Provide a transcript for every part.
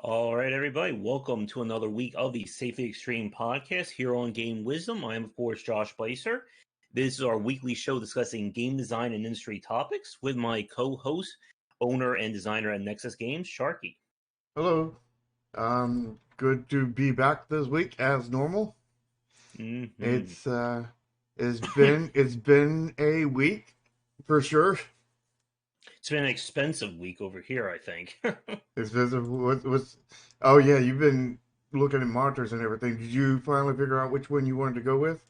All right, everybody, welcome to another week of the Safety Extreme podcast here on Game Wisdom. I am, of course, Josh Beiser. This is our weekly show discussing game design and industry topics with my co-host, owner and designer at Nexus Games, Sharky. Hello. Good to be back this week as normal. Mm-hmm. It's been a week for sure. It's been an expensive week over here, I think. It's been what's oh yeah, you've been looking at monitors and everything. Did you finally figure out which one you wanted to go with?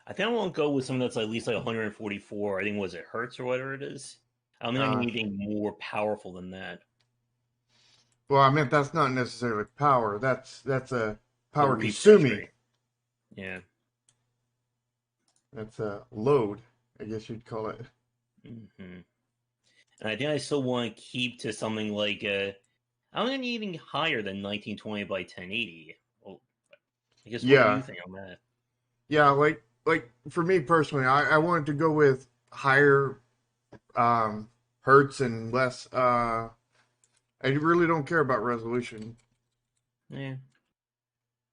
I think I want to go with something that's at least like 144. I think was it Hertz or whatever it is. I don't think I need Uh, anything more powerful than that. well, I meant that's not necessarily power. That's a The power refresh consuming. rate. Yeah. That's a load, I guess you'd call it. Mm-hmm. And I think I still want to keep to something like I don't think anything higher than 1920 by 1080. Well, I guess what do you Yeah, think on that? yeah. Like for me personally, I wanted to go with higher hertz and less. I really don't care about resolution. Yeah.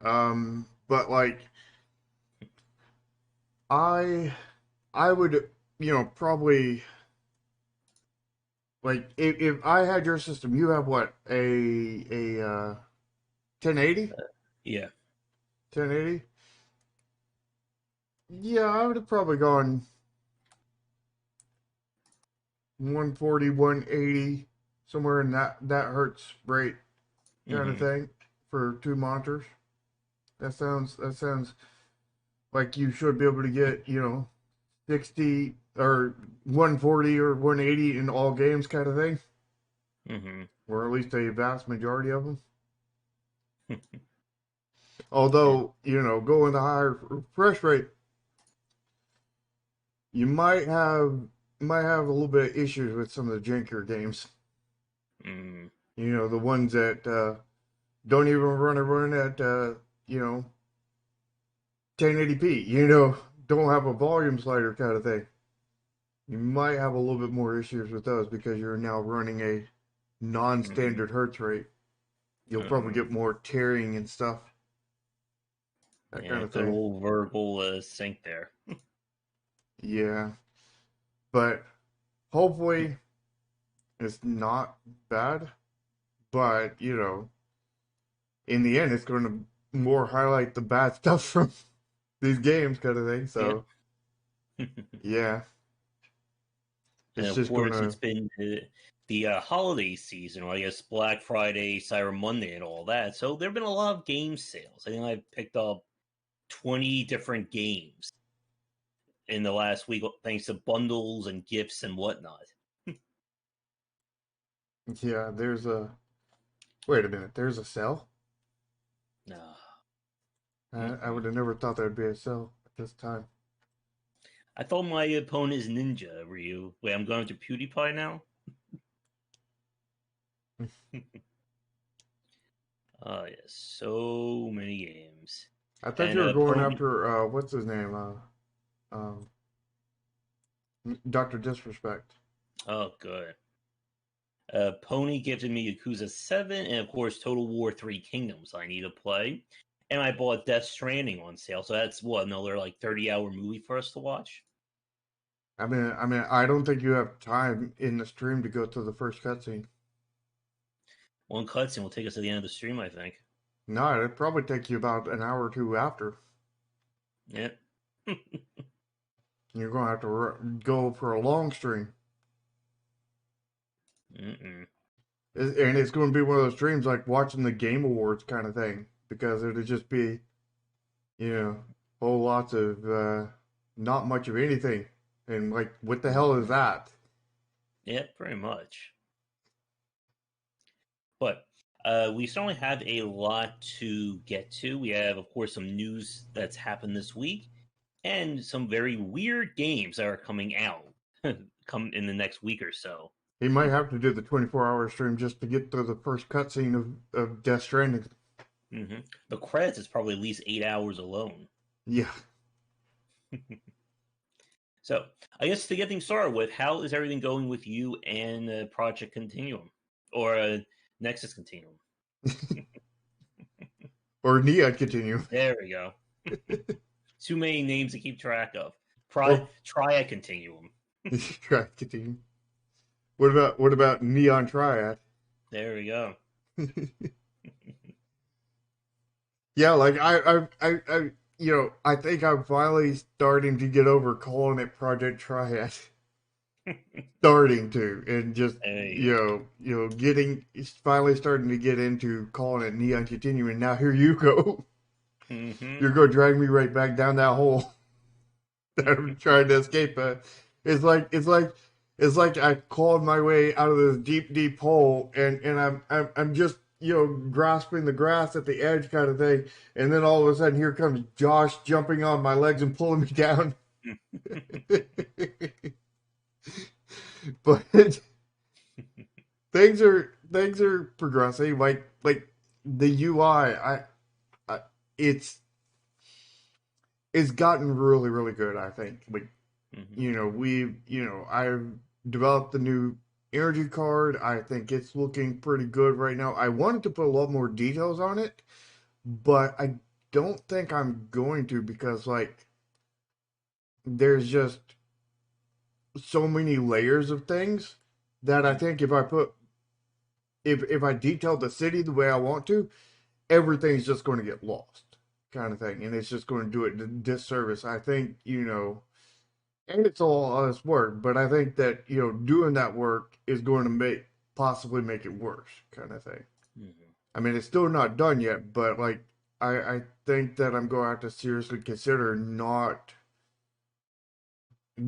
But like I I would probably like if I had your system, you have what a 1080 Yeah. 1080. Yeah, I would have probably gone 140 180 somewhere in that hertz rate kind of Mm-hmm. thing for two monitors. That sounds like you should be able to get 60 or 140 or 180 in all games kind of thing, Mm-hmm. or at least a vast majority of them. Yeah. Although, going the higher refresh rate, you might have a little bit of issues with some of the jankier games. Mm. The ones that don't even run at 1080p. Don't have a volume slider kind of thing. You might have a little bit more issues with those because you're now running a Mm-hmm. non-standard hertz rate. You'll probably Uh-huh. get more tearing and stuff, that kind Yeah. of Good thing. old verbal sync there. Yeah, but hopefully it's not bad. But in the end, it's going to more highlight the bad stuff from these games, kind of thing. Yeah. So yeah, And it's of just going course, it's to. been the holiday season, or I guess Black Friday, Cyber Monday, and all that. So there have been a lot of game sales. I think I've picked up 20 different games in the last week, thanks to bundles and gifts and whatnot. Yeah, there's a. Wait a minute, there's a cell. No. I would have never thought there'd be a cell at this time. I thought my opponent is Ninja, Ryu. Wait, I'm going to PewDiePie now? Oh, yes. So many games. I thought And you were going Pony. after what's his name? Um, Doctor Disrespect. Oh, good. Pony gifted me Yakuza 7, and of course, Total War 3 Kingdoms I need to play. And I bought Death Stranding on sale, so that's what, another like 30-hour movie for us to watch? I don't think you have time in the stream to go through the first cutscene. One cutscene will take us to the end of the stream, I think. No, it'd probably take you about an hour or two after. Yep. You're going to have to go for a long stream. Mm-mm. And it's going to be one of those streams like watching the Game Awards kind of thing. Because it'll just be, whole lots of not much of anything. And like, what the hell is that? Yep, pretty much. But we certainly have a lot to get to. We have, of course, some news that's happened this week, and some very weird games that are coming out come in the next week or so. He might have to do the 24-hour stream just to get through the first cutscene of Death Stranding. Mm-hmm. The credits is probably at least 8 hours alone. Yeah. So I guess to get things started with, how is everything going with you and Project Continuum or Nexus Continuum? Or Neon Continuum. There we go. Too many names to keep track of. Or Triad Continuum. Triad Continuum. What about Neon Triad? There we go. Yeah, like I think I'm finally starting to get over calling it Project Triad. Starting to, and just There you go. getting finally starting to get into calling it Neon Continuum. And now here you go. Mm-hmm. You're going to drag me right back down that hole that I'm trying to escape. It's like I clawed my way out of this deep, deep hole, and I'm just grasping the grass at the edge kind of thing, and then all of a sudden here comes Josh jumping on my legs and pulling me down. But things are progressing. Like the UI, I it's gotten really, really good. I think like Mm-hmm. I've developed the new energy card. I think it's looking pretty good right now. I wanted to put a lot more details on it, but I don't think I'm going to because like there's just so many layers of things that I think if I detail the city the way I want to, everything's just going to get lost, kind of thing, and it's just going to do it a disservice. I think and it's all honest work, but I think that doing that work is going to possibly make it worse, kind of thing. Mm-hmm. I mean, it's still not done yet, but like I think that I'm going to have to seriously consider not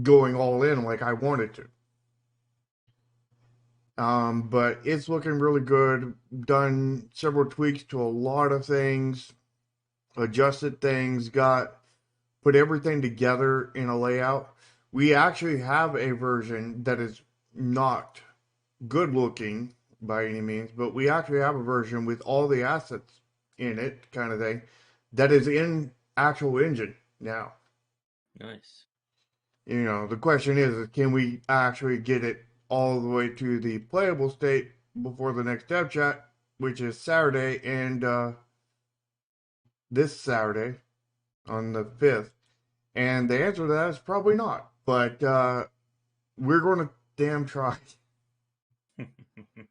going all in like I wanted to. But it's looking really good. Done several tweaks to a lot of things, adjusted things, put everything together in a layout. We actually have a version that is not good looking by any means, but we actually have a version with all the assets in it, kind of thing, that is in actual engine now. Nice. The question is can we actually get it all the way to the playable state before the next dev chat, which is Saturday and this Saturday on the 5th? And the answer to that is probably not. But we're going to damn try.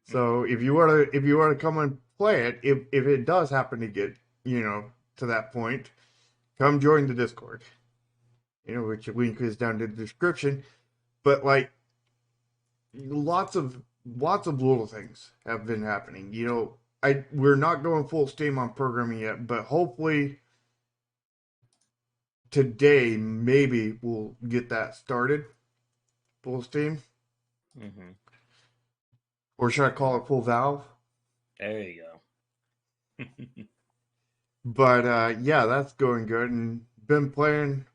So if you want to come and play it, if it does happen to get to that point, come join the Discord. Which link is down in the description. But like lots of little things have been happening. We're not going full steam on programming yet, but hopefully today maybe we'll get that started full steam. Mm-hmm. Or should I call it full valve? There you go. But yeah, that's going good, and been playing.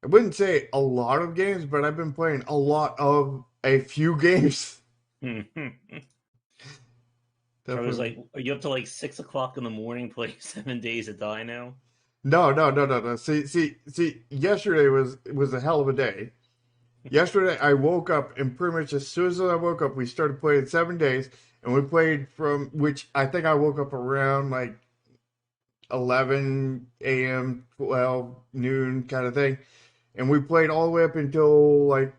I wouldn't say a lot of games, but I've been playing a lot of a few games. I was Definitely. like, are you up to like 6 o'clock in the morning playing 7 Days to Die now? No, no, no, no, no. See. Yesterday was a hell of a day. Yesterday I woke up, and pretty much as soon as I woke up, we started playing 7 Days, and we played from which I think I woke up around like 11 a.m., 12 noon kind of thing, and we played all the way up until like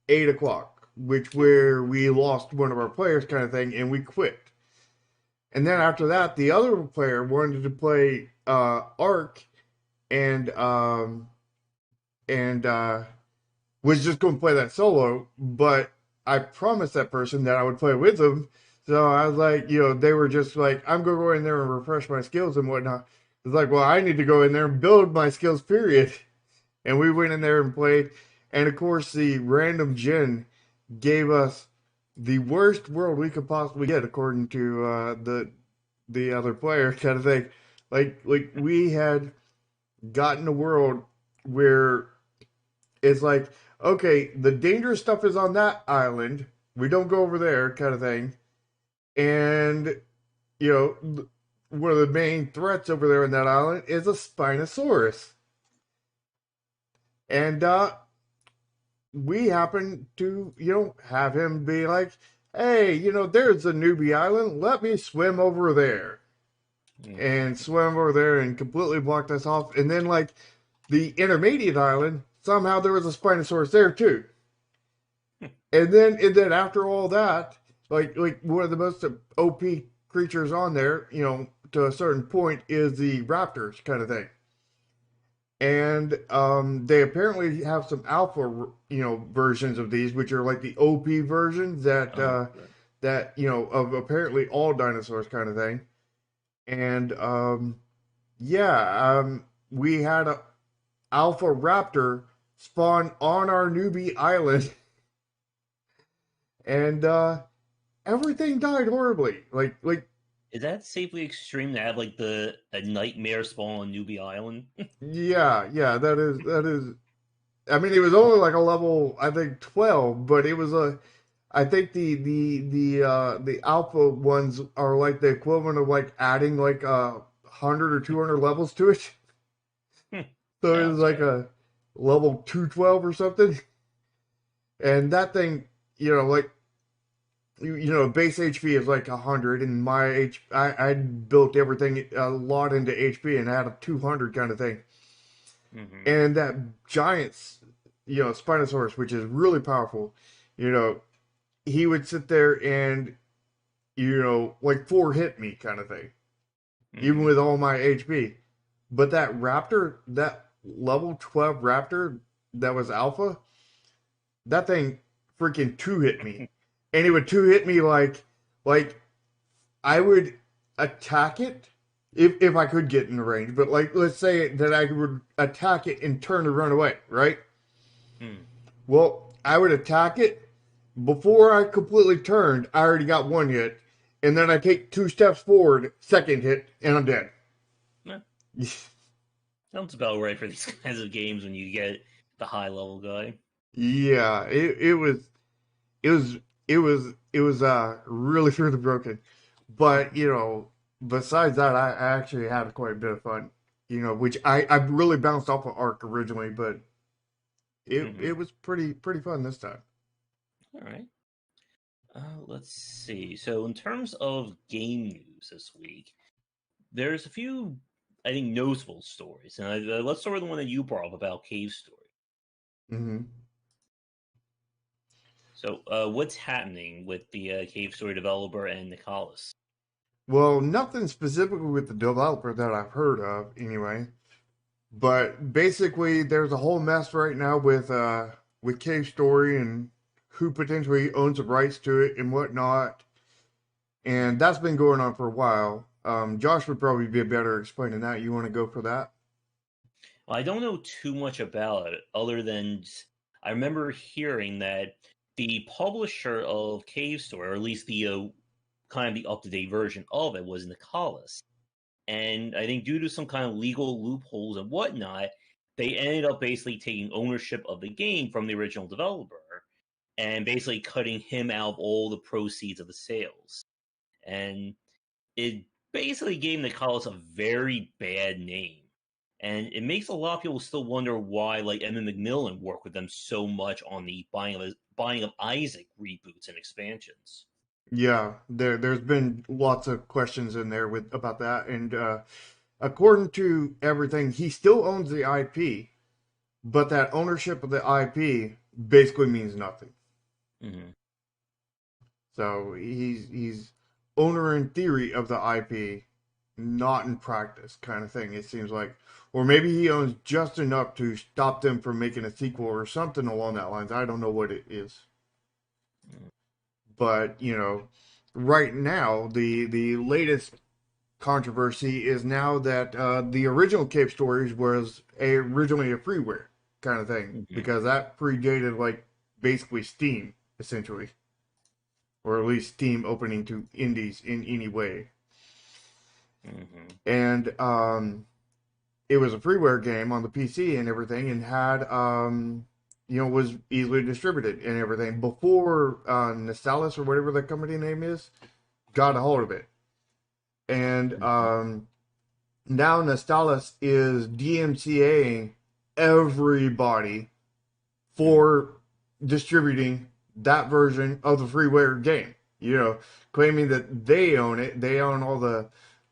8 o'clock, which where we lost one of our players kind of thing, and we quit. And then after that, the other player wanted to play Ark, and was just going to play that solo, but I promised that person that I would play with them. So I was like, they were just like, I'm going to go in there and refresh my skills and whatnot. It's like, well, I need to go in there and build my skills, period. And we went in there and played. And of course, the random gen gave us the worst world we could possibly get, according to the other player kind of thing. Like we had gotten a world where it's like, okay, the dangerous stuff is on that island. We don't go over there, kind of thing. And one of the main threats over there on that island is a Spinosaurus. And we happen to, have him be like, hey, there's a newbie island. Let me swim over there. And Mhm. swim over there and completely blocked us off. And then, like, the intermediate island, somehow there was a Spinosaurus there too. And then after all that, like one of the most OP creatures on there, to a certain point, is the raptors kind of thing. And they apparently have some alpha, versions of these, which are like the OP versions that Oh, okay. of apparently all dinosaurs kind of thing. And yeah, we had a alpha raptor spawn on our newbie island, and everything died horribly. Like Is that safely extreme to have like the a nightmare spawn on Newbie Island? yeah, that is. I mean, it was only like a level, I think 12, but it was a. I think the alpha ones are like the equivalent of like adding like 100 or 200 levels to it. So it was Sounds like fair. a level 212 or something. And that thing, like base HP is like 100, and I built everything a lot into HP and had a 200 kind of thing. Hmm. And that giant, Spinosaurus, which is really powerful, you know, he would sit there and like four hit me kind of thing, even Hmm. with all my HP. But that Raptor, that level 12 Raptor that was Alpha, that thing freaking two hit me, and it would two hit me like I would attack it if I could get in the range. But like, let's say that I would attack it and turn to run away, right? Hmm. Well, I would attack it before I completely turned. I already got one hit, and then I take two steps forward, second hit, and I'm dead. Yeah, sounds about right for these kinds of games when you get the high level guy. Yeah, it was it was really really broken. But besides that, I actually had quite a bit of fun. Which I really bounced off of Arc originally, but it Hmm. was pretty fun this time. All right. Let's see. So, in terms of game news this week, there's a few, I think, noticeable stories. And let's start with the one that you brought up about Cave Story. Hmm. So, what's happening with the Cave Story developer and Nicalis? Well, nothing specifically with the developer that I've heard of, anyway. But basically, there's a whole mess right now with Cave Story and who potentially owns the rights to it and whatnot. And that's been going on for a while. Josh would probably be better explaining that. You want to go for that? Well, I don't know too much about it, other than I remember hearing that the publisher of Cave Story, or at least the kind of the up to date version of it, was Nicalis. And I think due to some kind of legal loopholes and whatnot, they ended up basically taking ownership of the game from the original developer and basically cutting him out of all the proceeds of the sales. And it basically gave Nicalis a very bad name. And it makes a lot of people still wonder why, like Evan McMillan, worked with them so much on the buying of Isaac reboots and expansions. Yeah, there's been lots of questions in there with about that, and according to everything, he still owns the IP, but that ownership of the IP basically means nothing. Hmm. So he's owner in theory of the IP, not in practice, kind of thing. It seems like, or maybe he owns just enough to stop them from making a sequel or something along that lines. I don't know what it is, but right now the latest controversy is now that the original Cape Stories was originally a freeware kind of thing Hmm. because that predated like basically Steam essentially, or at least Steam opening to indies in any way. Hmm. And it was a freeware game on the PC and everything, and had was easily distributed and everything before Nistalis or whatever the company name is got a hold of it. And Hmm. now Nistalis is DMCAing everybody Hmm. for distributing that version of the freeware game. you know, claiming that they own it, they own all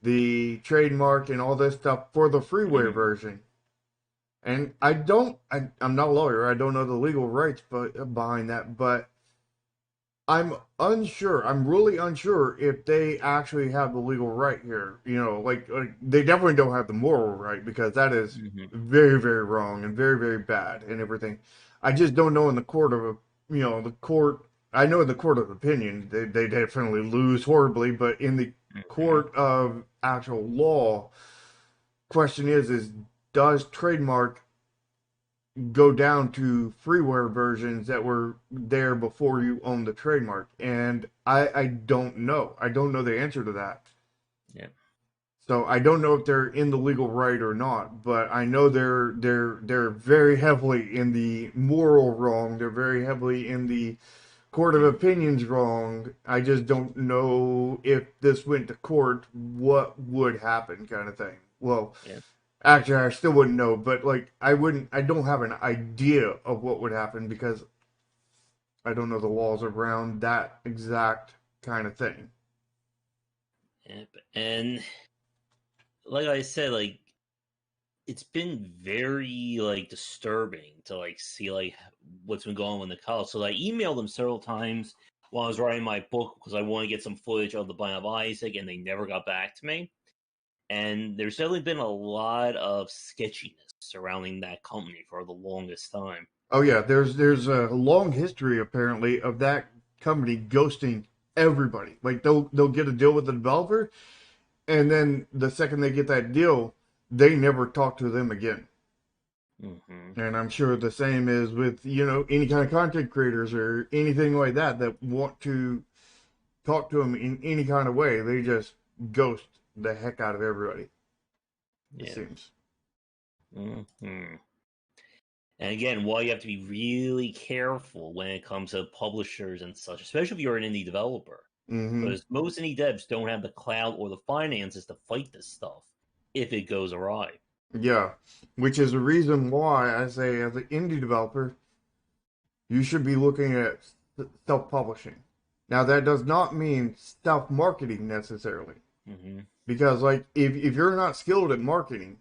the trademark and all this stuff for the freeware Mhm. version. And I'm not a lawyer. I don't know the legal rights behind that, but I'm unsure. I'm really unsure if they actually have the legal right here. Like they definitely don't have the moral right because that is Mhm. very, very wrong and very, very bad and everything. I just don't know in the court of, the court. I know in the court of opinion they definitely lose horribly, but in the Mhm. court of actual law, question is does trademark go down to freeware versions that were there before you owned the trademark? And I don't know. I don't know the answer to that. Yeah. So I don't know if they're in the legal right or not, but I know they're very heavily in the moral wrong. They're very heavily in the court of Mhm. opinions wrong. I just don't know if this went to court, what would happen, kind of thing. Well, Yeah. actually, I still wouldn't know, but like I don't have an idea of what would happen because I don't know the laws around that exact kind of thing. Yep. And like I said, like it's been very like disturbing to like see like what's been going on in the college. So I emailed them several times while I was writing my book because I want to get some footage of the Bind of Isaac, and they never got back to me. And there's definitely been a lot of sketchiness surrounding that company for the longest time. Oh yeah, there's a long history apparently of that company ghosting everybody. Like they'll get a deal with the developer, and then the second they get that deal, they never talk to them again. Hmm. And I'm sure the same is with, any kind of content creators or anything like that that want to talk to them in any kind of way. They just ghost the heck out of everybody, it Yeah. seems. Hmm. And again, while you have to be really careful when it comes to publishers and such, especially if you're an indie developer, Hmm. because most indie devs don't have the clout or the finances to fight this stuff if it goes awry. Yeah, which is the reason why I say, as an indie developer, you should be looking at self-publishing. Now, that does not mean self-marketing necessarily, Hmm. because like if you're not skilled at marketing,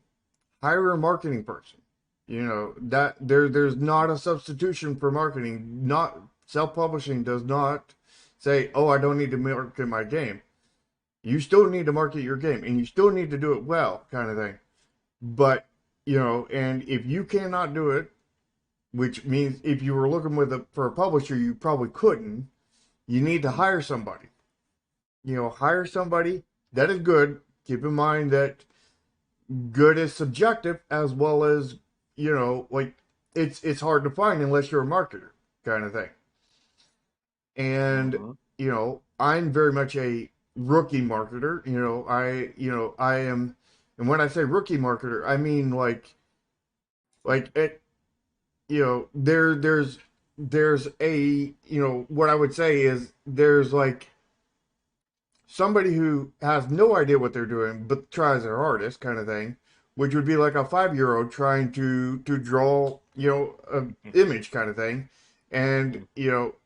hire a marketing person. That there's not a substitution for marketing. Not self-publishing does not say, "Oh, I don't need to market my game." You still need to market your game, and you still need to do it well, kind of thing. But and if you cannot do it, which means if you were looking for a publisher, you probably couldn't. You need to hire somebody. Hire somebody that is good. Keep in mind that good is subjective as well as like it's hard to find unless you're a marketer, kind of thing. And Hmm. I'm very much a rookie marketer. I am, and when I say rookie marketer, I mean like it. There's a what I would say is there's like somebody who has no idea what they're doing but tries their hardest, kind of thing, which would be like a 5-year-old trying to draw an image, kind of thing. And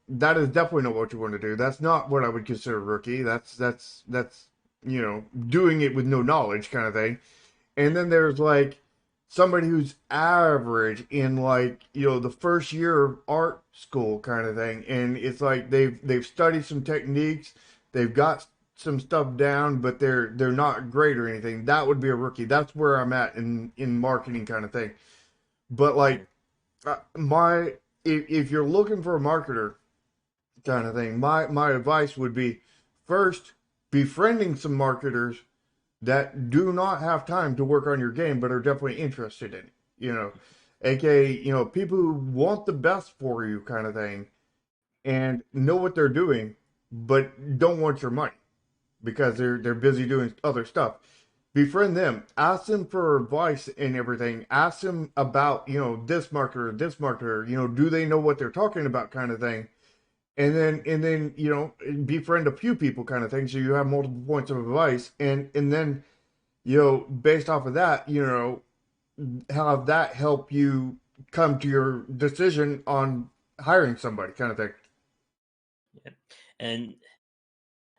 that is definitely not what you want to do. That's not what I would consider rookie. That's doing it with no knowledge, kind of thing. And then there's like somebody who's average in like the first year of art school, kind of thing, and it's like they've studied some techniques, they've got some stuff down, but they're not great or anything. That would be a rookie. That's where I'm at in marketing, kind of thing. But like my if you're looking for a marketer, kind of thing, my advice would be, first, befriending some marketers that do not have time to work on your game but are definitely interested in it. AKA, people who want the best for you, kind of thing, and know what they're doing, but don't want your money because they're busy doing other stuff. Befriend them, ask them for advice and everything. Ask them about, this marketer, do they know what they're talking about, kind of thing. And then befriend a few people, kind of thing, so you have multiple points of advice, and then based off of that, have that help you come to your decision on hiring somebody, kind of thing. Yeah. And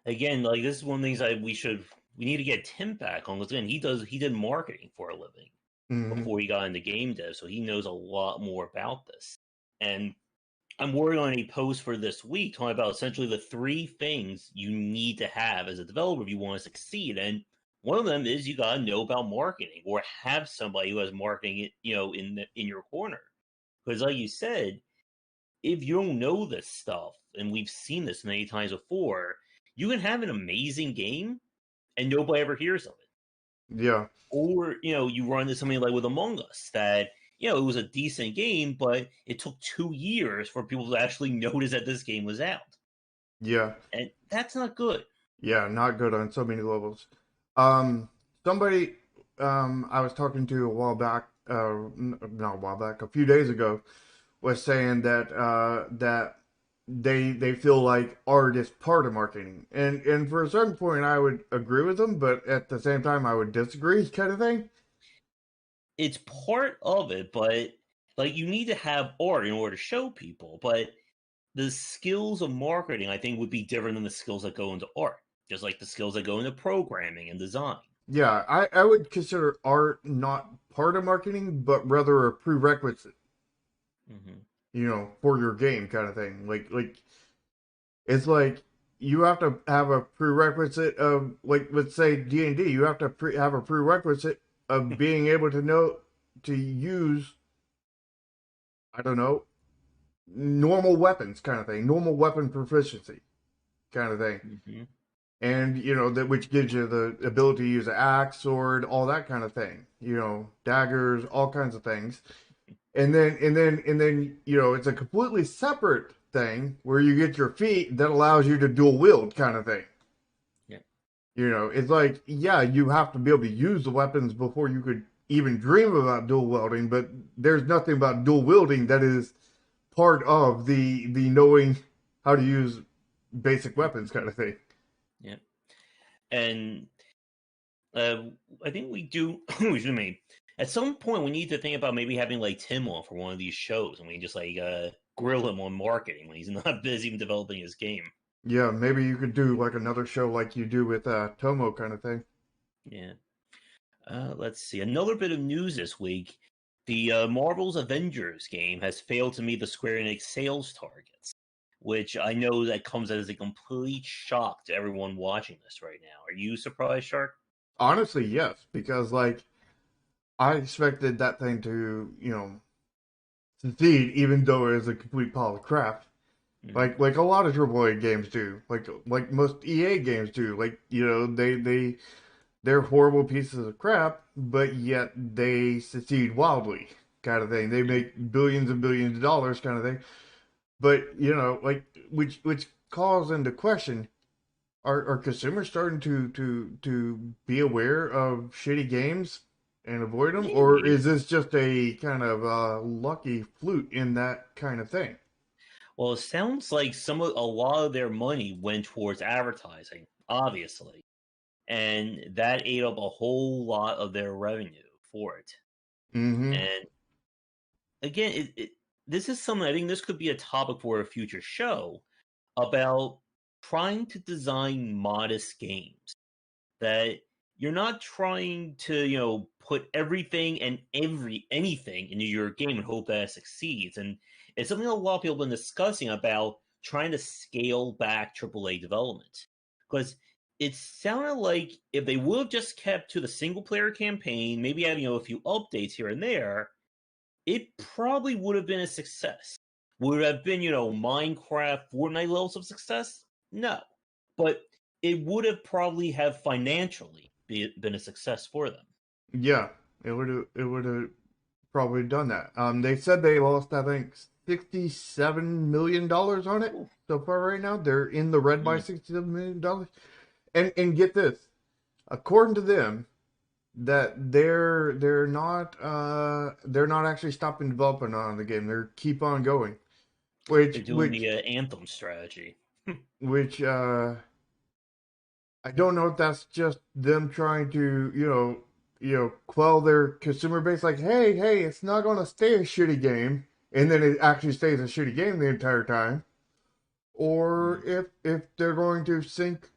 again, like this is one of the things we need to get Tim back on because again he did marketing for a living Hmm. before he got into game dev, so he knows a lot more about this. And I'm working on a post for this week talking about essentially the three things you need to have as a developer if you want to succeed. And one of them is you got to know about marketing or have somebody who has marketing, in your corner. Because, like you said, if you don't know this stuff, and we've seen this many times before, you can have an amazing game and nobody ever hears of it. Yeah, Or, you run into something like with Among Us that, it was a decent game, but it took 2 years for people to actually notice that this game was out. yeah, And that's not good. yeah. Not good on so many levels. Um, somebody, I was talking to a while back, not a while back, a few days ago, was saying that they feel like art is part of marketing, and for a certain point, I would agree with them, but at the same time, I would disagree, kind of thing. It's part of it, but like you need to have art in order to show people. But the skills of marketing, I think, would be different than the skills that go into art, just like the skills that go into programming and design. Yeah, I would consider art not part of marketing, but rather a prerequisite, Hmm. for your game, kind of thing. Like it's like you have to have a prerequisite of, like, let's say D&D. You have to have a prerequisite of being able to know to use, I don't know, normal weapons, kind of thing, normal weapon proficiency, kind of thing, Hmm. and that which gives you the ability to use an axe, sword, all that kind of thing. Daggers, all kinds of things. And then it's a completely separate thing where you get your feat that allows you to dual wield, kind of thing. Yeah. It's like, yeah, you have to be able to use the weapons before you could even dream about dual wielding, but there's nothing about dual wielding that is part of the knowing how to use basic weapons, kind of thing. Yeah. And uh, I think we do. Excuse me. At some point, we need to think about maybe having like Tim on for one of these shows, and we just like grill him on marketing when he's not busy developing his game. Yeah, maybe you could do like another show like you do with Tomo, kind of thing. Yeah. Let's see. Another bit of news this week. The Marvel's Avengers game has failed to meet the Square Enix sales targets, which I know that comes as a complete shock to everyone watching this right now. Are you surprised, Shark? Honestly, yes, because like I expected that thing to, succeed, even though it is a complete pile of crap. Hmm. Like a lot of AAA games do, like most EA games do. Like they're horrible pieces of crap, but yet they succeed wildly, kind of thing. They Yeah. make billions and billions of dollars, kind of thing. But like which calls into question: are consumers starting to be aware of shitty games and avoid them, or Maybe. is this just a kind of lucky fluke in that kind of thing? Well, it sounds like a lot of their money went towards advertising, obviously, and that ate up a whole lot of their revenue for it. Mm-hmm. And again, this is something I think this could be a topic for a future show about trying to design modest games that you're not trying to put everything and anything into your game and hope that it succeeds. And it's something a lot of people have been discussing about trying to scale back AAA development because it sounded like if they would have just kept to the single player campaign, maybe adding a few updates here and there, it probably would have been a success. Would it have been, Minecraft, Fortnite levels of success? No. But it would have probably have financially been a success for them. Yeah, it would have probably done that. They said they lost, I think, $67 million on it Ooh. so far. Right now, they're in the red by Mm. $67 million. And get this, according to them, that they're not actually stopping developing on the game. They're keep on going, which They're doing which the Anthem strategy. which I don't know if that's just them trying to quell their consumer base. Like, hey, it's not going to stay a shitty game, and then it actually stays a shitty game the entire time. Or Mm. if they're going to sink.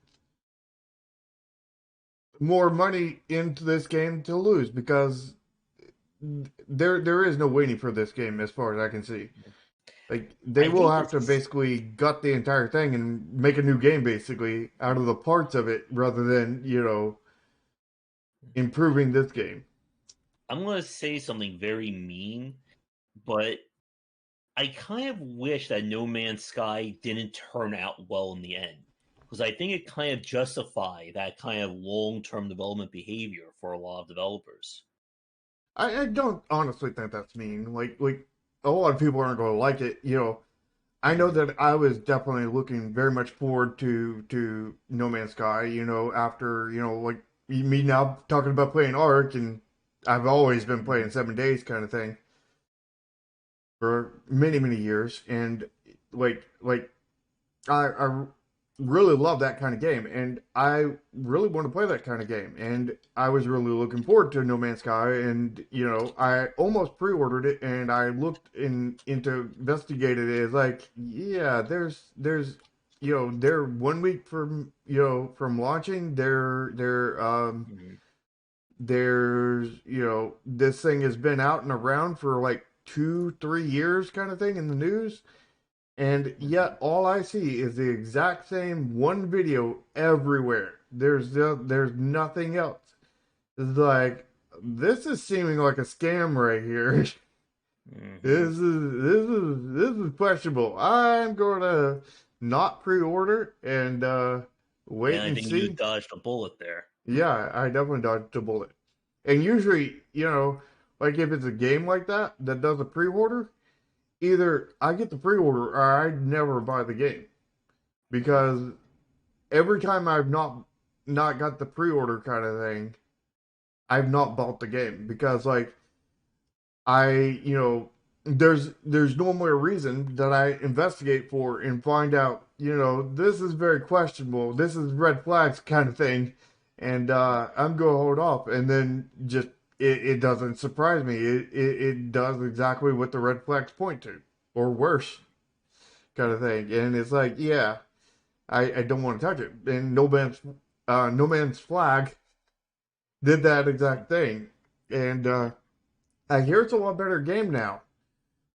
more money into this game to lose because there is no waiting for this game as far as I can see. Like they I will think have to this. basically gut the entire thing and make a new game basically out of the parts of it rather than, improving this game. I'm gonna say something very mean, but I kind of wish that No Man's Sky didn't turn out well in the end, because I think it kind of justified that kind of long-term development behavior for a lot of developers. I don't honestly think that's mean. Like a lot of people aren't going to like it. I know Mhm. that I was definitely looking very much forward to No Man's Sky. After like me now talking about playing Ark, and I've always been playing Mhm. 7 Days kind of thing for many years, and like I really love that kind of game, and I really want to play that kind of game, and I was really looking forward to No Man's Sky, and I almost pre-ordered it, and I looked into investigated it. It's like, yeah, there's they're 1 week from from launching. Mhm. There's this thing has been out and around for like 2 3 years kind of thing in the news, and Mhm. yet all I see is the exact same one video everywhere. There's nothing else. It's like this is seeming like a scam right here. Mhm. This is questionable. I'm gonna not pre-order and And wait I and think you see. dodged a bullet there. Yeah, I definitely dodged a bullet. And usually, like if it's a game like that does a pre-order, either I get the pre-order or I never buy the game because every time I've not got the pre-order kind of thing, I've not bought the game because like there's normally a reason that I investigate for and find out, this is very questionable. This is red flags kind of thing. And I'm going to hold off. And then just it doesn't surprise me. It does exactly what the red flags point to, or worse, kind of thing. And it's like, yeah, I don't want to touch it. And No Man's Flag did that exact thing. And I hear it's a lot better game now,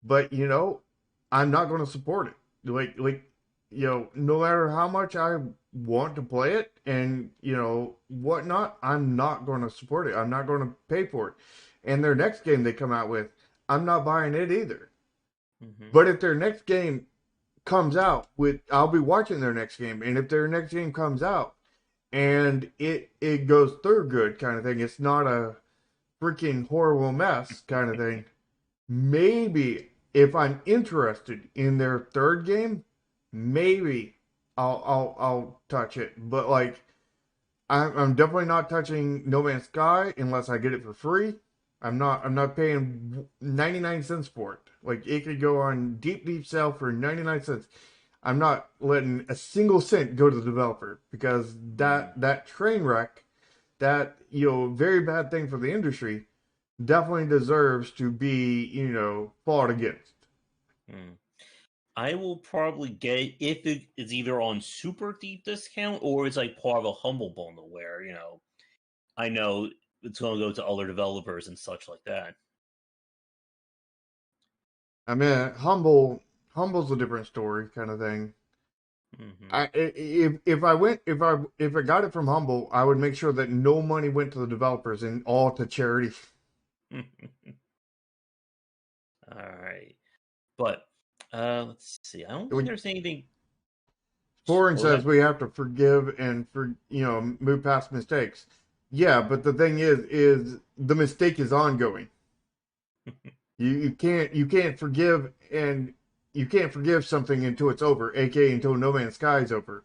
but I'm not going to support it. No matter how much I want to play it and whatnot, I'm not going to support it. I'm not going to pay for it. And their next game they come out with, I'm not buying it either. Mhm. But if their next game comes out with, I'll be watching their next game, and if their next game comes out and it goes through good kind of thing, it's not a freaking horrible mess kind of thing. Maybe if I'm interested in their third game, maybe I'll touch it. But like I'm definitely not touching No Man's Sky unless I get it for free. I'm not paying 99 cents for it. Like it could go on deep sale for 99 cents. I'm not letting a single cent go to the developer because Mhm. that train wreck, that very bad thing for the industry, definitely deserves to be fought against. Mhm. I will probably get it if it is either on super deep discount or it's like part of a humble bundle where, I know it's gonna go to other developers and such like that. I mean, humble's a different story kind of thing. Mhm. If I got it from Humble, I would make sure that no money went to the developers and all to charity. Alright. But, let's see, I don't think When there's anything. Foreign What was says that? we have to forgive and move past mistakes. Yeah, but the thing is the mistake is ongoing. You can't forgive, and you can't forgive something until it's over, aka until No Man's Sky is over.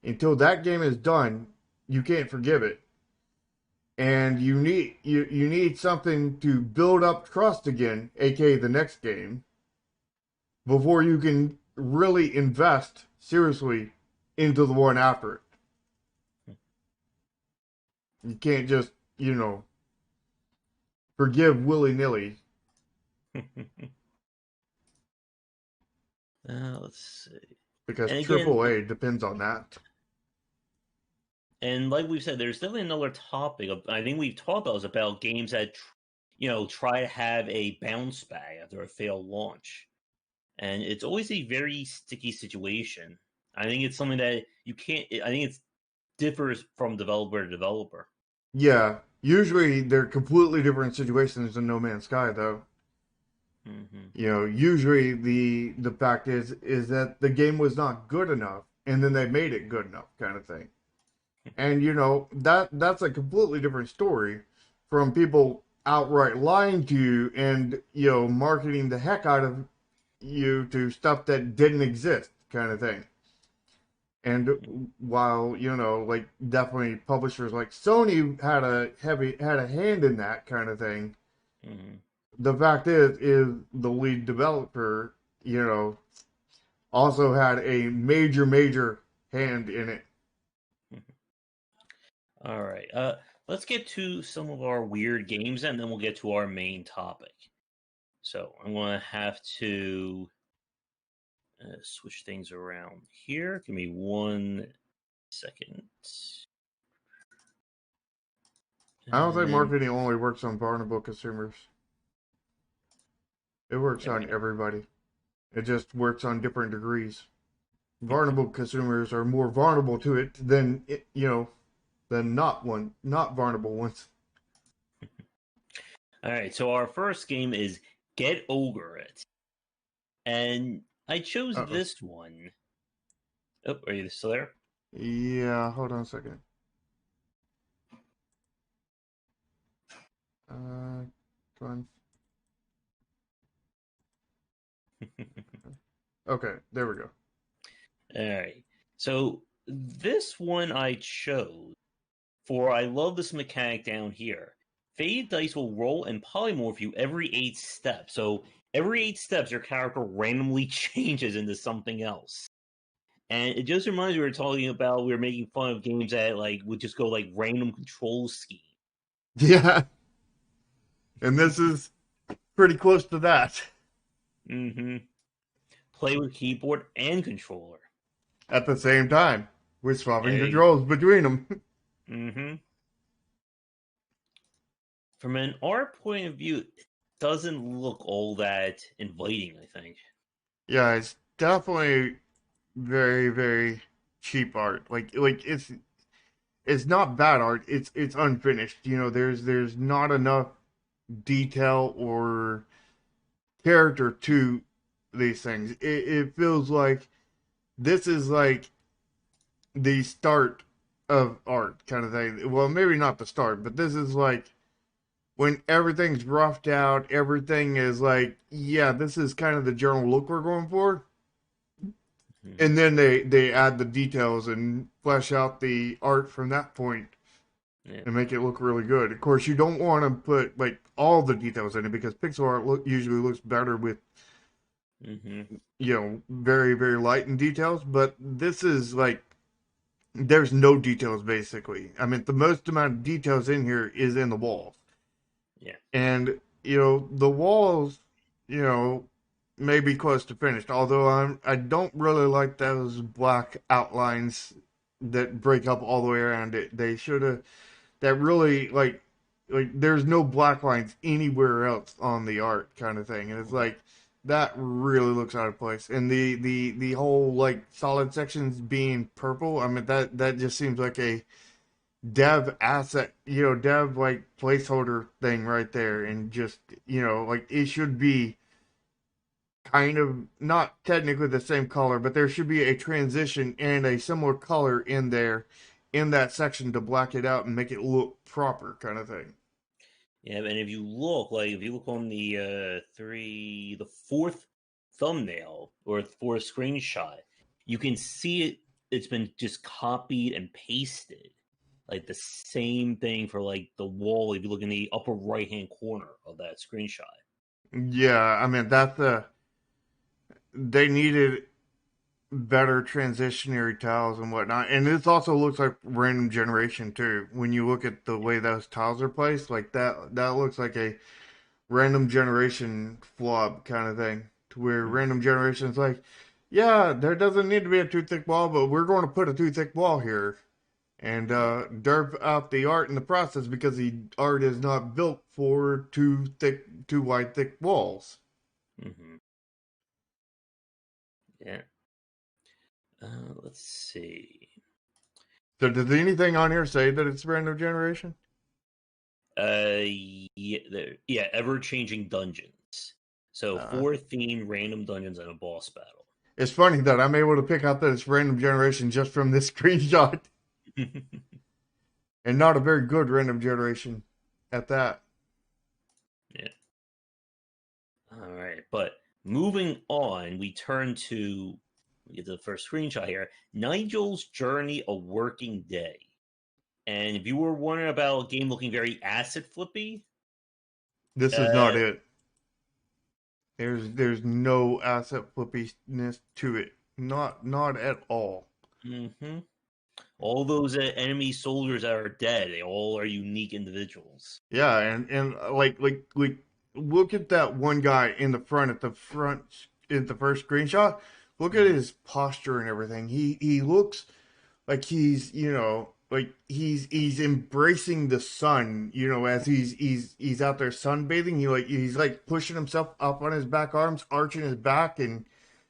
Until that game is done, you can't forgive it. And you need something to build up trust again, aka the next game, before you can really invest seriously into the one after it. You can't just, forgive willy-nilly Let's see. because And again, AAA depends on that. And like we've said, there's definitely another topic. I think we've talked about is about games that try to have a bounce back after a failed launch, and it's always a very sticky situation. I think it's something that you can't. I think it differs from developer to developer. Yeah, usually they're completely different situations in No Man's Sky, though. Hmm. Usually the fact is that the game was not good enough, and then they made it good enough, kind of thing. And that's a completely different story from people outright lying to you and marketing the heck out of you to stuff that didn't exist, kind of thing. And while like definitely publishers like Sony had a hand in that kind of thing, Hmm. the fact is the lead developer, also had a major hand in it. All right. Let's get to some of our weird games, and then we'll get to our main topic. So I'm going to have to switch things around here. Give me 1 second. I don't think And marketing only works on vulnerable consumers. It works there we on go. everybody. It just works on different degrees. Vulnerable consumers are more vulnerable to it than not vulnerable ones. All right. So our first game is Get Over It, and I chose Uh-oh. this one. Oh, are you still there? Yeah, hold on a second. Come on. Okay, there we go. All right. So this one I chose for I love this mechanic down here. Faded dice will roll and polymorph you every 8 steps. So every 8 steps, your character randomly changes into something else. And it just reminds me we were talking about we were making fun of games that like would just go like random control scheme. Yeah, and this is pretty close to that Mm-hmm. Play with keyboard and controller. at the same time. We're swapping Hey. controls between them. Mm-hmm. From an art point of view, it doesn't look all that inviting, I think. Yeah, it's definitely very cheap art. Like it's not bad art. It's unfinished. There's not enough detail or character to these things. It feels like this is like the start of art kind of thing. Well, maybe not the start, but this is like when everything's roughed out, everything is like, yeah, this is kind of the general look we're going for. Mhm. And then they add the details and flesh out the art from that point Yeah. and make it look really good. Of course, you don't want to put like all the details in it because pixel art usually looks better with Mm-hmm. very light in details. But this is like there's no details basically. I mean, the most amount of details in here is in the walls, Yeah. and the walls, you know, may be close to finished. Although I don't really like those black outlines that break up all the way around it. They should have that really like there's no black lines anywhere else on the art kind of thing, and it's Mhm. like that really looks out of place. And the whole like solid sections being purple, I mean that just seems like a dev asset, dev like placeholder thing right there, and just like it should be kind of not technically the same color, but there should be a transition and a similar color in there in that section to black it out and make it look proper kind of thing. Yeah, and if you look on the fourth thumbnail or fourth screenshot, you can see it. It's been just copied and pasted, like the same thing for like the wall. If you look in the upper right hand corner of that screenshot. Yeah, I mean they needed better transitionary tiles and whatnot. And this also looks like random generation too. When you look at the way those tiles are placed, like that looks like a random generation flub kind of thing. To where Mhm. random generation is like, yeah, there doesn't need to be a too thick wall, but we're going to put a too thick wall here. and derp out the art in the process because the art is not built for too wide, thick walls. Hmm. Yeah. Let's see. So does anything on here say that it's random generation? Yeah, ever-changing dungeons. So Uh, 4 themed random dungeons and a boss battle. it's funny that I'm able to pick out that it's random generation just from this screenshot, and not a very good random generation at that. Yeah. All right, but moving on, we turn to get to the first screenshot here. Nigel's Journey: A Working Day. And if you were wondering about a game looking very asset flippy, This is not uh, it. There's no asset flippiness to it. Not at all. hmm all those enemy soldiers that are dead, they all are unique individuals. Yeah, and like look at that one guy in the front in the first screenshot. Look at Mhm. his posture and everything. He looks like he's, like he's embracing the sun, as he's out there sunbathing. He's like pushing himself up on his back arms, arching his back, and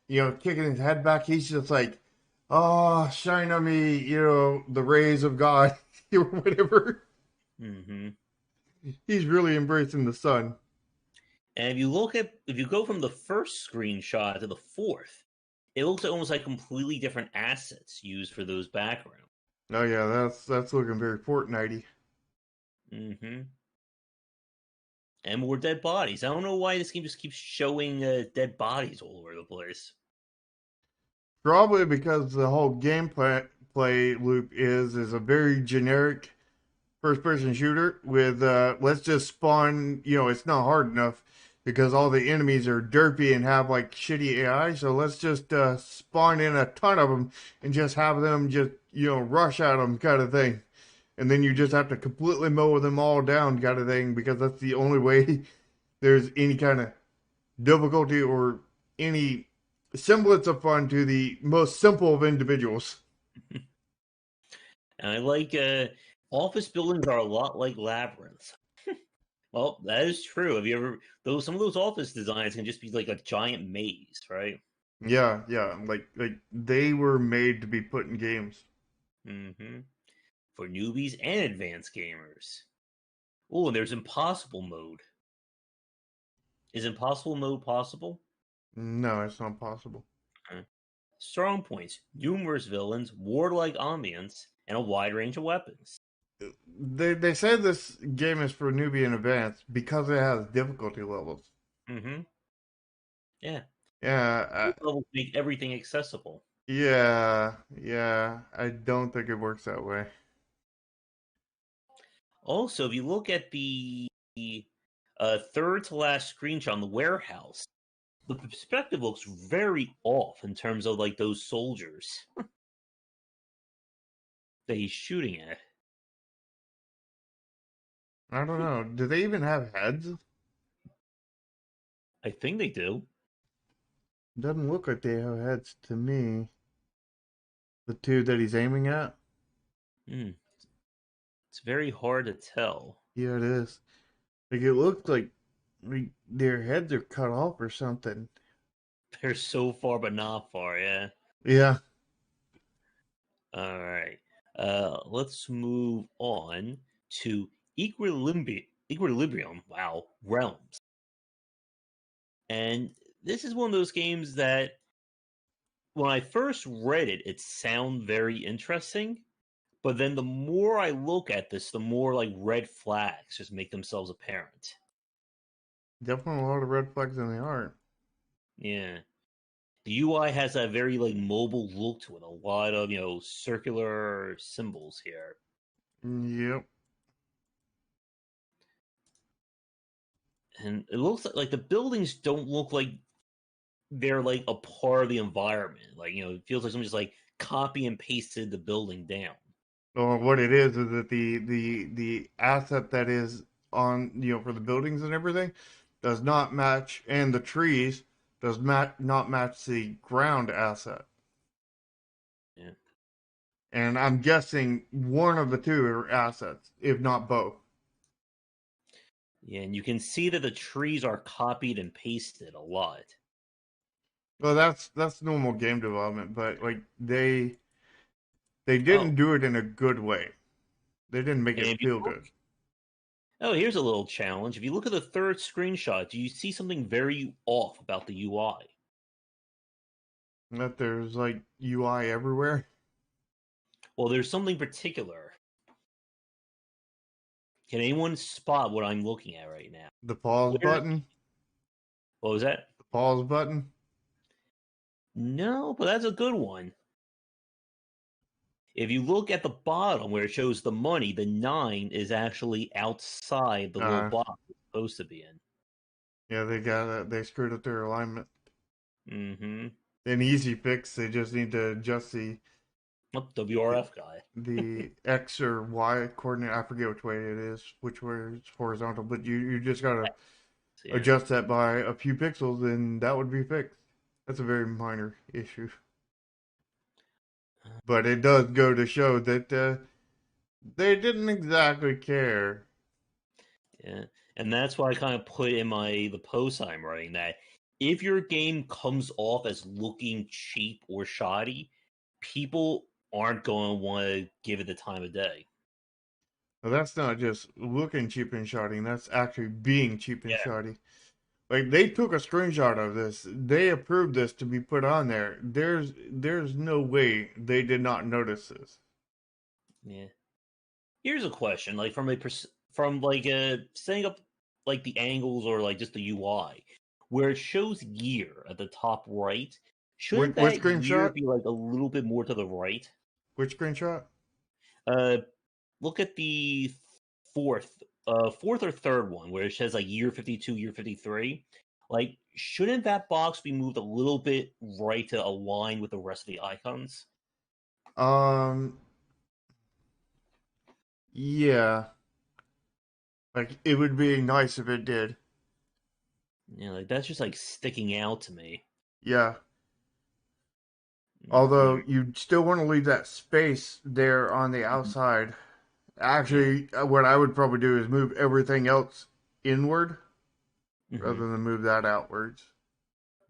kicking his head back. He's just like, oh, shine on me, the rays of God or whatever. hmm He's really embracing the sun. And if you go from the first screenshot to the fourth, it looks almost like completely different assets used for those backgrounds. Oh yeah, that's looking very Fortnite-y. hmm And more dead bodies. I don't know why this game just keeps showing dead bodies all over the place. Probably because the whole gameplay play loop is a very generic first person shooter with let's just spawn, it's not hard enough because all the enemies are derpy and have like shitty AI, so let's just spawn in a ton of them and just have them just, rush at them kind of thing. And then you just have to completely mow them all down kind of thing because that's the only way there's any kind of difficulty or any semblance of fun to the most simple of individuals. And I like office buildings are a lot like labyrinths. Well, that is true. Have you ever those some of those office designs can just be like a giant maze, right? Yeah, yeah, like they were made to be put in games. hmm For newbies and advanced gamers. Oh, and there's impossible mode. Is impossible mode possible? No, it's not possible. Uh, Strong points, numerous villains, warlike ambience, and a wide range of weapons. They say this game is for newbie and advanced because it has difficulty levels. hmm Yeah, Yeah, those levels make everything accessible. yeah. I don't think it works that way. Also, if you look at the third to last screenshot on the warehouse, the perspective looks very off in terms of like those soldiers that he's shooting at. I don't know. Do they even have heads? I think they do. Doesn't look like they have heads to me. The two that he's aiming at? Hmm. It's very hard to tell. Yeah, it is. Like it looks like their heads are cut off or something. They're so far, but not far. Yeah. Yeah. All right. Let's move on to Equilibrium. Equilibrium. Wow, Realms. And this is one of those games that when I first read it, it sounded very interesting. But then the more I look at this, the more like red flags just make themselves apparent. Definitely a lot of red flags in the art. Yeah. The UI has that very like mobile look to it. A lot of, circular symbols here. Yep. And it looks like the buildings don't look like they're like a part of the environment. Like, it feels like someone just like copy and pasted the building down. Or what it is that the asset that is on, for the buildings and everything does not match, and the trees not match the ground asset. Yeah. And I'm guessing one of the two are assets, if not both. Yeah, and you can see that the trees are copied and pasted a lot. Well, that's normal game development, but like they Oh, didn't do it in a good way. They didn't make and it if you feel look, good. oh, here's a little challenge. If you look at the third screenshot, do you see something very off about the UI? That there's like UI everywhere. Well, there's something particular. Can anyone spot what I'm looking at right now? The pause Where? button, What was that? the pause button. No, but that's a good one. If you look at the bottom where it shows the money, the 9 is actually outside the little Uh, box it's supposed to be in. yeah, they screwed up their alignment. Mm-hmm. An easy fix. They just need to adjust Oh, WRF guy. the X or Y coordinate. I forget which way it is, which way it's horizontal, but you just gotta Yeah. adjust that by a few pixels, and that would be fixed. That's a very minor issue, but it does go to show that they didn't exactly care. Yeah. And that's why I kind of put in the post I'm writing that if your game comes off as looking cheap or shoddy, people aren't going to want to give it the time of day. Well, that's not just looking cheap and shoddy. That's actually being cheap and Yeah. shoddy. Like they took a screenshot of this. They approved this to be put on there. There's no way they did not notice this. Yeah. Here's a question, like from like setting up like the angles or like just the UI, where it shows year at the top right. Shouldn't Which that year screenshot? be like a little bit more to the right? Which screenshot? Uh, look at the fourth or third one where it says like year 52, year 53. Like, shouldn't that box be moved a little bit right to align with the rest of the icons? Um, yeah. Like it would be nice if it did. Yeah, like that's just like sticking out to me. Yeah. Yeah, Although you still want to leave that space there on the outside. yeah, Actually, what I would probably do is move everything else inward hmm rather than move that outwards.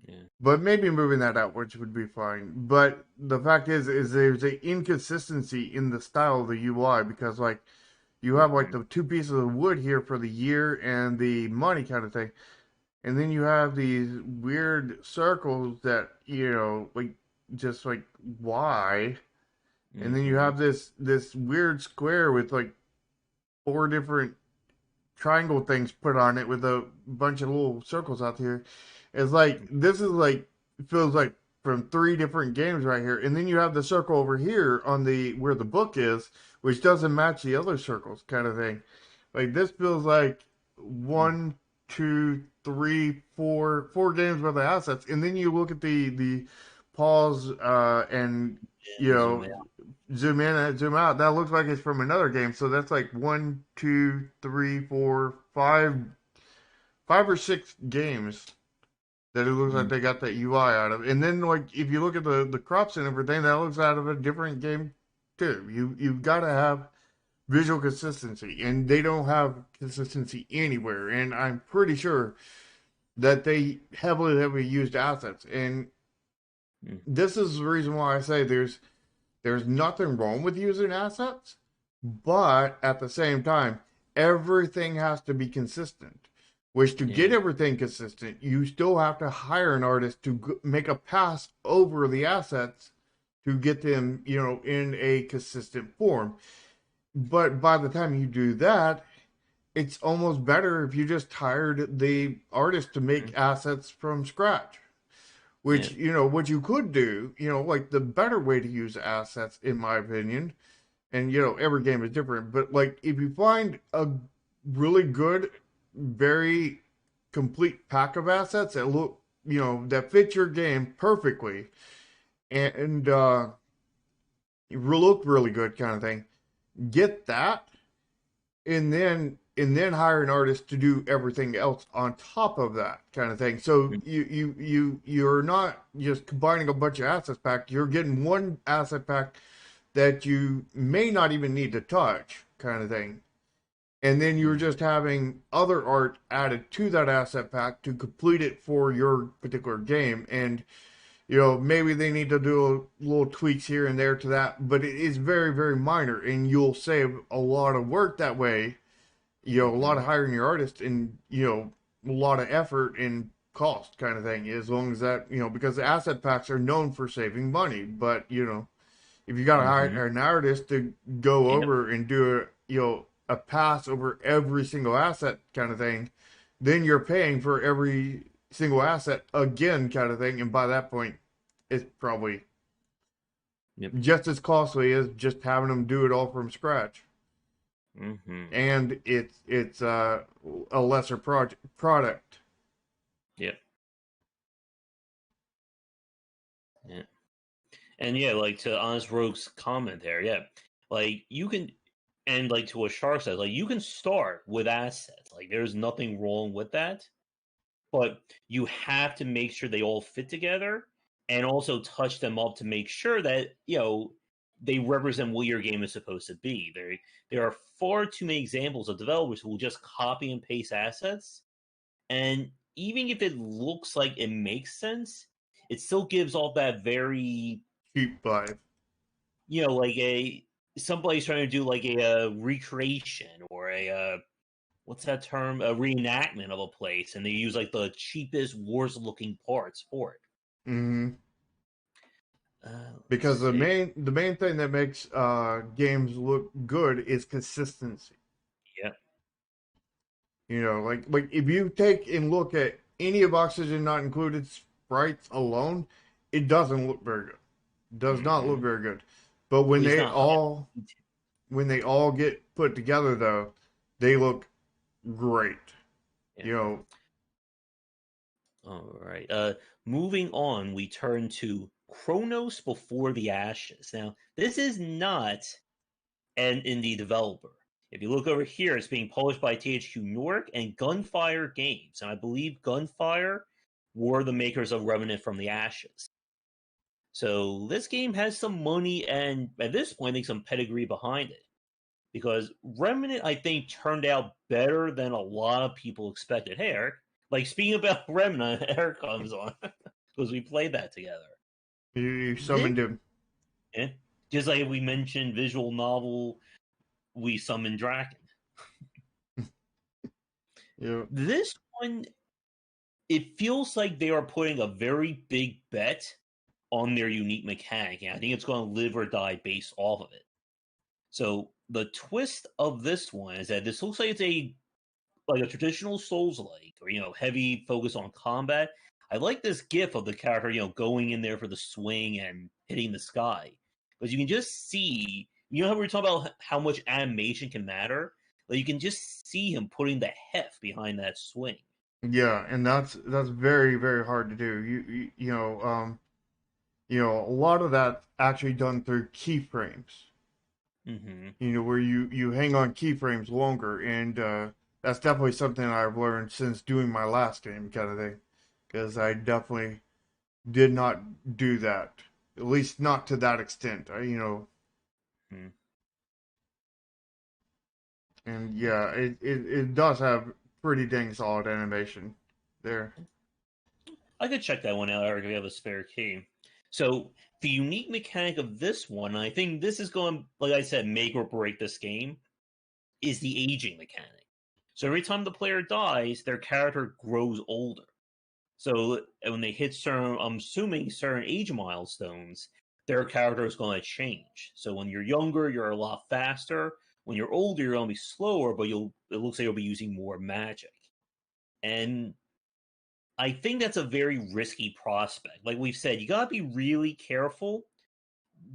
yeah, But maybe moving that outwards would be fine. But the fact is there's a inconsistency in the style of the UI because like you have like the two pieces of wood here for the year and the money kind of thing, and then you have these weird circles that like just like why, and then you hmm have this weird square with like four different triangle things put on it with a bunch of little circles out here. It's like this is like feels like from three different games right here, and then you have the circle over here on the where the book is, which doesn't match the other circles, kind of thing. Like this feels like one, two, three, four games worth of assets, and then you look at the pause and you yeah, zoom know out. zoom in and zoom out. That looks like it's from another game. So that's like one, two, three, four, five or six games that it looks like Mm, they got that UI out of. And then like if you look at the crops and everything, that looks out of a different game too. You've got to have visual consistency, and they don't have consistency anywhere. And I'm pretty sure that they heavily used assets. And mm, this is the reason why I say there's nothing wrong with using assets, but at the same time, everything has to be consistent. Which to get yeah, everything consistent, you still have to hire an artist to make a pass over the assets to get them, in a consistent form. But by the time you do that, it's almost better if you just hired the artist to mm, make assets from scratch. yeah, Which, what you could do, like the better way to use assets, in my opinion, and every game is different, but like if you find a really good, very complete pack of assets that look, that fit your game perfectly and look really good kind of thing, get that and then hire an artist to do everything else on top of that kind of thing. So mm, you're not just combining a bunch of assets pack. You're getting one asset pack that you may not even need to touch, kind of thing. And then you're just having other art added to that asset pack to complete it for your particular game. And maybe they need to do little tweaks here and there to that, but it is very, very minor, and you'll save a lot of work that way. A lot of hiring your artist, and a lot of effort and cost, kind of thing. As long as that, because the asset packs are known for saving money, but if you got to hire an artist to go Yep. over and do a pass over every single asset, kind of thing, then you're paying for every single asset again, kind of thing. And by that point, it's probably just as costly as just having them do it all from scratch. And it's a lesser product. Yep. Yeah. And yeah, like to Honest Rogue's comment there, yeah, like you can, and like to what Shark says, like you can start with assets. Like there's nothing wrong with that, but you have to make sure they all fit together, and also touch them up to make sure that they represent what your game is supposed to be. There are far too many examples of developers who will just copy and paste assets, and even if it looks like it makes sense, it still gives off that very cheap vibe. Like somebody's trying to do like a recreation or a what's that term? A reenactment of a place, and they use like the cheapest, worst-looking parts for it. Mm-hmm. Because the main thing that makes games look good is consistency. Yeah. Like if you take and look at any of Oxygen Not Included sprites alone, it doesn't look very good. It does not look very good. But when they all get put together, though, they look great. All right. Moving on, we turn to Chronos Before the Ashes. Now, this is not an indie developer. If you look over here, it's being published by THQ Nordic and Gunfire Games. And I believe Gunfire were the makers of Remnant from the Ashes. So this game has some money and, at this point, I think some pedigree behind it. Because Remnant, I think, turned out better than a lot of people expected. Hey, Eric. Like, speaking about Remnant, Eric comes on. Because we played that together. You summoned him. Yeah. Just like we mentioned visual novel, we summoned Draken. Yeah. This one, it feels like they are putting a very big bet on their unique mechanic. And I think it's going to live or die based off of it. So the twist of this one is that this looks like it's a traditional Souls-like, or heavy focus on combat. I like this gif of the character, going in there for the swing and hitting the sky, because you can just see, how we were talking about how much animation can matter. Like you can just see him putting the heft behind that swing. Yeah, and that's very, very hard to do. A lot of that actually done through keyframes. Where you hang on keyframes longer, and that's definitely something I've learned since doing my last game, kind of thing, because I definitely did not do that, at least not to that extent. And yeah, it does have pretty dang solid animation there. I could check that one out, Eric, if you have a spare key. So the unique mechanic of this one, and I think this is going, like I said, make or break this game, is the aging mechanic. So every time the player dies, their character grows older. So when they hit certain, I'm assuming certain age milestones, their character is going to change. So when you're younger, you're a lot faster. When you're older, you're going to be slower, but it looks like you'll be using more magic. And I think that's a very risky prospect. Like we've said, you gotta be really careful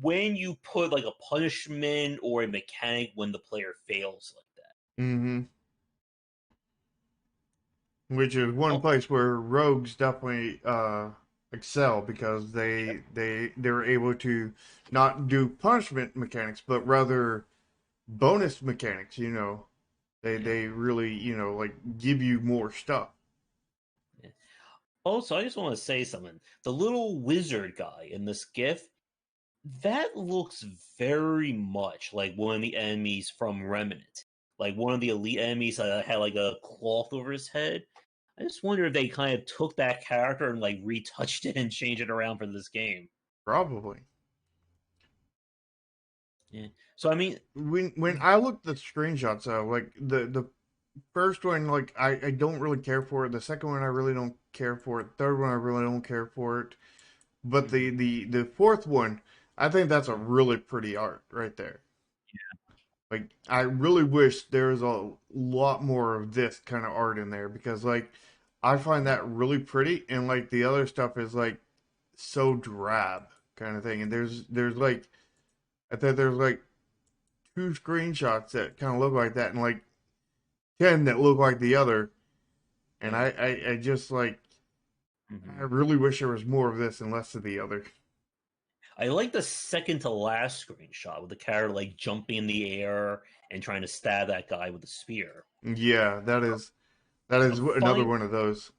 when you put like a punishment or a mechanic when the player fails like that. Mm-hmm. Which is one Oh, place where rogues definitely excel, because they're able to not do punishment mechanics, but rather bonus mechanics. They really like give you more stuff. Also, I just want to say something. The little wizard guy in this GIF, That looks very much like one of the enemies from Remnant. Like one of the elite enemies had like a cloth over his head. I just wonder if they kind of took that character and like retouched it and changed it around for this game. Probably. Yeah. So I mean, When I looked at the screenshots, like the first one, like I don't really care for it. The second one, I really don't care for it. Third one, I really don't care for it. But the fourth one, I think that's a really pretty art right there. Like I really wish there was a lot more of this kind of art in there because like I find that really pretty and like the other stuff is like so drab kind of thing. And there's like I think there's like two screenshots that kind of look like that and like 10 that look like the other. And I just like I mhm. really wish there was more of this and less of the other. I like the second to last screenshot with the character like jumping in the air and trying to stab that guy with a spear. Yeah, that The is another fine one of those.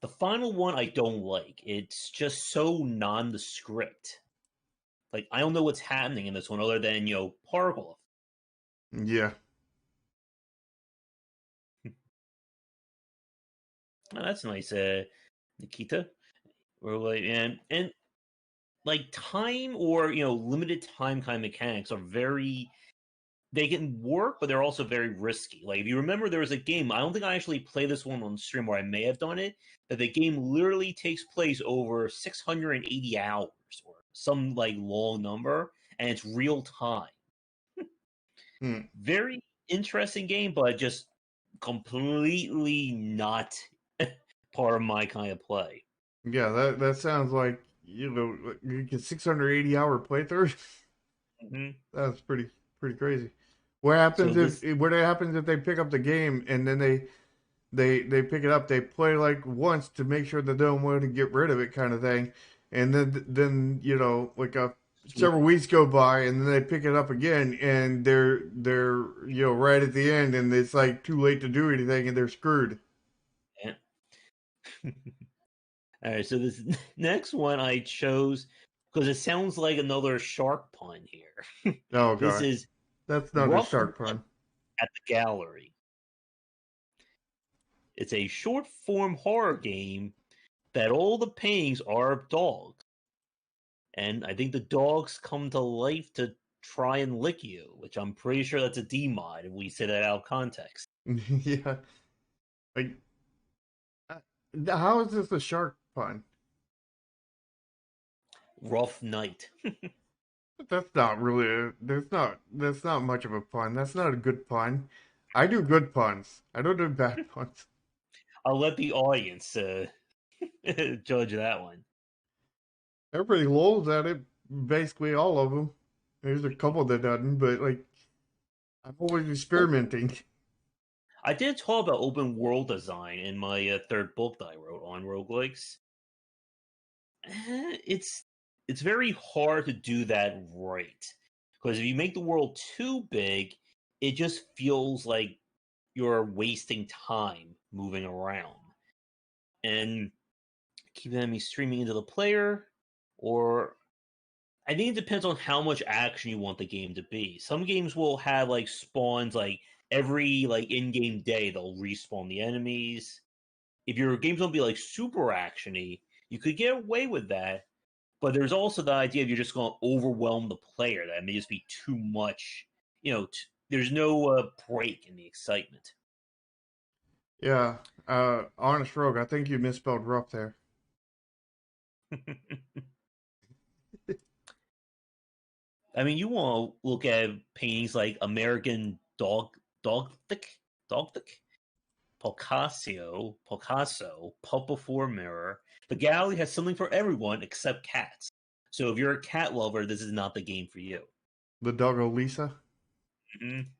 The final one I don't like. It's just so nondescript. Like I don't know what's happening in this one other than Parkle. Yeah. Oh, that's nice, Nikita. Or like and like time or limited time kind of mechanics are very they can work, but they're also very risky. Like if you remember, there was a game. I don't think I actually played this one on stream, or I may have done it. That the game literally takes place over 680 hours or some like long number, and it's real time. Hmm. Very interesting game, but just completely not part of my kind of play. Yeah, that sounds like you get 680-hour playthrough. Hmm. That's pretty crazy. So this, What happens if they pick up the game and then they pick it up, they play like once to make sure that they don't want to get rid of it kind of thing, and then like several weeks go by and then they pick it up again and they're right at the end and it's like too late to do anything and they're screwed. yeah. All right, so this next one I chose because it sounds like another shark pun here. Oh This god, is that's not a Rough shark Night pun. at the Gallery. It's a short form horror game that all the paintings are of dogs. And I think the dogs come to life to try and lick you, which I'm pretty sure that's a D mod if we say that out of context. Yeah, like uh, how is this a shark pun? Rough Night. That's not really that's not much of a pun. That's not a good pun. I do good puns. I don't do bad puns. I'll let the audience judge that one. Everybody lolls at it, basically all of them. There's a couple that doesn't, but like I'm always Oh, experimenting. I did talk about open world design in my third book that I wrote on roguelikes. It's very hard to do that right because if you make the world too big, it just feels like you're wasting time moving around and keep the enemy streaming into the player. Or I think it depends on how much action you want the game to be. Some games will have like spawns like every like in-game day they'll respawn the enemies. If your game's gonna be like super actiony, you could get away with that. But there's also the idea of you're just going to overwhelm the player. That may just be too much. There's no break in the excitement. Yeah, honest rogue. I think you misspelled rough there. I mean, you want to look at paintings like American Dogthic, Picasso, Pulp Before Mirror. The gallery has something for everyone except cats. So if you're a cat lover, this is not the game for you. The doggo Lisa. Mhm.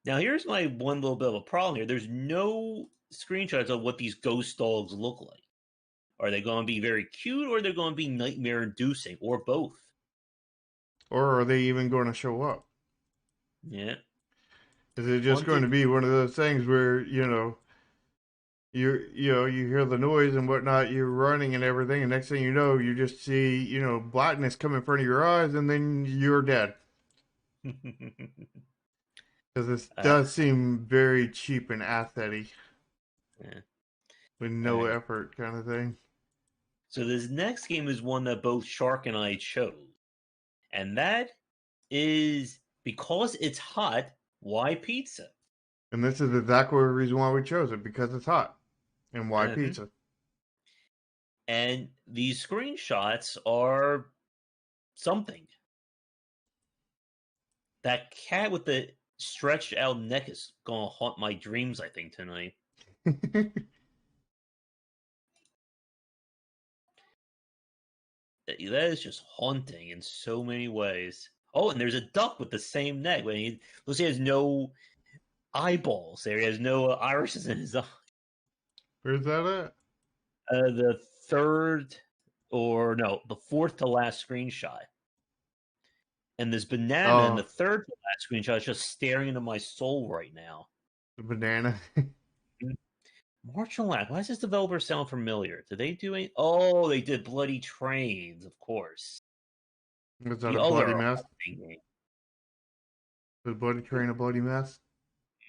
Now, here's my one little bit of a problem here. There's no screenshots of what these ghost dogs look like. Are they going to be very cute or are they going to be nightmare inducing or both? Or are they even going to show up? Yeah. Is it just going to Haunted. be one of those things where, you hear the noise and whatnot, you're running and everything, and next thing you know, you just see, blackness come in front of your eyes, and then you're dead. Because this uh, does seem very cheap and aesthetic yeah. with All no right. effort kind of thing. So this next game is one that both Shark and I chose, and that is because it's hot. Why pizza? And this is exactly the reason why we chose it, because it's hot. And why Hmm. pizza? And these screenshots are something. That cat with the stretched out neck is gonna haunt my dreams, I think, tonight. That is just haunting in so many ways. Oh, and there's a duck with the same neck. When he looks, he has no eyeballs there. He has no irises in his eye. Where's that at? The third, or no, the fourth to last screenshot. And this banana in the Oh, third to last screenshot is just staring into my soul right now. the banana. Martial Act. Why does this developer sound familiar? Did they do any? Oh, they did Bloody Trains, of course. Was that The a other bloody mess? game. Was Bloody Train a bloody mess?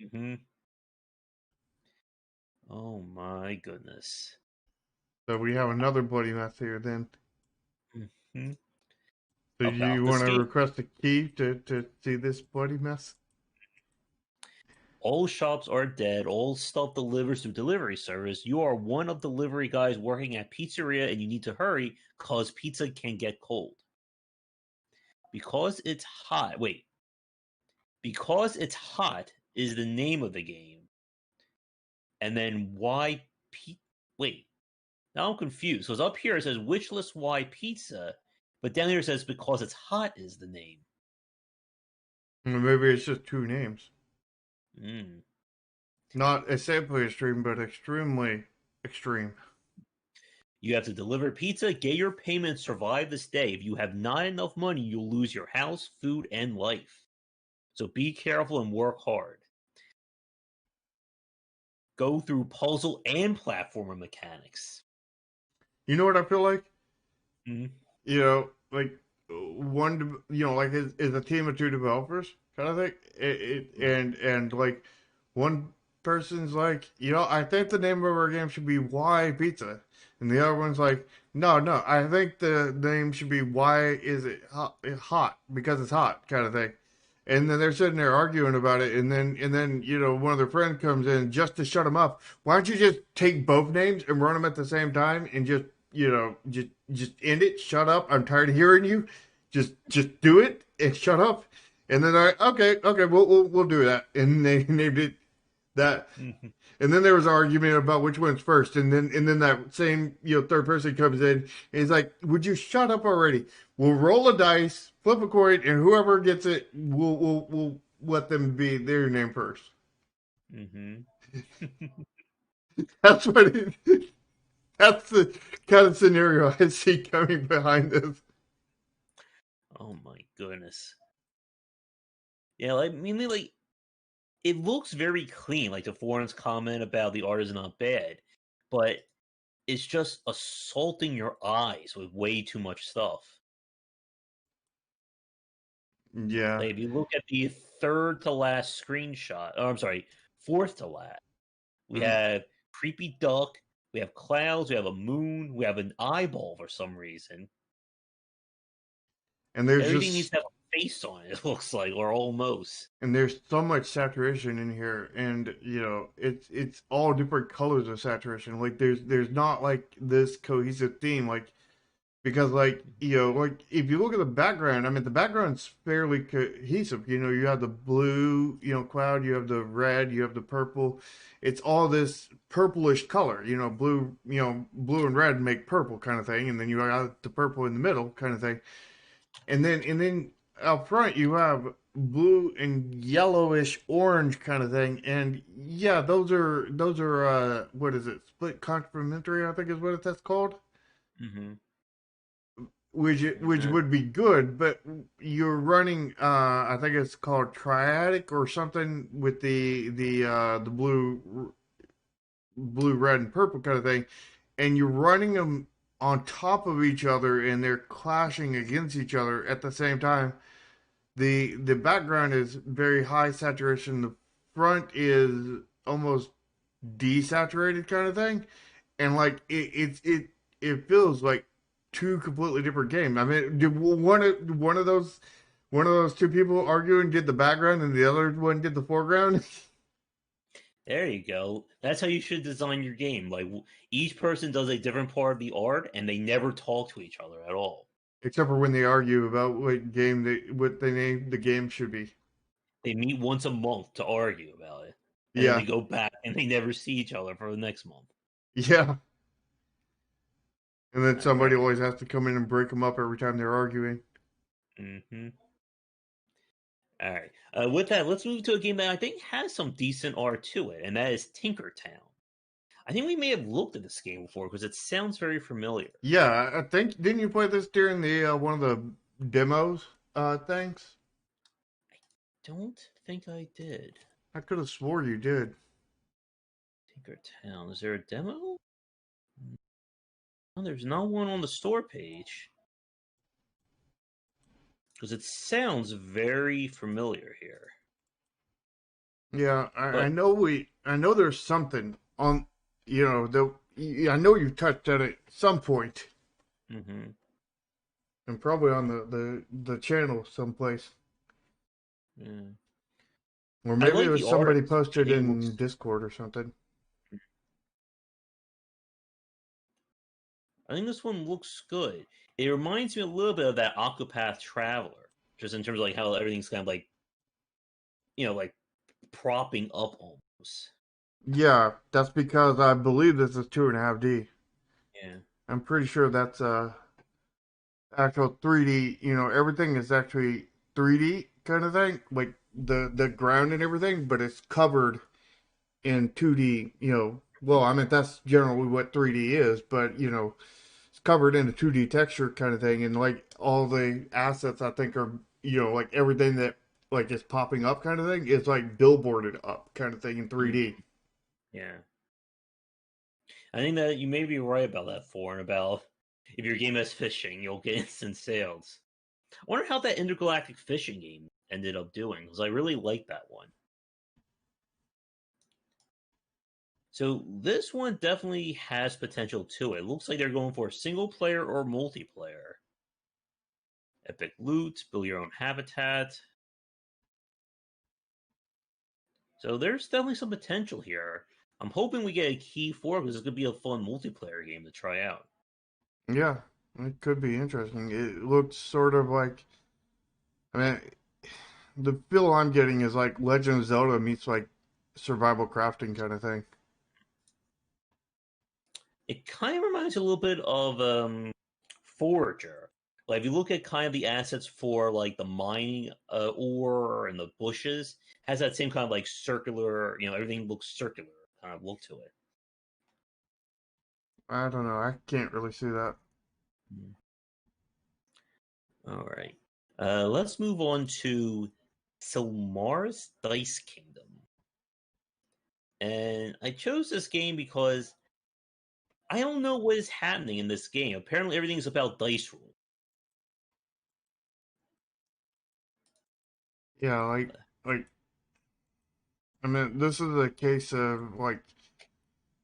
Mm-hmm. Oh my goodness. So we have another bloody mess here then. Hmm. So About you this want to game. request a key to see this bloody mess? All shops are dead. All stuff delivers through delivery service. You are one of delivery guys working at pizzeria, and you need to hurry because pizza can get cold. Because it's hot. Wait. Because it's hot is the name of the game, and then why? Wait. Now I'm confused. Because up here it says which list why pizza, but down here it says because it's hot is the name. Or maybe it's just two names. Mm. Not simply extreme, but extremely extreme. You have to deliver pizza, get your payment, survive this day. If you have not enough money, you'll lose your house, food, and life. So be careful and work hard. Go through puzzle and platformer mechanics. You know what I feel like? Mm-hmm. Like one, like is a team of two developers kind of thing. And like one person's like, I think the name of our game should be Why Pizza, and the other one's like, no, no, I think the name should be Why Is It Hot because it's hot kind of thing. And then they're sitting there arguing about it, and then one of their friends comes in just to shut them up. Why don't you just take both names and run them at the same time and just end it. Shut up. I'm tired of hearing you. Just do it and shut up. And then okay, we'll do that. And they named it that. Mm-hmm. And then there was an argument about which one's first. And then that same third person comes in and he's like, "Would you shut up already? We'll roll a dice, flip a coin, and whoever gets it, we'll let them be their name first." Mm-hmm. That's what it. That's the kind of scenario I see coming behind this. Oh my goodness. Yeah, I mean, like it looks very clean. Like the forum's comment about the art is not bad, but it's just assaulting your eyes with way too much stuff. Yeah. Like if you look at the third to last screenshot, oh, I'm sorry, fourth to last, we Mm. have creepy duck, we have clouds, we have a moon, we have an eyeball for some reason. And there's Everything needs just to have a face on it. It looks like, or almost. and there's so much saturation in here, and it's all different colors of saturation. Like there's not like this cohesive theme, like because like like if you look at the background, I mean the background's fairly cohesive. You have the blue cloud, you have the red, you have the purple. It's all this purplish color. Blue and red make purple kind of thing, and then you got the purple in the middle kind of thing. And then out front you have blue and yellowish orange kind of thing. And yeah, those are what is it? Split complementary, I think is what that's called. Mm-hmm. Which would be good, but you're running I think it's called triadic or something with the blue blue, red, and purple kind of thing, and you're running them on top of each other and they're clashing against each other at the same time. The background is very high saturation. The front is almost desaturated kind of thing, and like it feels like two completely different games. I mean, did one of those two people arguing did the background and the other one did the foreground? There you go. That's how you should design your game. Like each person does a different part of the art, and they never talk to each other at all. Except for when they argue about what they name the game should be. They meet once a month to argue about it, and then they Yeah, go back and they never see each other for the next month. yeah. And then All somebody right. always has to come in and break them up every time they're arguing. Mm-hmm. All right. With that, let's move to a game that I think has some decent art to it, and that is Tinkertown. I think we may have looked at this game before because it sounds very familiar. Yeah, I think didn't you play this during the one of the demos things? Don't think I did. I could have swore you did. Tinkertown. Is there a demo? No, there's not one on the store page. Because it sounds very familiar here. Yeah, I But know there's something on, I know you touched at it some point, mhm. and probably on the channel someplace, Yeah. or I maybe it like was the art somebody of this. I posted think it in looks. Discord or something. I think this one looks good. It reminds me a little bit of that Octopath Traveler, just in terms of like how everything's kind of like like propping up almost. Yeah, that's because I believe this is 2.5D. Yeah. I'm pretty sure that's actual 3D. Everything is actually 3D kind of thing, like the ground and everything, but it's covered in 2D. Well, I mean that's generally what 3D is, but it's covered in a 2D texture kind of thing, and like all the assets, I think are like everything that like is popping up kind of thing is like billboarded up kind of thing in Mm, 3D. yeah. I think that you may be right about that, Foreign, about if your game has fishing, you'll get instant sales. I wonder how that intergalactic fishing game ended up doing, because I really like that one. So this one definitely has potential to it. It looks like they're going for single player or multiplayer. Epic loot, build your own habitat. So there's definitely some potential here. I'm hoping we get a key for it because it's going to be a fun multiplayer game to try out. Yeah, it could be interesting. It looks sort of like, I mean, the feel I'm getting is like Legend of Zelda meets like survival crafting kind of thing. It kind of reminds me a little bit of Forager. Like if you look at kind of the assets for like the mining ore and the bushes, has that same kind of like circular, everything looks circular kind of look to it. I don't know. I can't really see that. Mm. All right. Let's move on to Silmar's Dice Kingdom. And I chose this game because I don't know what is happening in this game. Apparently, everything's about dice roll. Yeah, like I mean, this is a case of like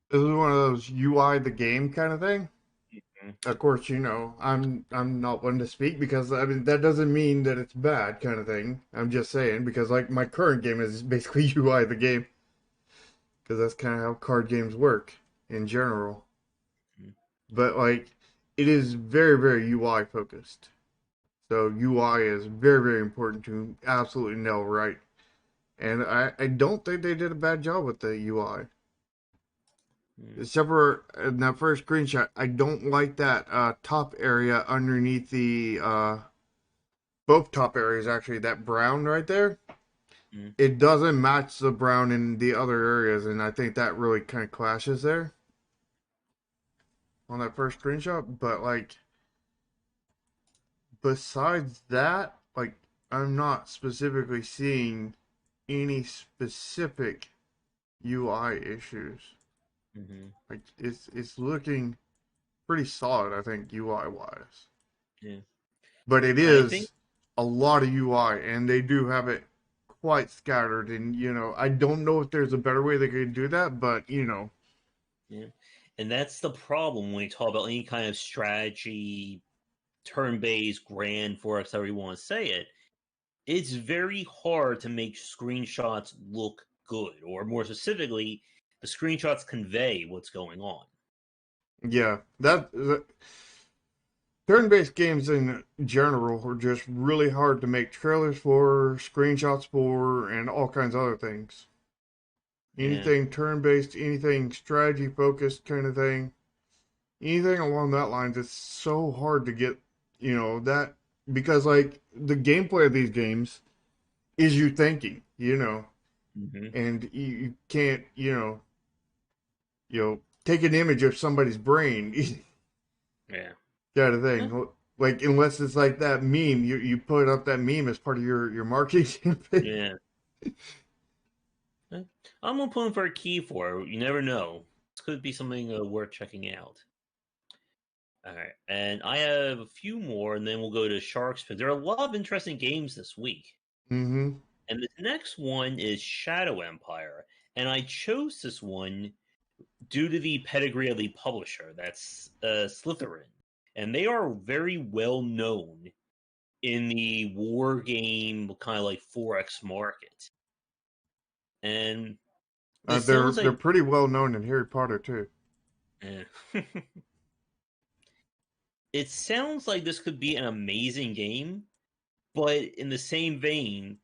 this is one of those UI the game kind of thing. Mhm. Of course, I'm not one to speak because I mean that doesn't mean that it's bad kind of thing. I'm just saying because like my current game is basically UI the game because that's kind of how card games work in general. Mhm. But like it is very very UI focused. So UI is very very important to absolutely nail right. And I don't think they did a bad job with the UI. Mhm. Except for in that first screenshot, I don't like that top area underneath the both top areas actually. That brown right there, Mhm. it doesn't match the brown in the other areas, and I think that really kind of clashes there on that first screenshot. But like besides that, like I'm not specifically seeing any specific UI issues. Mm-hmm. Like it's looking pretty solid, I think, UI wise. Yeah. But it I think. is a lot of UI, and they do have it quite scattered. And I don't know if there's a better way they could do that, but Yeah. And that's the problem when you talk about any kind of strategy, turn-based, grand forex, however you want to say it. It's very hard to make screenshots look good, or more specifically, the screenshots convey what's going on. yeah, that turn-based games in general are just really hard to make trailers for, screenshots for, and all kinds of other things. Yeah. Anything turn-based, anything strategy-focused kind of thing, anything along that lines, it's so hard to get, that because like the gameplay of these games is you thinking, Mm-hmm. and you can't, take an image of somebody's brain Yeah. kind of Eh, thing. Like unless it's like that meme, you put up that meme as part of your marketing campaign. Yeah. Eh, I'm gonna put in for a key for it. You never know. This could be something worth checking out. All right, and I have a few more, and then we'll go to Sharks Pit. There are a lot of interesting games this week, Mm-hmm. and the next one is Shadow Empire, and I chose this one due to the pedigree of the publisher. That's Slytherin, and they are very well known in the war game kind of like forex market, and this They're sounds they're like. pretty well known in Harry Potter too. eh. It sounds like this could be an amazing game, but in the same vein,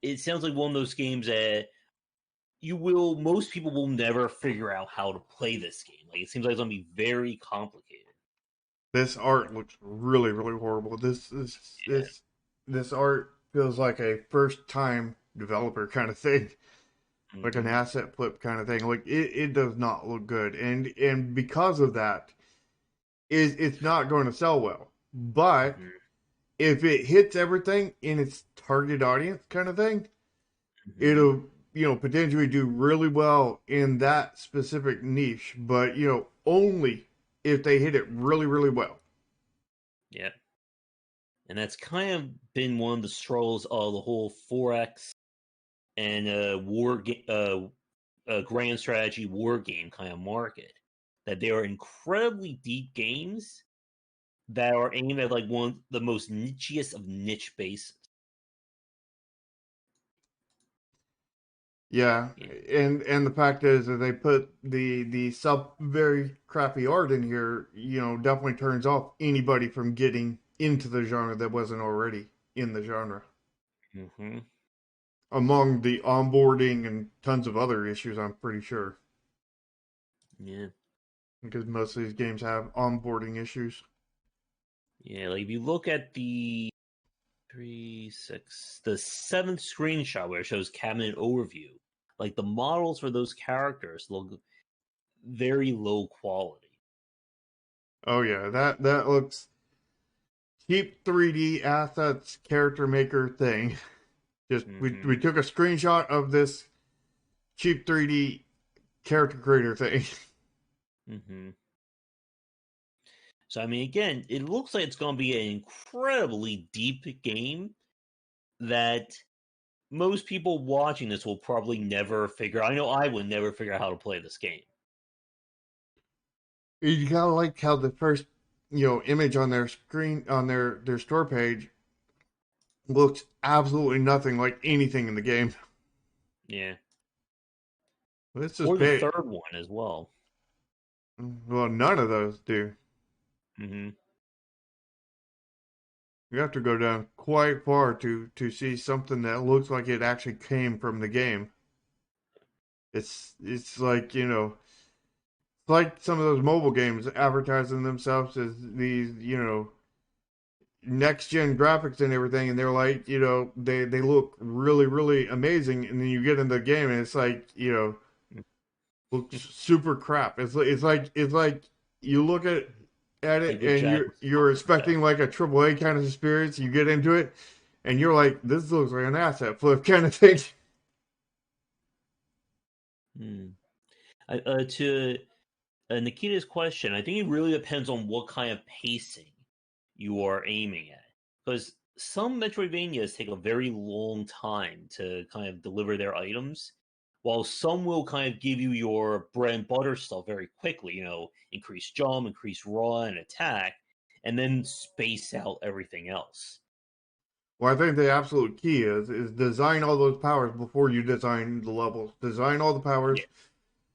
it sounds like one of those games that most people will never figure out how to play this game. Like it seems like it's gonna be very complicated. This art looks really really horrible. This art feels like a first time developer kind of thing, like an Mm-hmm. asset flip kind of thing. Like it does not look good, and because of that, it's not going to sell well. But Mm-hmm. if it hits everything in its target audience kind of thing, Mm-hmm. it'll potentially do really well in that specific niche. But only if they hit it really really well. Yeah, and that's kind of been one of the struggles of the whole forex and grand strategy war game kind of market. That they are incredibly deep games that are aimed at like one of the most nichiest of niche bases. Yeah, Yeah. and the fact is that they put the sub very crappy art in here, definitely turns off anybody from getting into the genre that wasn't already in the genre. Mm-hmm. Among the onboarding and tons of other issues, I'm pretty sure, Yeah. because most of these games have onboarding issues. Yeah. Like if you look at the seventh screenshot where it shows cabinet overview, like the models for those characters look very low quality. Oh yeah, that looks cheap 3D assets character maker thing. Just we Mm-hmm. took a screenshot of this cheap 3D character creator thing. Mm-hmm. So I mean, again, it looks like it's going to be an incredibly deep game that most people watching this will probably never figure. I know I would never figure out how to play this game. You kind of like how the first image on their screen on their store page looks absolutely nothing like anything in the game. Yeah, Let's just or the pay. third one as well. Well, none of those do. Mm-hmm. You have to go down quite far to see something that looks like it actually came from the game. It's like it's like some of those mobile games advertising themselves as these next gen graphics and everything, and they're like they look really really amazing, and then you get in the game and it's like looks super crap. It's like you look at Like it what and Jack you're was you're talking about. expecting like a AAA kind of experience. You get into it and you're like, this looks like an asset flip kind of thing. Hmm. To Nikita's question, I think it really depends on what kind of pacing you are aiming at. Because some Metroidvanias take a very long time to kind of deliver their items, while some will kind of give you your bread and butter stuff very quickly, increase jump, increase run, attack, and then space out everything else. Well, I think the absolute key is design all those powers before you design the levels. Design all the powers,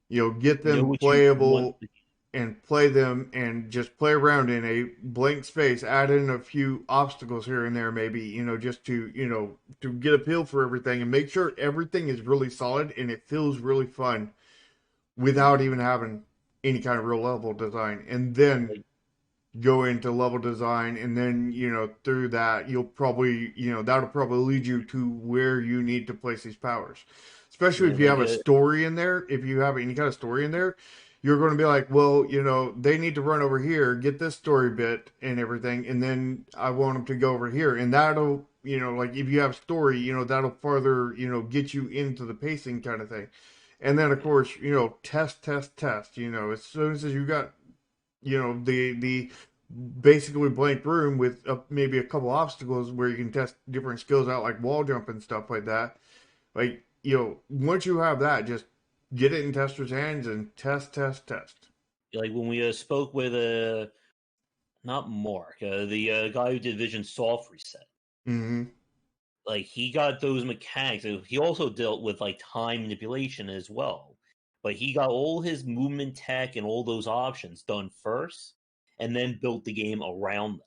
Yeah. get Know them what you want. playable and play them and just play around in a blank space. Add in a few obstacles here and there, maybe, just to get a feel for everything and make sure everything is really solid and it feels really fun without even having any kind of real level design. And then Like, go into level design, and then through that you'll probably that'll probably lead you to where you need to place these powers, especially yeah, if you like have a story in there. If you have any kind of story in there, you're going to be like, well, they need to run over here, get this story bit and everything, and then I want them to go over here, and that'll like if you have story, that'll further get you into the pacing kind of thing. And then of course test, as soon as you got the basically blank room with maybe a couple obstacles where you can test different skills out, like wall jump and stuff like that. Like, once you have that, just get it in testers' hands and test. like when we spoke with not Mark, the guy who did Vision Soft Reset. Mm-hmm. Like he got those mechanics. He also dealt with like time manipulation as well. But he got all his movement tech and all those options done first, and then built the game around them.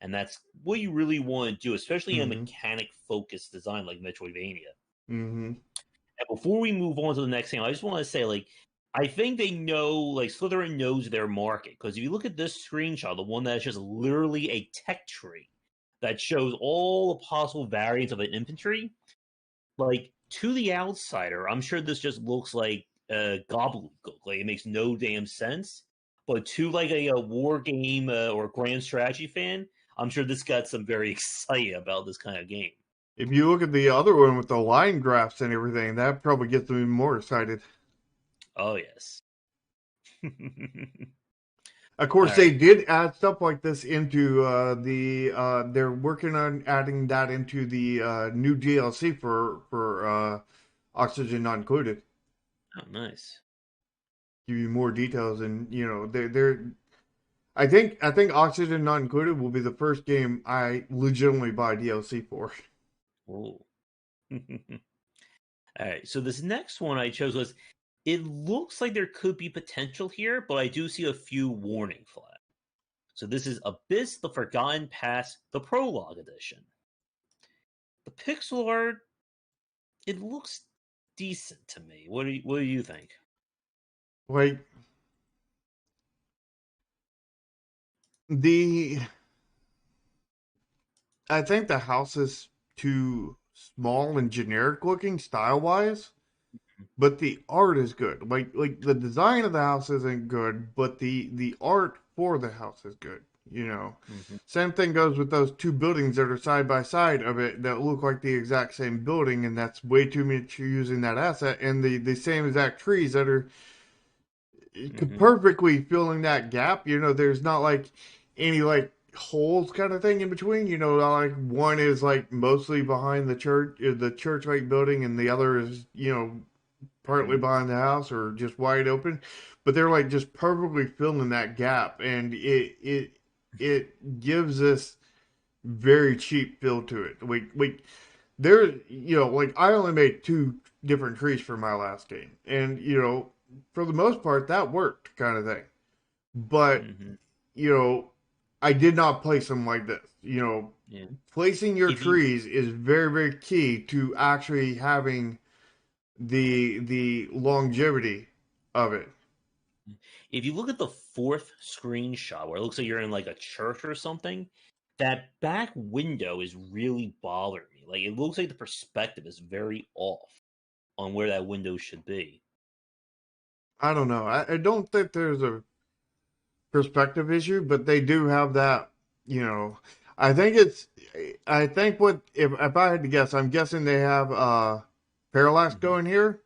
And that's what you really want to do, especially in a Mm-hmm. mechanic focused design like Metroidvania. Mm-hmm. And before we move on to the next thing, I just want to say, like, I think they know, like, Slytherin knows their market. Because if you look at this screenshot, the one that's just literally a tech tree that shows all the possible variants of an infantry, like, to the outsider, I'm sure this just looks like gobbledygook. Like, it makes no damn sense. But to, like, a war game or grand strategy fan, I'm sure this got some very excited about this kind of game. If you look at the other one with the line graphs and everything, that probably gets them even more excited. Oh, yes. Of All course, they right. did add stuff like this into the. They're working on adding that into the new DLC for Oxygen Not Included. Oh, nice. Give you more details, and they're. I think Oxygen Not Included will be the first game I legitimately buy DLC for. Oh. All right. So this next one I chose was it looks like there could be potential here, but I do see a few warning flags. So this is Abyss the Forgotten Past, the Prologue Edition. The pixel art, it looks decent to me. What do you think? Like the, I think the house is too small and generic looking style wise, but the art is good. Like the design of the house isn't good, but the art for the house is good. Mm-hmm. Same thing goes with those two buildings that are side by side of it that look like the exact same building, and that's way too much using that asset. And the same exact trees that are Mm-hmm. perfectly filling that gap. There's not like any like holes kind of thing in between. Like one is like mostly behind the church like building, and the other is partly Mm-hmm. behind the house or just wide open. But they're like just perfectly filling that gap, and it gives this very cheap feel to it. Like there, like I only made two different trees for my last game, and for the most part that worked, kind of thing. But Mm-hmm. you know, I did not place them like this. Yeah. Placing your If you trees is very very key to actually having the longevity of it. if you look at the fourth screenshot where it looks like you're in like a church or something, that back window is really bothering me. Like it looks like the perspective is very off on where that window should be. I don't know. I don't think there's a perspective issue, but they do have that. You know, I think it's. I think what if I had to guess, I'm guessing they have parallax Mm-hmm. going here,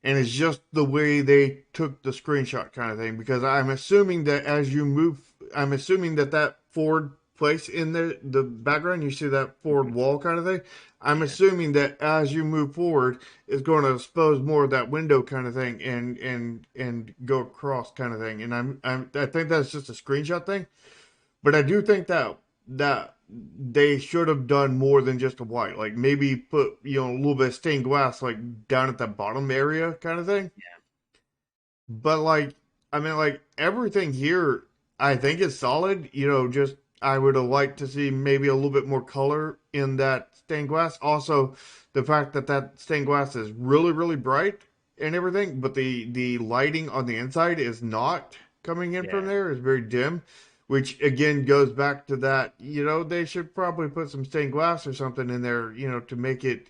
and it's just the way they took the screenshot kind of thing. Because I'm assuming that as you move, I'm assuming that that forward place in the background, you see that forward Mhm. wall kind of thing. I'm Yeah, assuming that as you move forward, it's going to expose more of that window kind of thing and go across kind of thing. And I think that's just a screenshot thing. But I do think that they should have done more than just a white. Like maybe put a little bit of stained glass like down at the bottom area kind of thing. But like I mean like everything here I think is solid. Just I would have liked to see maybe a little bit more color in that stained glass. Also, the fact that that stained glass is really really bright and everything, but the lighting on the inside is not coming in from yeah, there. Is very dim, which again goes back to that. They should probably put some stained glass or something in there. To make it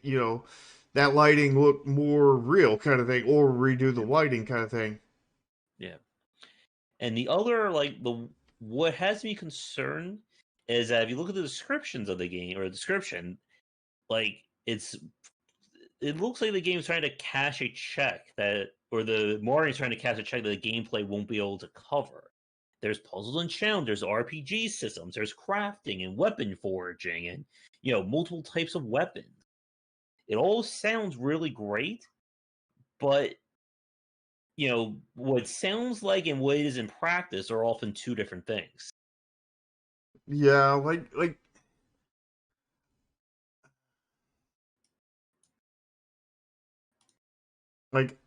that lighting look more real kind of thing, or redo the lighting kind of thing. yeah. And the other, like the what has me concerned is that if you look at the descriptions of the game or the description, like it looks like the game's trying to cash a check that, or the Mario is trying to cash a check that the gameplay won't be able to cover. There's puzzles and challenges, there's RPG systems, there's crafting and weapon foraging, and multiple types of weapons. It all sounds really great, but what it sounds like and what it is in practice are often two different things. Yeah, like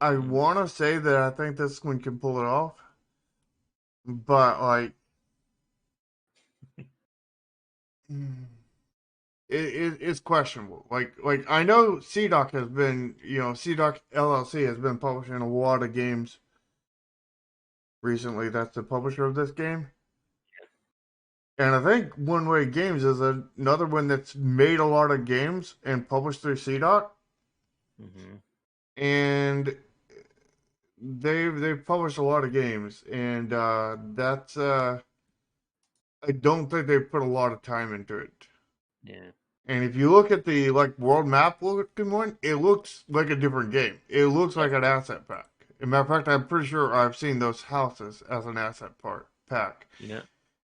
I Mm. want to say that I think this one can pull it off, but like mm, it's questionable. Like I know CDOC has been, CDOC LLC has been publishing a lot of games recently. That's the publisher of this game. And I think One Way Games is another one that's made a lot of games and published through CDOC. Hmm. And they've published a lot of games, and that's I don't think they put a lot of time into it. Yeah. And if you look at the like world map looking one, it looks like a different game. It looks like Yep. an asset pack. As a matter of fact, I'm pretty sure I've seen those houses as an asset part pack. Yeah.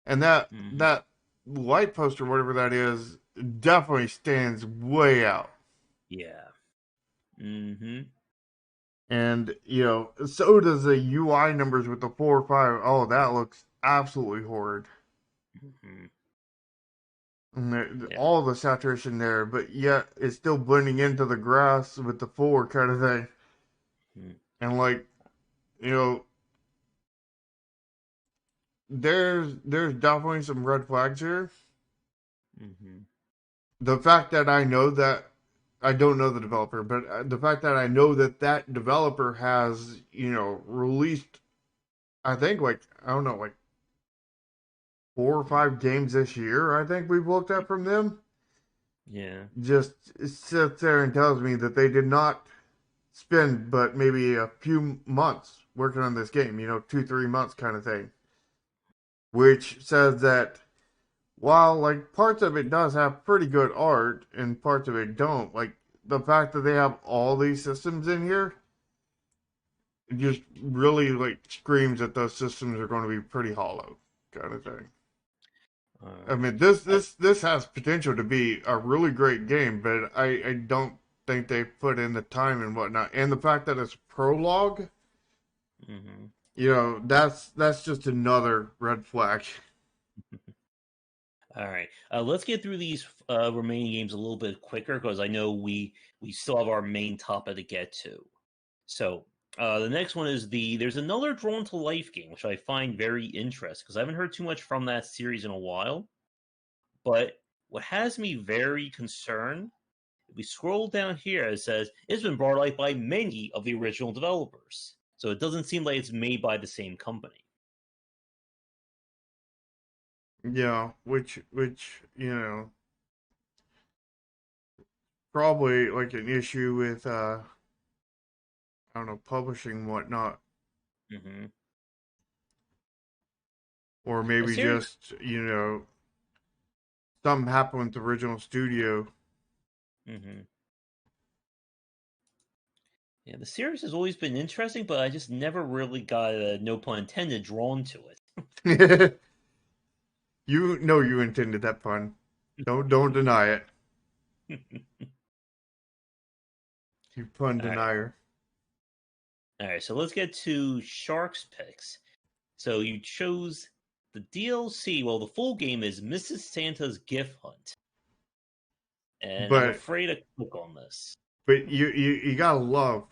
And that Hmm. that light poster, whatever that is, definitely stands way out. Yeah. Hmm. And so does the UI numbers with the 4 or 5. Oh, that looks absolutely horrid. Hmm. And Yeah. all the saturation there, but yet it's still blending into the grass with the 4 kind of thing. Mm-hmm. And like, you know, there's definitely some red flags here. Hmm. The fact that I know that I don't know the developer, but the fact that I know that that developer has, released I think like I don't know, like 4 or 5 games this year, I think we've looked at from them. Yeah. Just sits there and tells me that they did not spend but maybe a few months working on this game, 2, 3 months kind of thing. Which says that while like parts of it does have pretty good art and parts of it don't, like the fact that they have all these systems in here, it just really like screams that those systems are going to be pretty hollow, kind of thing. All I right. mean, this has potential to be a really great game, but I don't think they put in the time and whatnot. And the fact that it's prologue, Hmm. that's just another red flag. All right. Let's get through these remaining games a little bit quicker because I know we still have our main topic to get to. So the next one is there's another Drawn to Life game which I find very interesting because I haven't heard too much from that series in a while. But what has me very concerned, if we scroll down here, it says it's been brought out by many of the original developers. So it doesn't seem like it's made by the same company. Yeah, which probably like an issue with I don't know, publishing and whatnot, Hmm. or A maybe series, just something happened with the original studio. hmm Yeah, the series has always been interesting, but I just never really got, no pun intended, drawn to You know you intended that pun. Don't deny it. it. You pun All right, denier. all right. So let's get to Sharks picks. So you chose the DLC. Well, the full game is Mrs. Santa's Gift Hunt, and I'm But afraid to click on this. you gotta love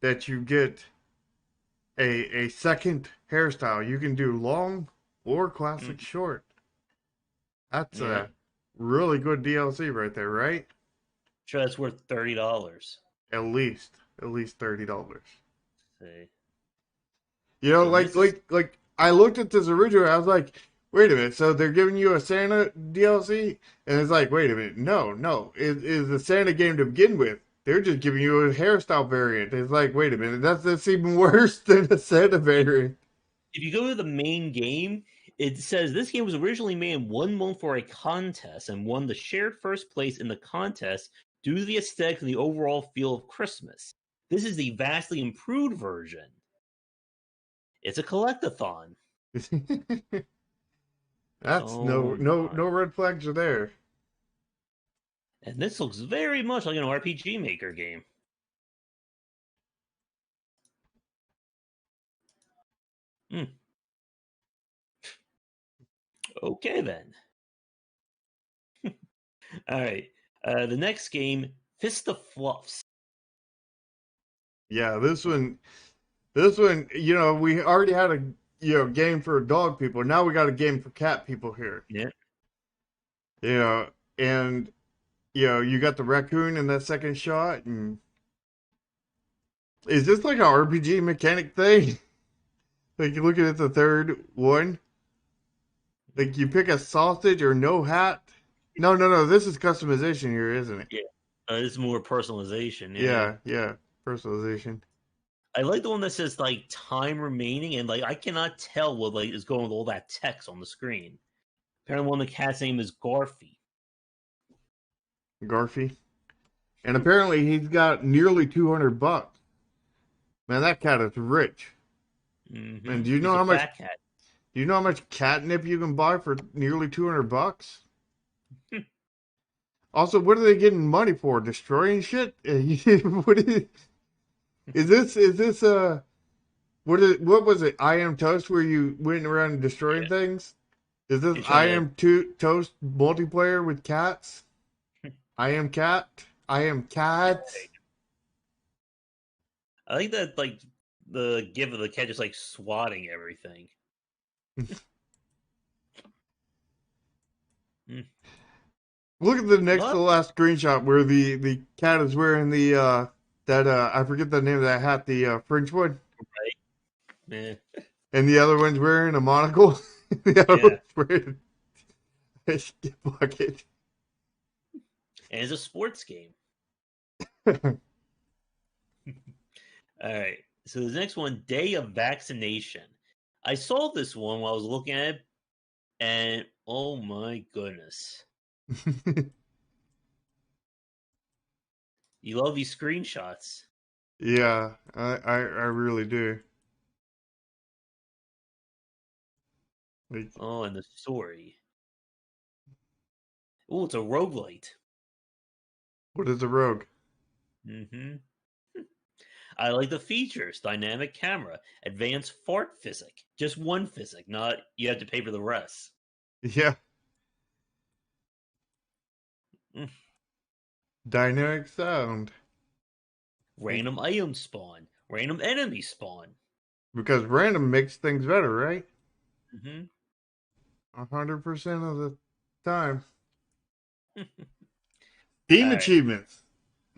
that you get a second hairstyle. You can do long or classic Mm, short. That's yeah, a really good DLC right there, right? sure that's worth $30. At least $30. See, You know, so Mrs. like I looked at this original, I was like, wait a minute, so they're giving you a Santa DLC? And it's like, wait a minute, no, it is a Santa game to begin with. They're just giving you a hairstyle variant. It's like, wait a minute, that's even worse than a Santa variant. If you go to the main game, it says this game was originally made in 1 month for a contest and won the shared first place in the contest due to the aesthetic and the overall feel of Christmas. This is the vastly improved version. It's a collectathon. That's Oh no my. red flags are there. And this looks very much like an RPG Maker game. Hmm. Okay then. All right. The next game, Fist of Fluffs. Yeah, this one, you know, we already had a game for dog people. Now we got a game for cat people here. Yeah. You know, and you got the raccoon in that second shot, and is this like an RPG mechanic thing? Like you look at the third one, like you pick a sausage or no hat. No. This is customization here, isn't it? Yeah. This is more personalization. Yeah. Yeah, personalization. I like the one that says like time remaining, and like I cannot tell what like is going with all that text on the screen. Apparently, one of the cat's name is Garfy. Garfy, and apparently he's got nearly $200. Man, that cat is rich. Man, He's a fat cat. Do you know how much catnip you can buy for nearly $200? Also, what are they getting money for? Destroying shit? What is this what was it? I am Toast where you went around destroying Yeah, things? Is this you're I trying am Toast multiplayer with cats? to. I am cat. I am cats. I think that like the give of the cat just like swatting everything. Hmm. Look at the next to What? the last screenshot where the cat is wearing the that I forget the name of that hat, the French one. Right? Yeah. And the other one's wearing a monocle. The other Yeah. one's wearing a skip bucket. And it's a sports game. All right. So the next one, Day of Vaccination. I saw this one while I was looking at it, and oh my goodness. You love these screenshots. Yeah, I really do. Like, Oh, and the story. Oh, it's a roguelite. what is a rogue? Mm-hmm. I like the features, dynamic camera, advanced fart physic. Just one physic, not you have to pay for the rest. Yeah, Mm. dynamic sound. Random item spawn, random enemy spawn. Because random makes things better, right? Mm-hmm. 100% of the time. All Team right, achievements.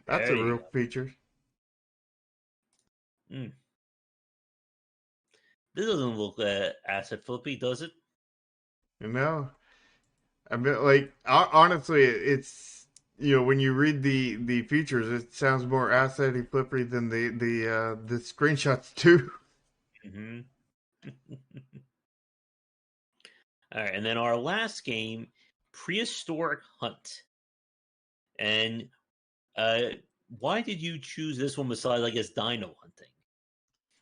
That's there a you real go. feature. Mm. This doesn't look asset flippy, does it? You know, I mean, like honestly, it's when you read the features, it sounds more assety flippery than the screenshots too. Mm-hmm. All right, and then our last game, Prehistoric Hunt. And why did you choose this one besides, I guess, Dino Hunting?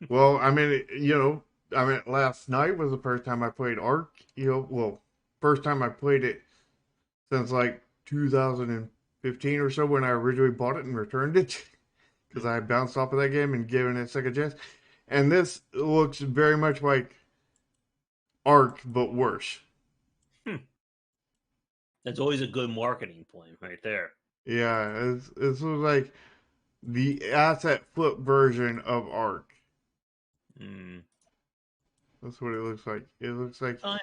Well, I mean, last night was the first time I played Ark. First time I played it since like 2015 or so when I originally bought it and returned it because I had bounced off of that game and given it a second chance. And this looks very much like Ark, but worse. Hmm. That's always a good marketing point right there. Yeah, this was like the asset flip version of Ark. Mm. That's what it looks like. It looks Dinosaur.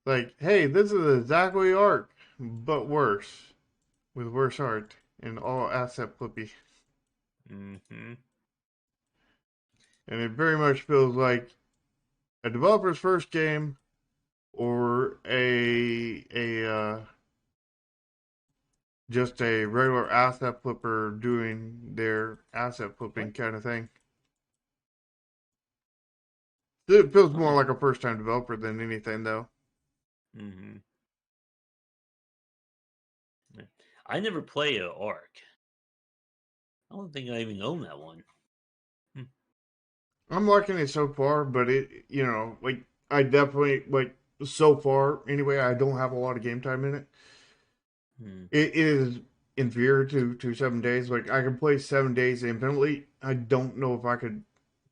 like, hey, this is exactly Ark, but worse, with worse art and all asset flippy. Mm-hmm. And it very much feels like a developer's first game or a just a regular asset flipper doing their asset flipping What? kind of thing. It feels more Oh. like a first time developer than anything, though. Mm-hmm. I never played an Ark. I don't think I even own that one. Hmm. I'm liking it so far, but like I definitely like so far anyway. I don't have a lot of game time in it. Hmm. It is inferior to 7 days. Like I can play 7 days infinitely. I don't know if I could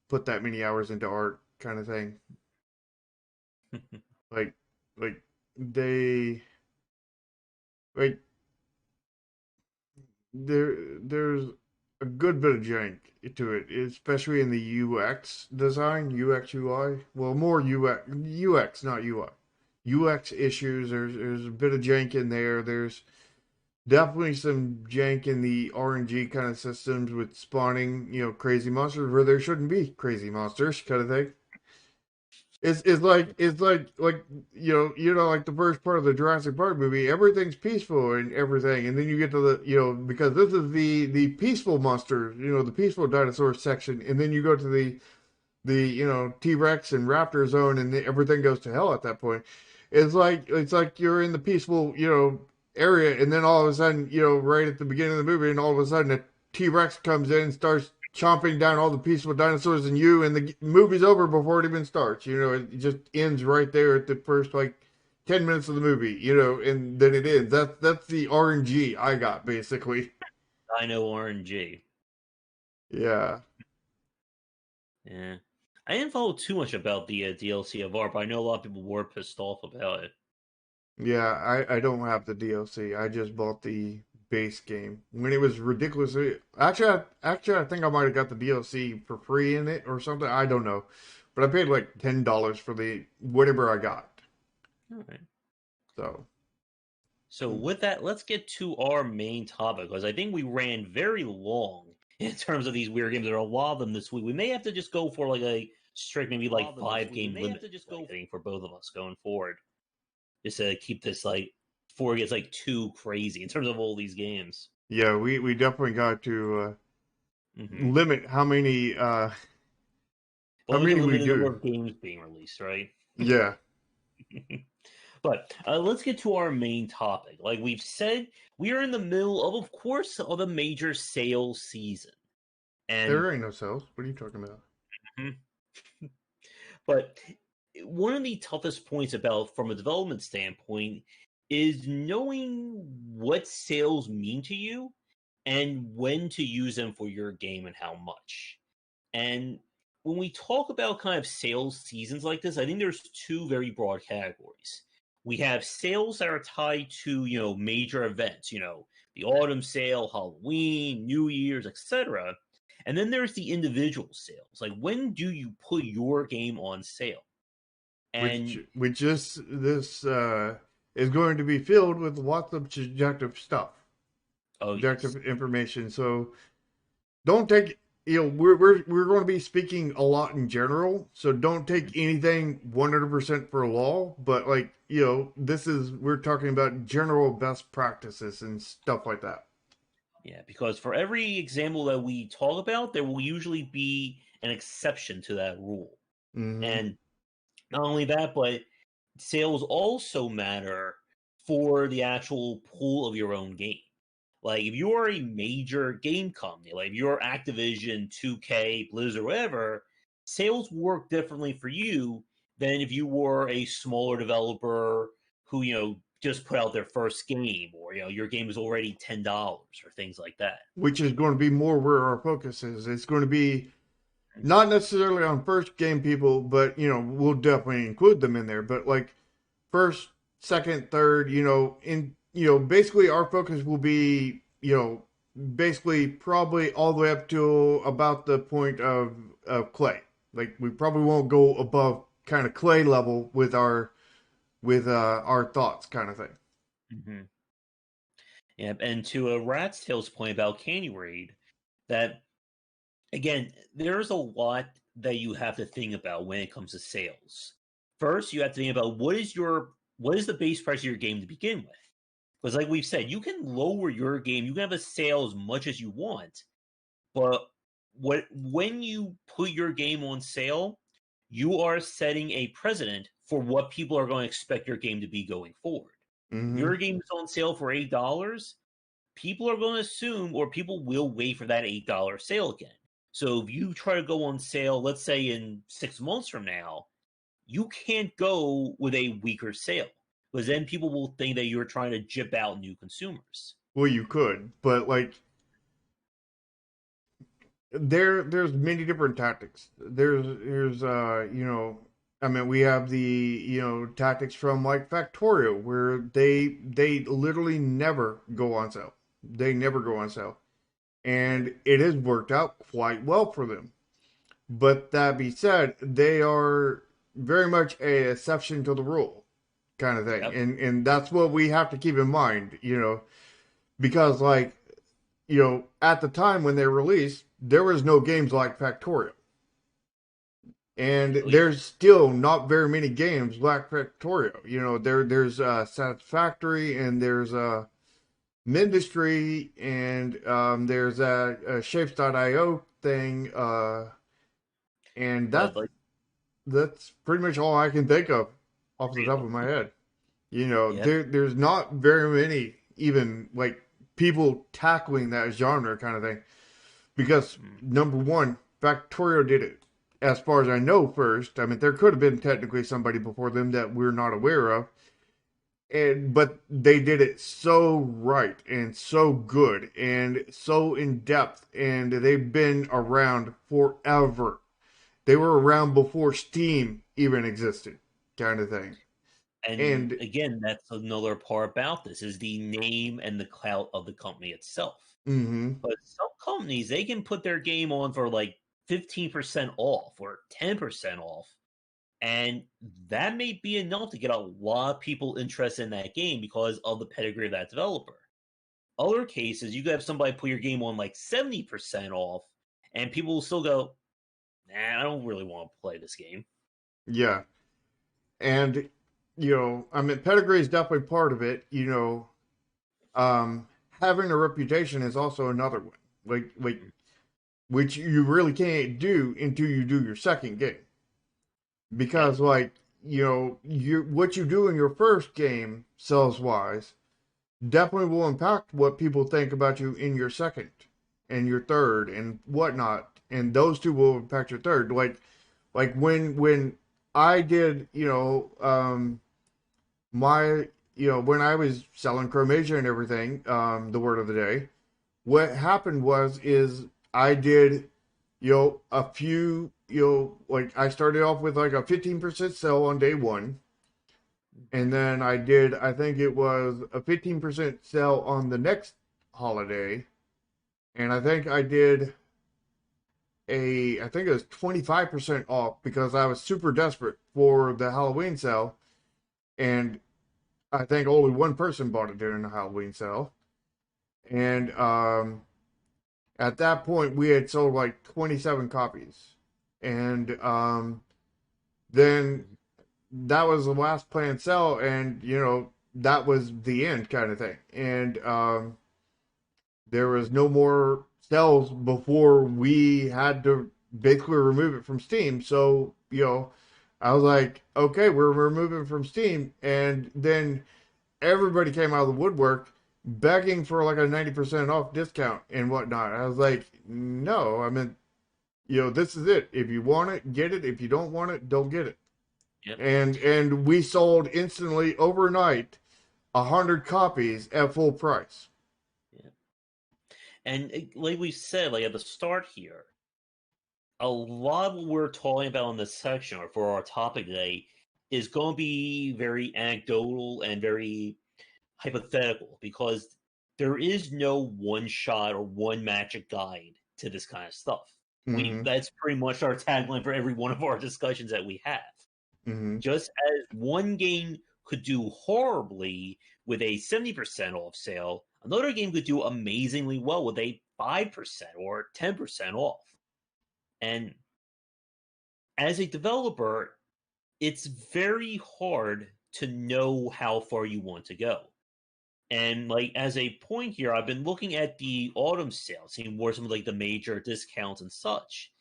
put that many hours into Ark kind of thing. Like like they like there's a good bit of jank to it, especially in the UX design, UX UI. Well, more UX, not UI. UX issues. There's a bit of jank in there. There's definitely some jank in the RNG kind of systems with spawning, crazy monsters where there shouldn't be crazy monsters, kind of thing. It's like like the first part of the Jurassic Park movie. Everything's peaceful and everything, and then you get to the because this is the peaceful monster, the peaceful dinosaur section, and then you go to the T Rex and Raptor zone, and everything goes to hell at that point. It's like you're in the peaceful area, and then all of a sudden right at the beginning of the movie, and all of a sudden a T Rex comes in and starts chomping down all the peaceful dinosaurs and you, and the movie's over before it even starts. It just ends right there at the first like 10 minutes of the movie. And then it ends. That's the RNG I got basically. Dino RNG. Yeah. Yeah. I didn't follow too much about the DLC of ARP, but I know a lot of people were pissed off about it. Yeah, I don't have the DLC. I just bought the base game when it was ridiculously. Actually, I think I might have got the DLC for free in it or something. I don't know, but I paid like $10 for the whatever I got. All right. So So with that, let's get to our main topic because I think we ran very long in terms of these weird games. There are a lot of them this week. We may have to just go for like a strict, maybe like 5 game limit. Like, I think for both of us going forward, just to keep this like before it gets like too crazy in terms of all these games. yeah, we definitely got to Hmm. limit how Well, we can many we limit the number do. of games being released, right? Yeah, But let's get to our main topic. Like we've said, we are in the middle of course, of a major sales season, and there ain't no sales. What are you talking about? Mhm. But one of the toughest points about from a development standpoint is knowing what sales mean to you and when to use them for your game and how much. And when we talk about kind of sales seasons like this, I think there's two very broad categories. We have sales that are tied to, major events, the autumn sale, Halloween, New Year's, etc. And then there's the individual sales. Like when do you put your game on sale? Which And which this is going to be filled with lots of subjective stuff, oh yes. subjective information. So don't take we're going to be speaking a lot in general, so don't take anything 100% for law, but like this is we're talking about general best practices and stuff like that. Yeah, because for every example that we talk about, there will usually be an exception to that rule. Hmm. And not only that, but sales also matter for the actual pool of your own game. Like if you're a major game company, like if you're Activision, 2K, Blizzard, whatever, sales work differently for you than if you were a smaller developer who, just put out their first game, or your game is already $10 or things like that. which is going to be more where our focus is. It's going to be not necessarily on first game people, but we'll definitely include them in there. But like first, second, third, basically our focus will be, basically probably all the way up to about the point of clay. Like we probably won't go above kind of clay level with our thoughts kind of thing. Mm-hmm. Yeah, and to a Rat's Tail's point about Candy Raid, that again, there's a lot that you have to think about when it comes to sales. First, you have to think about what is the base price of your game to begin with. Because like we've said, you can lower your game, you can have a sale as much as you want, but when you put your game on sale, you are setting a precedent for what people are going to expect your game to be going forward. If Mm-hmm. your game is on sale for $8, people are going to assume, or people will wait for that $8 sale again. So if you try to go on sale, let's say in 6 months from now, you can't go with a weaker sale, because then people will think that you're trying to jip out new consumers. Well, you could, but like there's many different tactics. There's I mean we have the tactics from like Factorio where they literally never go on sale. They never go on sale. And it has worked out quite well for them. But that being said, they are very much a exception to the rule kind of thing. Yep. And that's what we have to keep in mind, because like at the time when they released, there was no games like Factorio. And Really? there's still not very many games like Factorio. There's Satisfactory and there's Mindustry and there's a Shapes.io thing. And But like, that's pretty much all I can think of off the top of my head. yep. There's not very many even like people tackling that genre kind of thing. Because number one, Factorio did it, as far as I know, first. I mean, there could have been technically somebody before them that we're not aware of, but they did it so right and so good and so in depth, and they've been around forever. They were around before Steam even existed, kind of thing. And And again, that's another part about this is the name and the clout of the company itself. mm-hmm, But some companies, they can put their game on for like 15% off or 10% off. And that may be enough to get a lot of people interested in that game because of the pedigree of that developer. Other cases, you could have somebody put your game on like 70% off, and people will still go, nah, I don't really want to play this game. yeah, and I mean, pedigree is definitely part of it. Having a reputation is also another one. Like which you really can't do until you do your second game. Yep. Because like, you what you do in your first game sales wise definitely will impact what people think about you in your second and your third and whatnot. And those two will impact your third. Like when I did, my when I was selling Chromasia and everything, the word of the day, what happened is I did, a few, like I started off with like a 15% sale on day one. And then I think it was a 15% sale on the next holiday. And I think it was 25% off because I was super desperate for the Halloween sale. And I think only one person bought it during the Halloween sale. And at that point, we had sold like 27 copies. And then that was the last planned sale. And, that was the end kind of thing. And there was no more sales before we had to basically remove it from Steam. So, I was like, okay, we're removing it from Steam. And then everybody came out of the woodwork. begging for like a 90% off discount and whatnot. I was like, no, I mean, this is it. If you want it, get it. If you don't want it, don't get it. Yep. And we sold instantly overnight 100 copies at full price. Yeah. And like we said, like at the start here, a lot of what we're talking about in this section, or for our topic today, is going to be very anecdotal and very hypothetical because there is no one shot or one magic guide to this kind of stuff. Mm-hmm. That's pretty much our tagline for every one of our discussions that we have. Mm-hmm. Just as one game could do horribly with a 70% off sale, another game could do amazingly well with a 5% or 10% off. And as a developer, it's very hard to know how far you want to go. And like as a point here, I've been looking at the autumn sales, seeing more some of like the major discounts and such.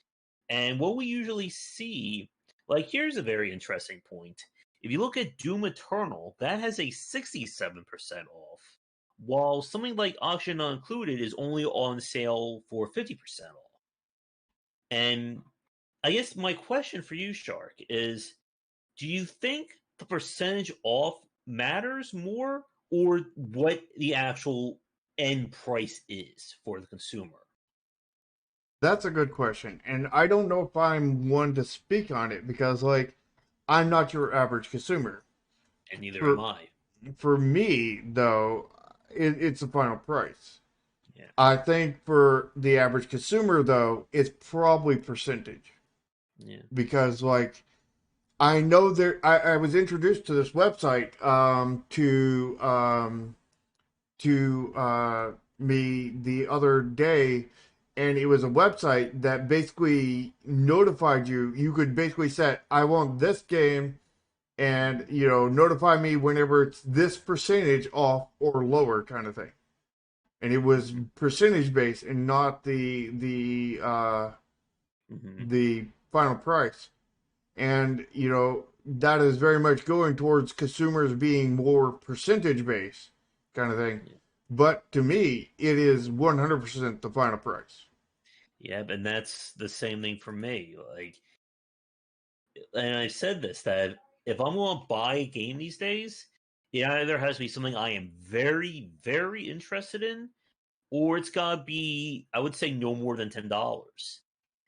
And what we usually see, like here's a very interesting point. If you look at Doom Eternal, that has a 67% off, while something like Auction Not Included is only on sale for 50% off. And I guess my question for you, Shark, is do you think the percentage off matters more or what the actual end price is for the consumer? That's a good question. And I don't know if I'm one to speak on it because, like, I'm not your average consumer. And neither am For I. for me, though, it's the final price. Yeah. I think for the average consumer, though, it's probably percentage Yeah. because, like, I know I was introduced to this website to me the other day, and it was a website that basically notified you. You could basically set, I want this game, and notify me whenever it's this percentage off or lower, kind of thing. And it was percentage based and not Mm-hmm. the final price. And that is very much going towards consumers being more percentage based kind of thing. Yeah. But to me, it is 100% the final price. Yeah, and that's the same thing for me. Like, and I've said this that if I'm going to buy a game these days, it either has to be something I am very, very interested in, or it's got to be, I would say, no more than $10.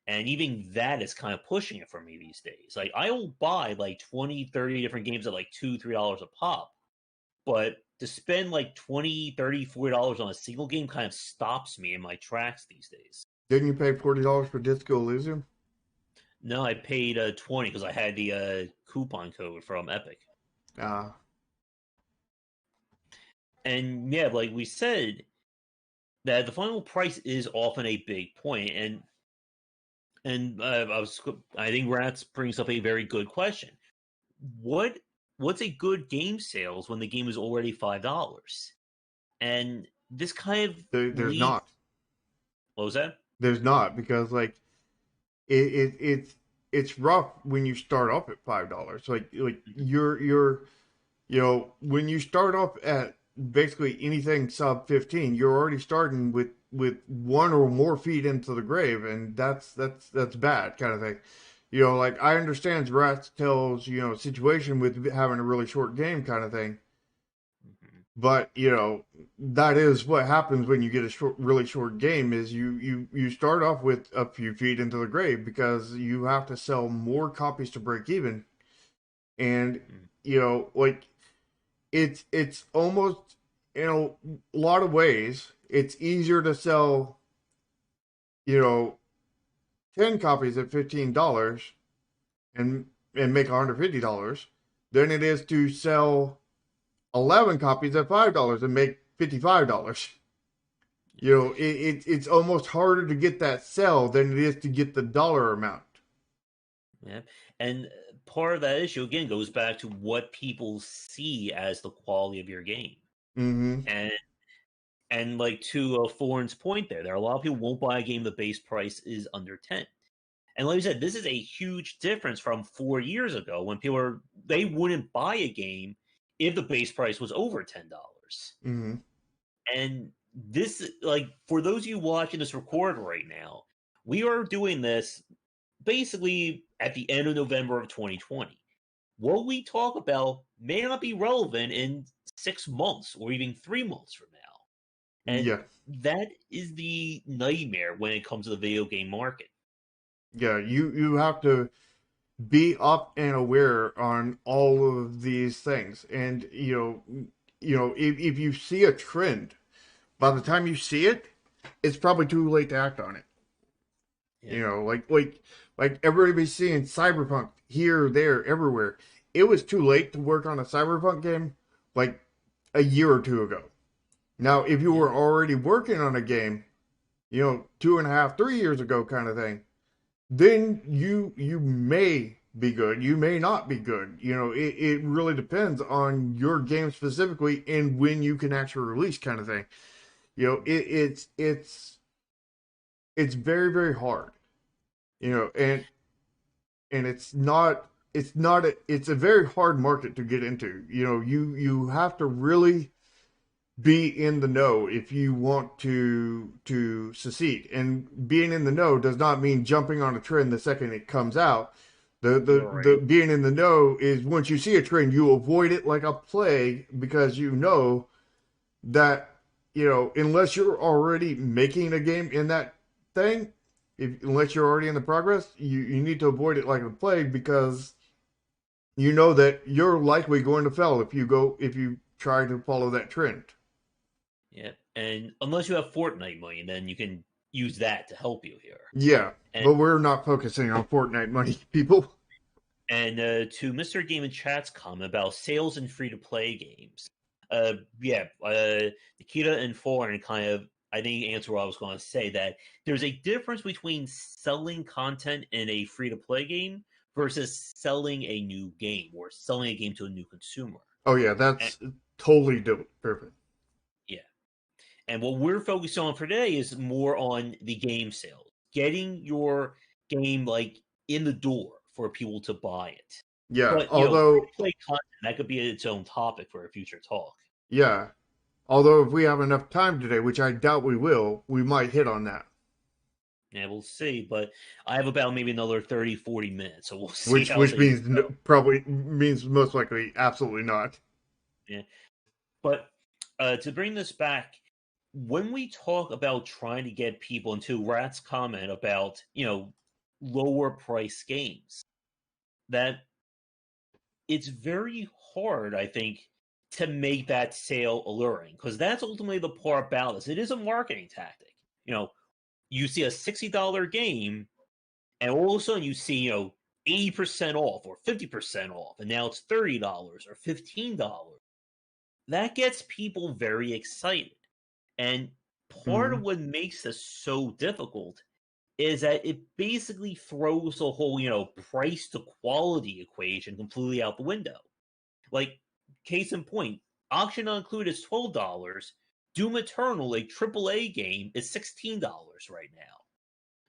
And even that is kind of pushing it for me these days. Like, I will buy like 20, 30 different games at like $2, $3 a pop. But to spend like 20, 30, $40 on a single game kind of stops me in my tracks these days. Didn't you pay $40 for Disco Elysium? No, I paid 20 because I had the coupon code from Epic. Uh, And yeah, like we said, that the final price is often a big point, and I think Rats brings up a very good question. What what's a good game sales when the game is already $5? And this kind of there's leads. not. What was that? There's not because like it's rough when you start off at $5. Like when you start off at basically anything sub 15, you're already starting with one or more feet into the grave, and that's bad kind of thing. Like I understand Rats tells situation with having a really short game kind of thing, Mm-hmm. but that is what happens when you get a really short game. Is you start off with a few feet into the grave because you have to sell more copies to break even, and like it's almost in a lot of ways it's easier to sell you know 10 copies at $15 and make $150 than it is to sell 11 copies at $5 and make $55. It's almost harder to get that sell than it is to get the dollar amount. Yeah, and part of that issue again goes back to what people see as the quality of your game, Mm-hmm. and like to Foreign's point, there are a lot of people won't buy a game the base price is under 10. And like I said, this is a huge difference from 4 years ago when they wouldn't buy a game if the base price was over $10. Mm-hmm. And this, like, for those of you watching this record right now, we are doing this basically at the end of November of 2020. What we talk about may not be relevant in 6 months or even 3 months from now. And Yeah. that is the nightmare when it comes to the video game market. Yeah, you have to be up and aware on all of these things. And if you see a trend, by the time you see it, it's probably too late to act on it. Yeah. Like everybody's seeing Cyberpunk here, there, everywhere. It was too late to work on a Cyberpunk game like a year or two ago. Now, if you Yeah. were already working on a game, 2.5, 3 years ago, kind of thing, then you may be good. You may not be good. It really depends on your game specifically and when you can actually release, kind of thing. It's very, very hard. And it's a very hard market to get into. You have to really be in the know if you want to succeed. And being in the know does not mean jumping on a trend the second it comes out. The Right. being in the know is once you see a trend, you avoid it like a plague, because you know that unless you're already making a game in that thing, unless you're already in the progress, you need to avoid it like a plague, because you know that you're likely going to fail if you try to follow that trend. Yeah. And unless you have Fortnite money, then you can use that to help you here. Yeah, And but we're not focusing on Fortnite money, people. to Mr. Game and Chat's comment about sales and free to play games. Yeah, Nikita and Foreign kind of, I think, answer what I was going to say, that there's a difference between selling content in a free to play game versus selling a new game or selling a game to a new consumer. Oh yeah, And, that's totally perfect. yeah. And what we're focused on for today is more on the game sales, getting your game like in the door for people to buy it. Yeah, But although free-to-play content, that could be its own topic for a future talk. yeah, although if we have enough time today, which I doubt we will, we might hit on that. Yeah, we'll see. But I have about maybe another 30, 40 minutes, so we'll see Which how which things means go. probably means most likely absolutely not. Yeah. But to bring this back, when we talk about trying to get people into Rat's comment about, lower price games, that it's very hard, I think, to make that sale alluring, because that's ultimately the part about this. It is a marketing tactic. You see a $60 game, and all of a sudden you see 80% off or 50% off, and now it's $30 or $15. That gets people very excited. And part of Mm-hmm. what makes this so difficult is that it basically throws the whole, price to quality equation completely out the window. Like, case in point, auction not included is $12. Doom Eternal, a AAA game, is $16 right now.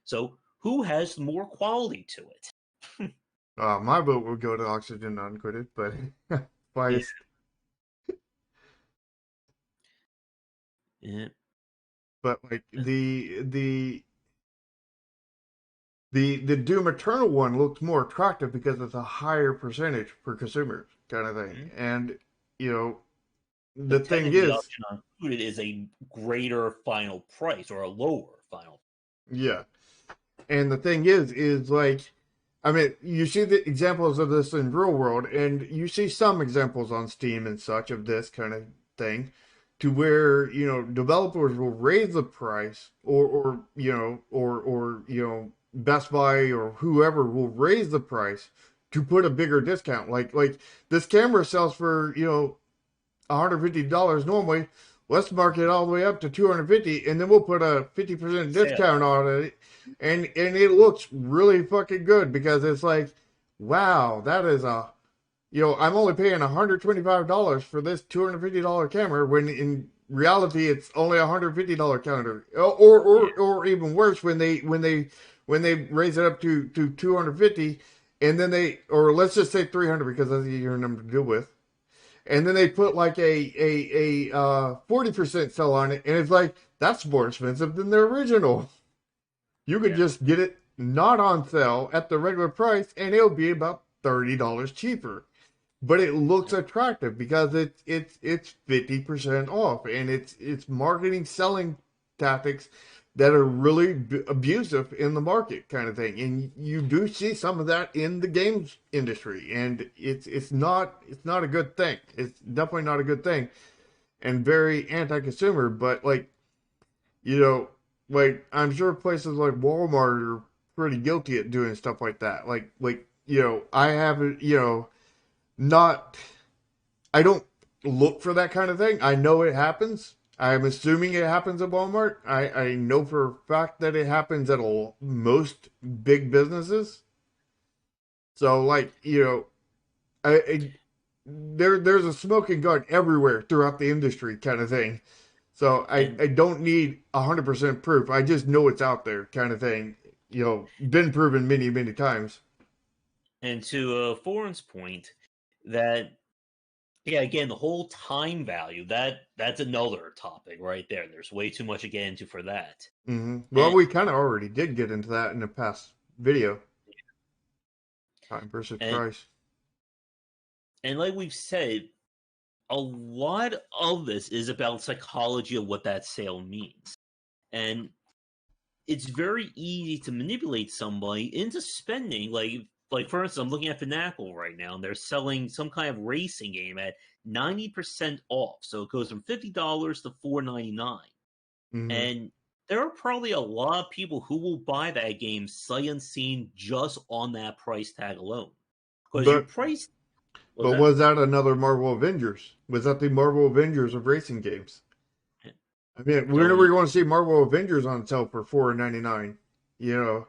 So who has more quality to it? My vote would go to Oxygen Uncoded, but Yeah. biased. Yeah. But like the Doom Eternal one looks more attractive because it's a higher percentage per consumer, kind of thing. Mhm. And you know, the But thing technically, is, auction not included is a greater final price or a lower final. yeah. And the thing is like, I mean, you see the examples of this in real world, and you see some examples on Steam and such of this kind of thing, to where developers will raise the price, or Best Buy or whoever will raise the price to put a bigger discount. Like this camera sells for $150 normally. Let's mark it all the way up to 250, and then we'll put a 50% Sale. discount on it, and it looks really fucking good, because it's like, wow, that is I'm only paying $125 for this $250 camera, when in reality it's only $150 counter, Yeah. or even worse, when they raise it up to 250, and then or let's just say 300, because that's the easier number to deal with, and then they put like a 40% sell on it, and it's like that's more expensive than the original. You could Yeah. just get it not on sale at the regular price, and it'll be about $30 cheaper. But it looks attractive because it's 50% off, and it's marketing selling tactics that are really abusive in the market kind of thing. And you do see some of that in the games industry, and it's not a good thing. It's definitely not a good thing, and very anti-consumer. But like, you know, like I'm sure places like Walmart are pretty guilty at doing stuff like that. I haven't, not I don't look for that kind of thing. I know it happens. I'm assuming it happens at Walmart. I know for a fact that it happens at most big businesses. So like, there's a smoking gun everywhere throughout the industry kind of thing. So And I don't need 100% proof. I just know it's out there kind of thing. Been proven many, many times. and to Foreign's point, that yeah, again, the whole time value, that's another topic right there. There's way too much to get into for that. Well, And we kind of already did get into that in the past video. Time versus and price. and like we've said, a lot of this is about psychology of what that sale means. And it's very easy to manipulate somebody into spending like for instance, I'm looking at Finacle right now, and they're selling some kind of racing game at 90% off. So it goes from $50 to $4.99. Hmm. And there are probably a lot of people who will buy that game sight unseen just on that price tag alone. Because your But price was but that was that another Marvel Avengers? Was that the Marvel Avengers of racing games? I mean, when so are we going to see Marvel Avengers on sale for $4.99? You know,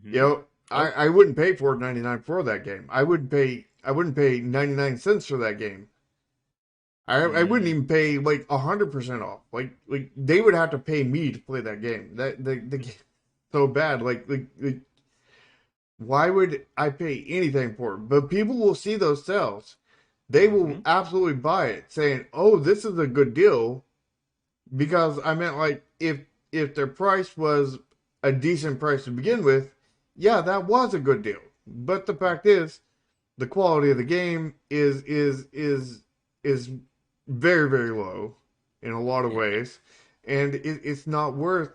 you mhm. know, Oh, I wouldn't pay $4.99 for that game. I wouldn't pay 99 cents for that game. I wouldn't mm, even pay like 100% off. Like they would have to pay me to play that game. The game so bad. Like why would I pay anything for it? But people will see those sales. They will mhm. absolutely buy it, saying, "Oh, this is a good deal." Because I meant like if their price was a decent price to begin with, yeah, that was a good deal. But the fact is, the quality of the game is very very low in a lot of Yeah, ways, and it's not worth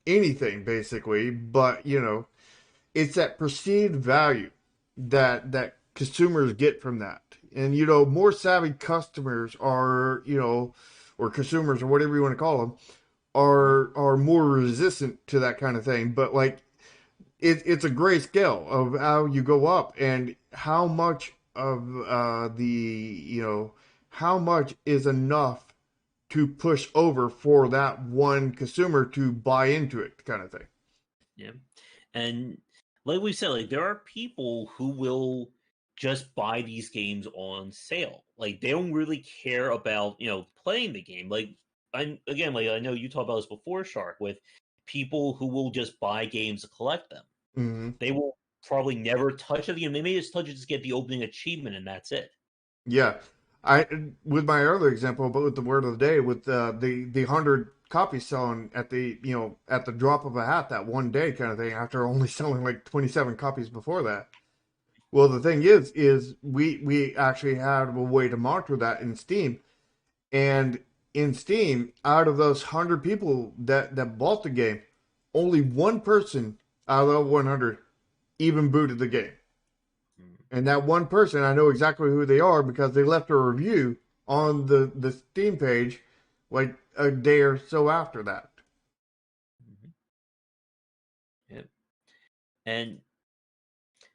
anything basically. But it's that perceived value that consumers get from that. And more savvy customers are, or consumers or whatever you want to call them, mhm. are more resistant to that kind of thing. But like it's a gray scale of how you go up and how much of how much is enough to push over for that one consumer to buy into it kind of thing. Yeah. And like we said, like there are people who will just buy these games on sale. Like they don't really care about, playing the game. Like like I know you talked about this before, Shark, with people who will just buy games to collect them. Hmm. They will probably never touch the game. They may just touch it to get the opening achievement and that's it. Yeah, I with my earlier example, but with the word of the day, with the 100 copies selling at the drop of a hat that one day kind of thing, after only selling like 27 copies before that. Well, the thing is we actually had a way to monitor that in Steam, and in Steam, out of those 100 people that bought the game, only one person out of the 100 even booted the game. Mm. And that one person, I know exactly who they are because they left a review on the Steam page like a day or so after that. Mhm. Yeah. And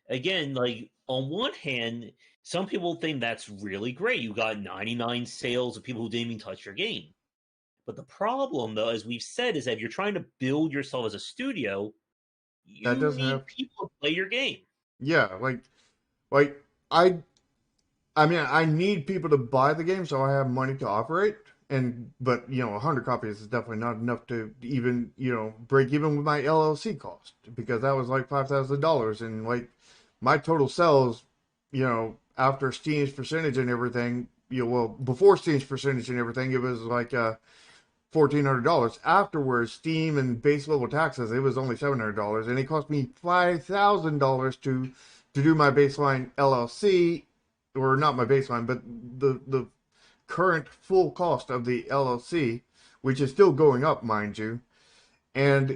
again, like on one hand, some people think that's really great. You got 99 sales of people who didn't even touch your game. But the problem, though, as we've said, is that if you're trying to build yourself as a studio, That you doesn't need have, people to play your game. yeah, like I I mean I need people to buy the game so I have money to operate. And but 100 copies is definitely not enough to even break even with my LLC cost because that was like $5,000 and like my total sales after Steam's percentage and everything well, before Steam's percentage and everything, it was like $1,400. Afterwards, Steam and base level taxes, it was only $700, and it cost me $5,000 to do my baseline LLC, or not my baseline, but the current full cost of the LLC, which is still going up, mind you, and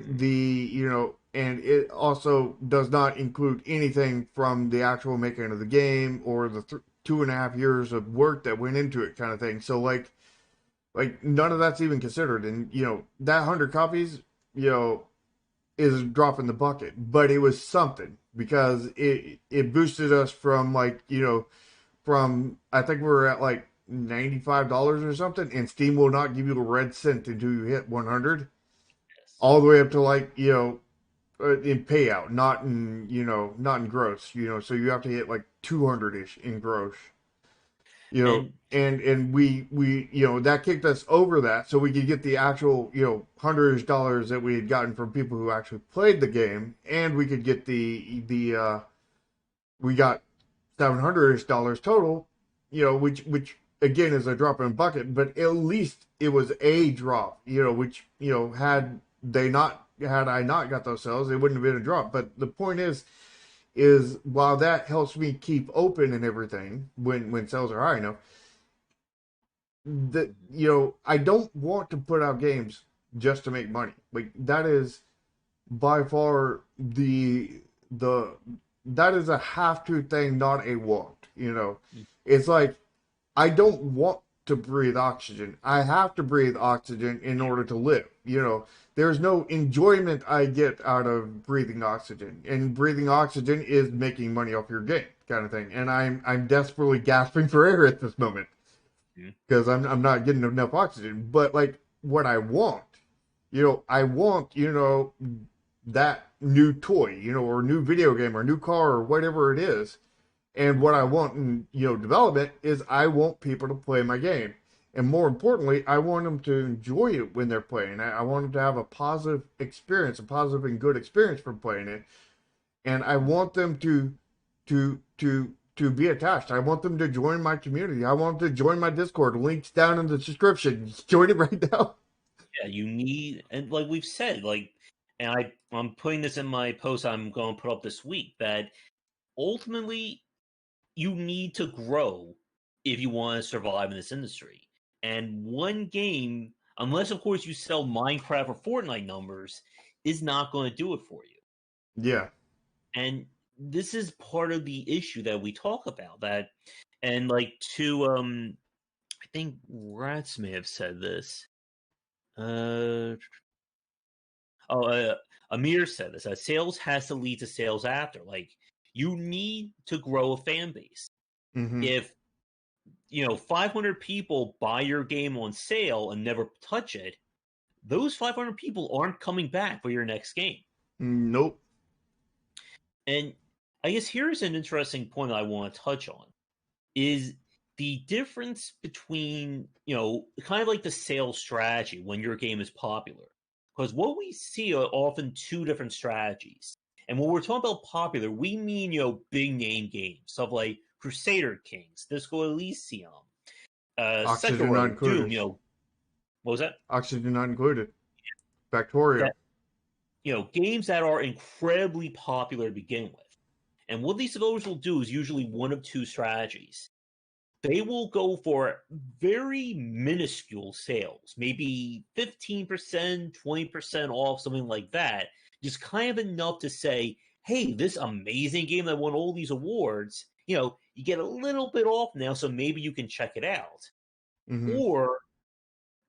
and it also does not include anything from the actual making of the game or the 2.5 years of work that went into it, kind of thing. So like none of that's even considered, and that 100 copies, is a drop in the bucket, but it was something because it boosted us from from I think we were at like $95 or something, and Steam will not give you a red cent until you hit 100, Yes. all the way up to in payout, not in gross, so you have to hit like 200-ish in gross, And and we that kicked us over that, so we could get the actual $100-ish that we had gotten from people who actually played the game, and we could get the we got $700-ish total, which again is a drop in a bucket, but at least it was a drop, which had I not got those sales, it wouldn't have been a drop. But the point is while that helps me keep open and everything when sales are high, that I don't want to put out games just to make money. Like that is by far the that is a have to thing, not a want. It's like I don't want to breathe oxygen. I have to breathe oxygen in order to live. There's no enjoyment I get out of breathing oxygen, and breathing oxygen is making money off your game, kind of thing. And I'm desperately gasping for air at this moment because I'm not getting enough oxygen. But like what I want that new toy, or new video game or new car or whatever it is. And what I want in development is I want people to play my game, and more importantly, I want them to enjoy it when they're playing. I want them to have a positive experience, a positive and good experience from playing it, and I want them to be attached. I want them to join my community. I want them to join my Discord. Links down in the description. Join it right now. yeah, you need, and like we've said, and I'm putting this in my post I'm going to put up this week, that ultimately you need to grow if you want to survive in this industry. And one game, unless of course you sell Minecraft or Fortnite numbers, is not going to do it for you. Yeah. And this is part of the issue that we talk about. That, and like I think Rats may have said this. Amir said this. That sales has to lead to sales after. Like you need to grow a fan base. Mm-hmm. If 500 people buy your game on sale and never touch it, those 500 people aren't coming back for your next game. Nope. And I guess here's an interesting point I want to touch on is the difference between, kind of like the sales strategy when your game is popular. Because what we see are often two different strategies. And when we're talking about popular, we mean, big name games, stuff like Crusader Kings, Disco Elysium, Oxygen not Sekiro, included. Doom, what was that? Oxygen not included. Factorio. Games that are incredibly popular to begin with. And what these developers will do is usually one of two strategies. They will go for very minuscule sales, maybe 15%, 20% off, something like that. Just kind of enough to say, hey, this amazing game that won all these awards, you get a little bit off now, so maybe you can check it out. Mm-hmm. Or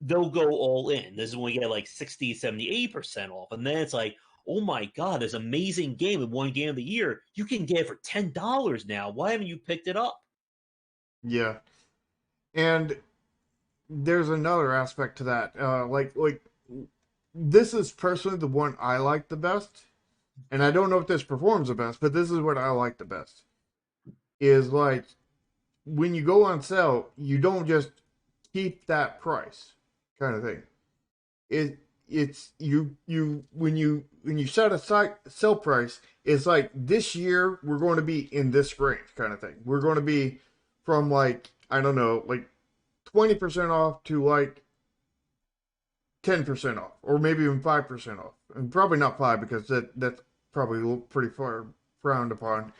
they'll go all in. This is when we get like 60, 78% off. And then it's like, oh my God, this amazing game and one game of the year, you can get it for $10 now. Why haven't you picked it up? Yeah. And there's another aspect to that. Like this is personally the one I like the best. And I don't know if this performs the best, but this is what I like the best. Is like when you go on sale, you don't just keep that price, kind of thing. It's you when you set a sell price, it's like this year we're going to be in this range, kind of thing. We're going to be from like I don't know, like 20% off to like 10% off, or maybe even 5% off. And probably not 5 because that's probably pretty far frowned upon.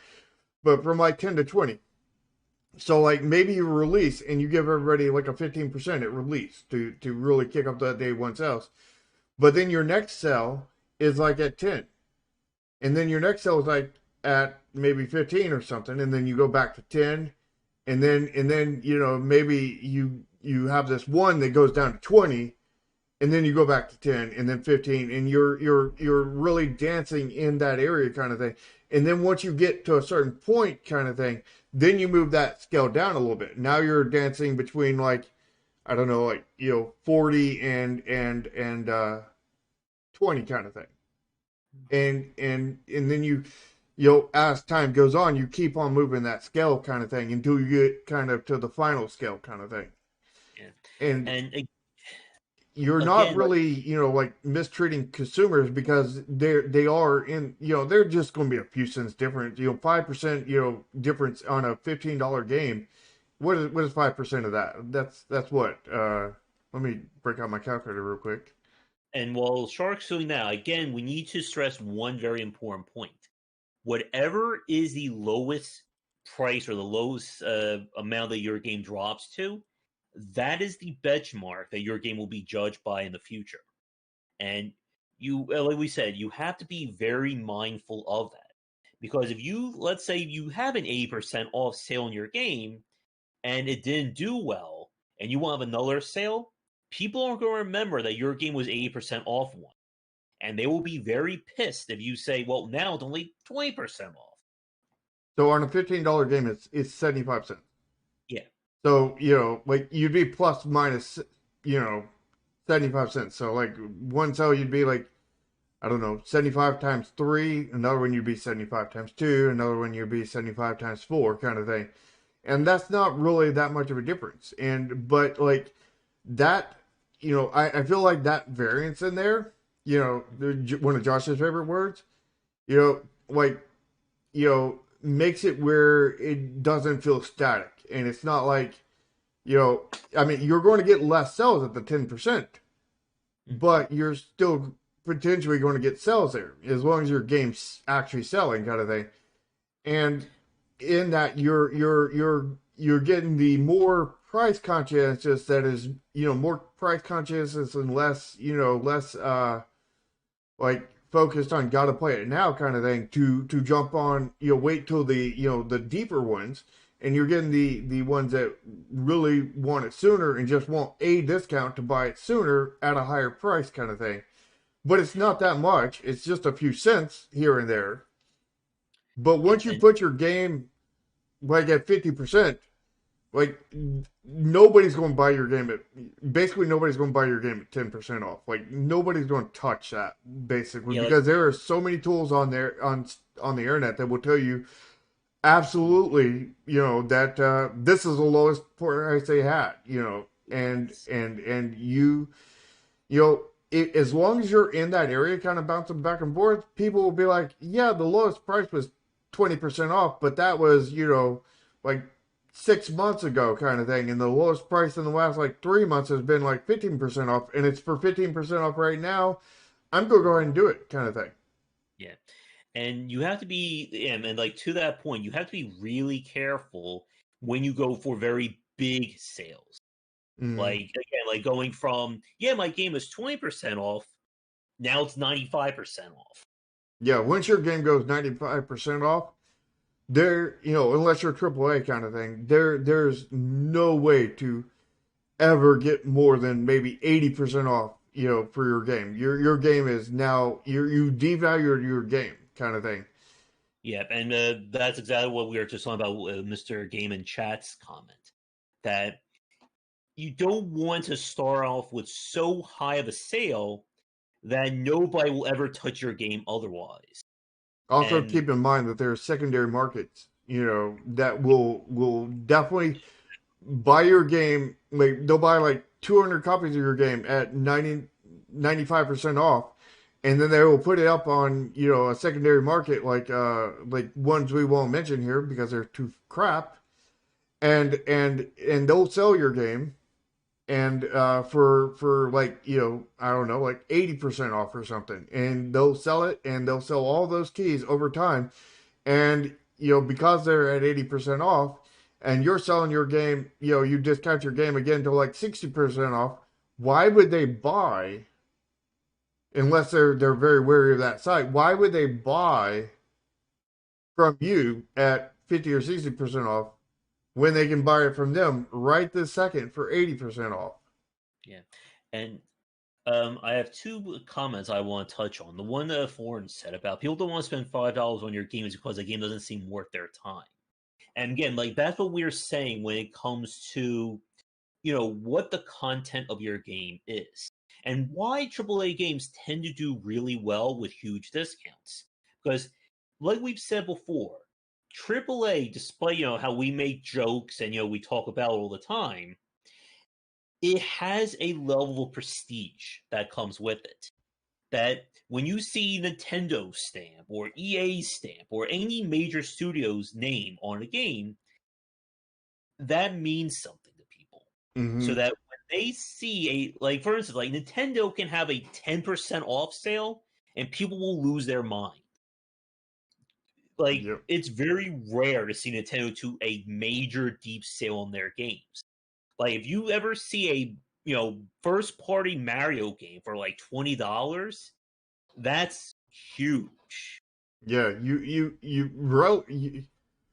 But from like 10 to 20. So like maybe you release and you give everybody like a 15% at release to really kick up that day one sales. But then your next sell is like at 10. And then your next sell is like at maybe 15 or something, and then you go back to 10, and then maybe you have this one that goes down to 20, and then you go back to 10 and then 15, and you're really dancing in that area kind of thing. And then once you get to a certain point kind of thing, then you move that scale down a little bit. Now you're dancing between like, I don't know, like 40 and 20 kind of thing. And then as time goes on, you keep on moving that scale kind of thing until you get kind of to the final scale kind of thing. Yeah. And you're not really, like mistreating consumers, because they are in, they're just going to be a few cents different. 5%, difference on a $15 game. What is 5% of that? That's what? Let me break out my calculator real quick. And while Shark's doing that, again, we need to stress one very important point. Whatever is the lowest price or the lowest amount that your game drops to, that is the benchmark that your game will be judged by in the future. And like we said, you have to be very mindful of that. Because if let's say you have an 80% off sale in your game and it didn't do well, and you want to have another sale, people aren't going to remember that your game was 80% off one. And they will be very pissed if you say, well, now it's only 20% off. So on a $15 game, it's 75 cents. Yeah. So, like you'd be plus minus, 75 cents. So like one sale, you'd be like, I don't know, 75 times 3. Another one, you'd be 75 times 2. Another one, you'd be 75 times 4 kind of thing. And that's not really that much of a difference. But like that, I feel like that variance in there, one of Josh's favorite words, like, makes it where it doesn't feel static. And it's not like, I mean, you're going to get less sales at the 10%, but you're still potentially going to get sales there as long as your game's actually selling kind of thing. And in that you're getting the more price conscientious that is, more price conscious and less, less like focused on gotta play it now kind of thing to jump on, wait till the, the deeper ones, and you're getting the ones that really want it sooner and just want a discount to buy it sooner at a higher price kind of thing. But it's not that much. It's just a few cents here and there. But once you put your game like at 50%, like nobody's going to buy your game basically nobody's going to buy your game at 10% off. Like nobody's going to touch that basically, because there are so many tools on there on the internet that will tell you absolutely, that this is the lowest price they had, and as long as you're in that area kind of bouncing back and forth, people will be like, yeah, the lowest price was 20% off, but that was, like 6 months ago kind of thing. And the lowest price in the last like 3 months has been like 15% off, and it's for 15% off right now. I'm going to go ahead and do it kind of thing. Yeah. And you have to be, and like to that point, you have to be really careful when you go for very big sales. Like, again, like going from, my game is 20% off, now it's 95% off. Yeah, once your game goes 95% off, unless you're AAA kind of thing, there's no way to ever get more than maybe 80% off, for your game. Your game is now, you devalued your game kind of thing. Yep, and that's exactly what we were just talking about Mr. Game in Chat's comment, that you don't want to start off with so high of a sale that nobody will ever touch your game otherwise. Also, keep in mind that there are secondary markets, that will definitely buy your game. Like they'll buy like 200 copies of your game at 95% off, and then they will put it up on, a secondary market like ones we won't mention here because they're too crap, and they'll sell your game and for like, I don't know, like 80% off or something, and they'll sell it, and they'll sell all those keys over time, and because they're at 80% off, and you're selling your game, you discount your game again to like 60% off. Why would they buy, unless they're very wary of that site? Why would they buy from you at 50 or 60% off when they can buy it from them right this second for 80% off? Yeah, and I have two comments I want to touch on. The one that Foreign said about people don't want to spend $5 on your game is because the game doesn't seem worth their time. And again, like that's what we're saying when it comes to what the content of your game is, and why AAA games tend to do really well with huge discounts. Because, like we've said before, AAA, despite how we make jokes and we talk about it all the time, it has a level of prestige that comes with it. That when you see Nintendo stamp or EA stamp or any major studio's name on a game, that means something to people. So Mm-hmm. that when they see like for instance, like Nintendo can have a 10% off sale and people will lose their mind. Like Yep. it's very rare to see Nintendo do a major deep sale on their games. Like if you ever see a first party Mario game for like $20, that's huge. Yeah,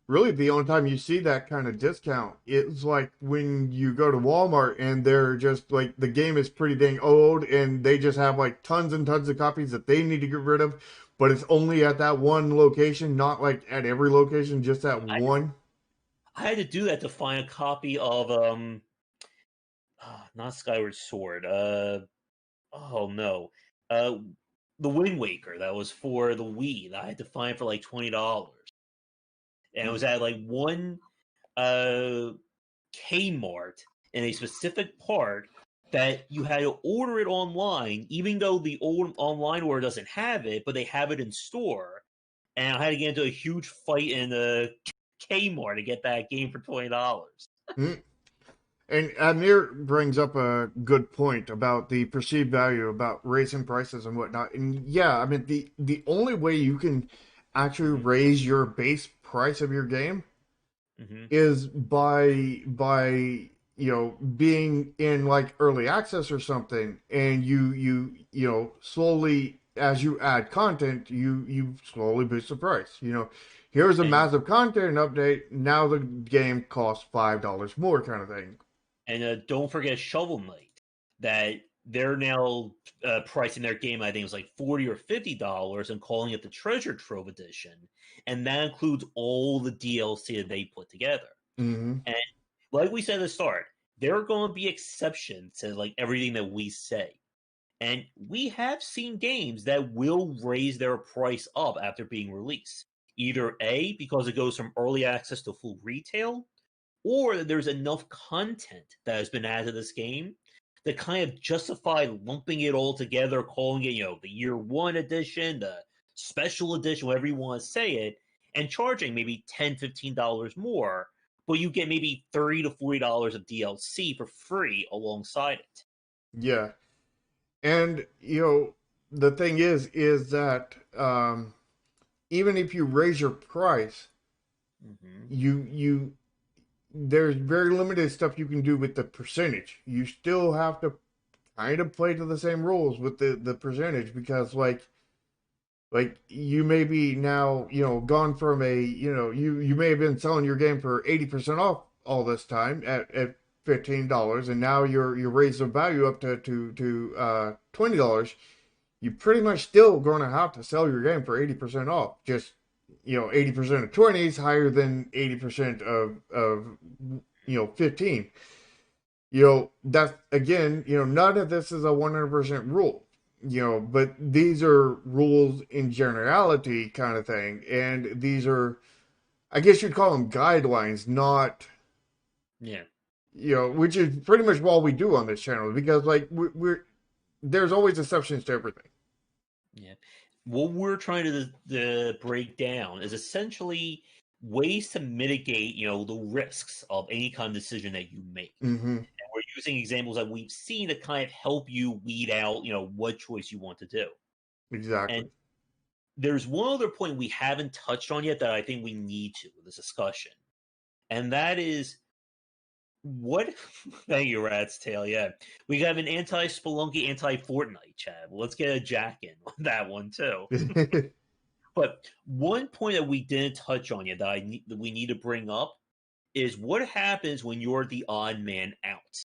really the only time you see that kind of discount is like when you go to Walmart and they're just like the game is pretty dang old and they just have like tons and tons of copies that they need to get rid of, but it's only at that one location, not like at every location, just at I one. I had to do that to find a copy of not Skyward Sword. Oh no. Uh the Wind Waker that was for the Wii that I had to find for like $20. And it was at like one uh Kmart in a specific part that you had to order it online, even though the old online order doesn't have it, but they have it in store. And I had to get into a huge fight in the Kmart to get that game for $20. Mm. And Amir brings up a good point about the perceived value, about raising prices and whatnot. And yeah, I mean the only way you can actually Mm-hmm. raise your base price of your game Mm-hmm. is by being in like early access or something, and slowly, as you add content, you slowly boost the price. Here's a And massive content update, now the game costs $5 more, kind of thing. don't forget Shovel Knight, that they're now pricing their game. I think it was like $40 or $50, and calling it the Treasure Trove Edition, and that includes all the DLC that they put together. Hmm. And like we said at the start, there are going to be exceptions to like everything that we say. And we have seen games that will raise their price up after being released. Either A, because it goes from early access to full retail, or that there's enough content that has been added to this game that kind of justify lumping it all together, calling it, the year one edition, the special edition, whatever you want to say it, and charging maybe $10, $15 more, but you get maybe $30 to $40 of DLC for free alongside it. Yeah, and the thing is that even if you raise your price, Mm-hmm. you there's very limited stuff you can do with the percentage. You still have to kind of play to the same rules with the percentage, because like you may be now gone from you may have been selling your game for 80% off all this time at $15, and now you're raised the value up to $20. You pretty much still going to have to sell your game for 80% off. Just 80% of 20 is higher than 80% of 15. That's again, none of this is a 100% rule, but these are rules in generality, kind of thing. And these are, I guess you'd call them guidelines, not, Yeah. which is pretty much all we do on this channel, because like there's always exceptions to everything. Yeah. What we're trying to break down is essentially ways to mitigate, the risks of any kind of decision that you make. Hmm. And we're using examples that we've seen to kind of help you weed out, what choice you want to do. Exactly. And there's one other point we haven't touched on yet that I think we need to in this discussion. And that is what thank you, Rat's Tail. Yeah. We have an anti-Spelunky, anti-Fortnite, Chad. Let's get a Jack in on that one too. But one point that we didn't touch on yet that we need to bring up is what happens when you're the odd man out.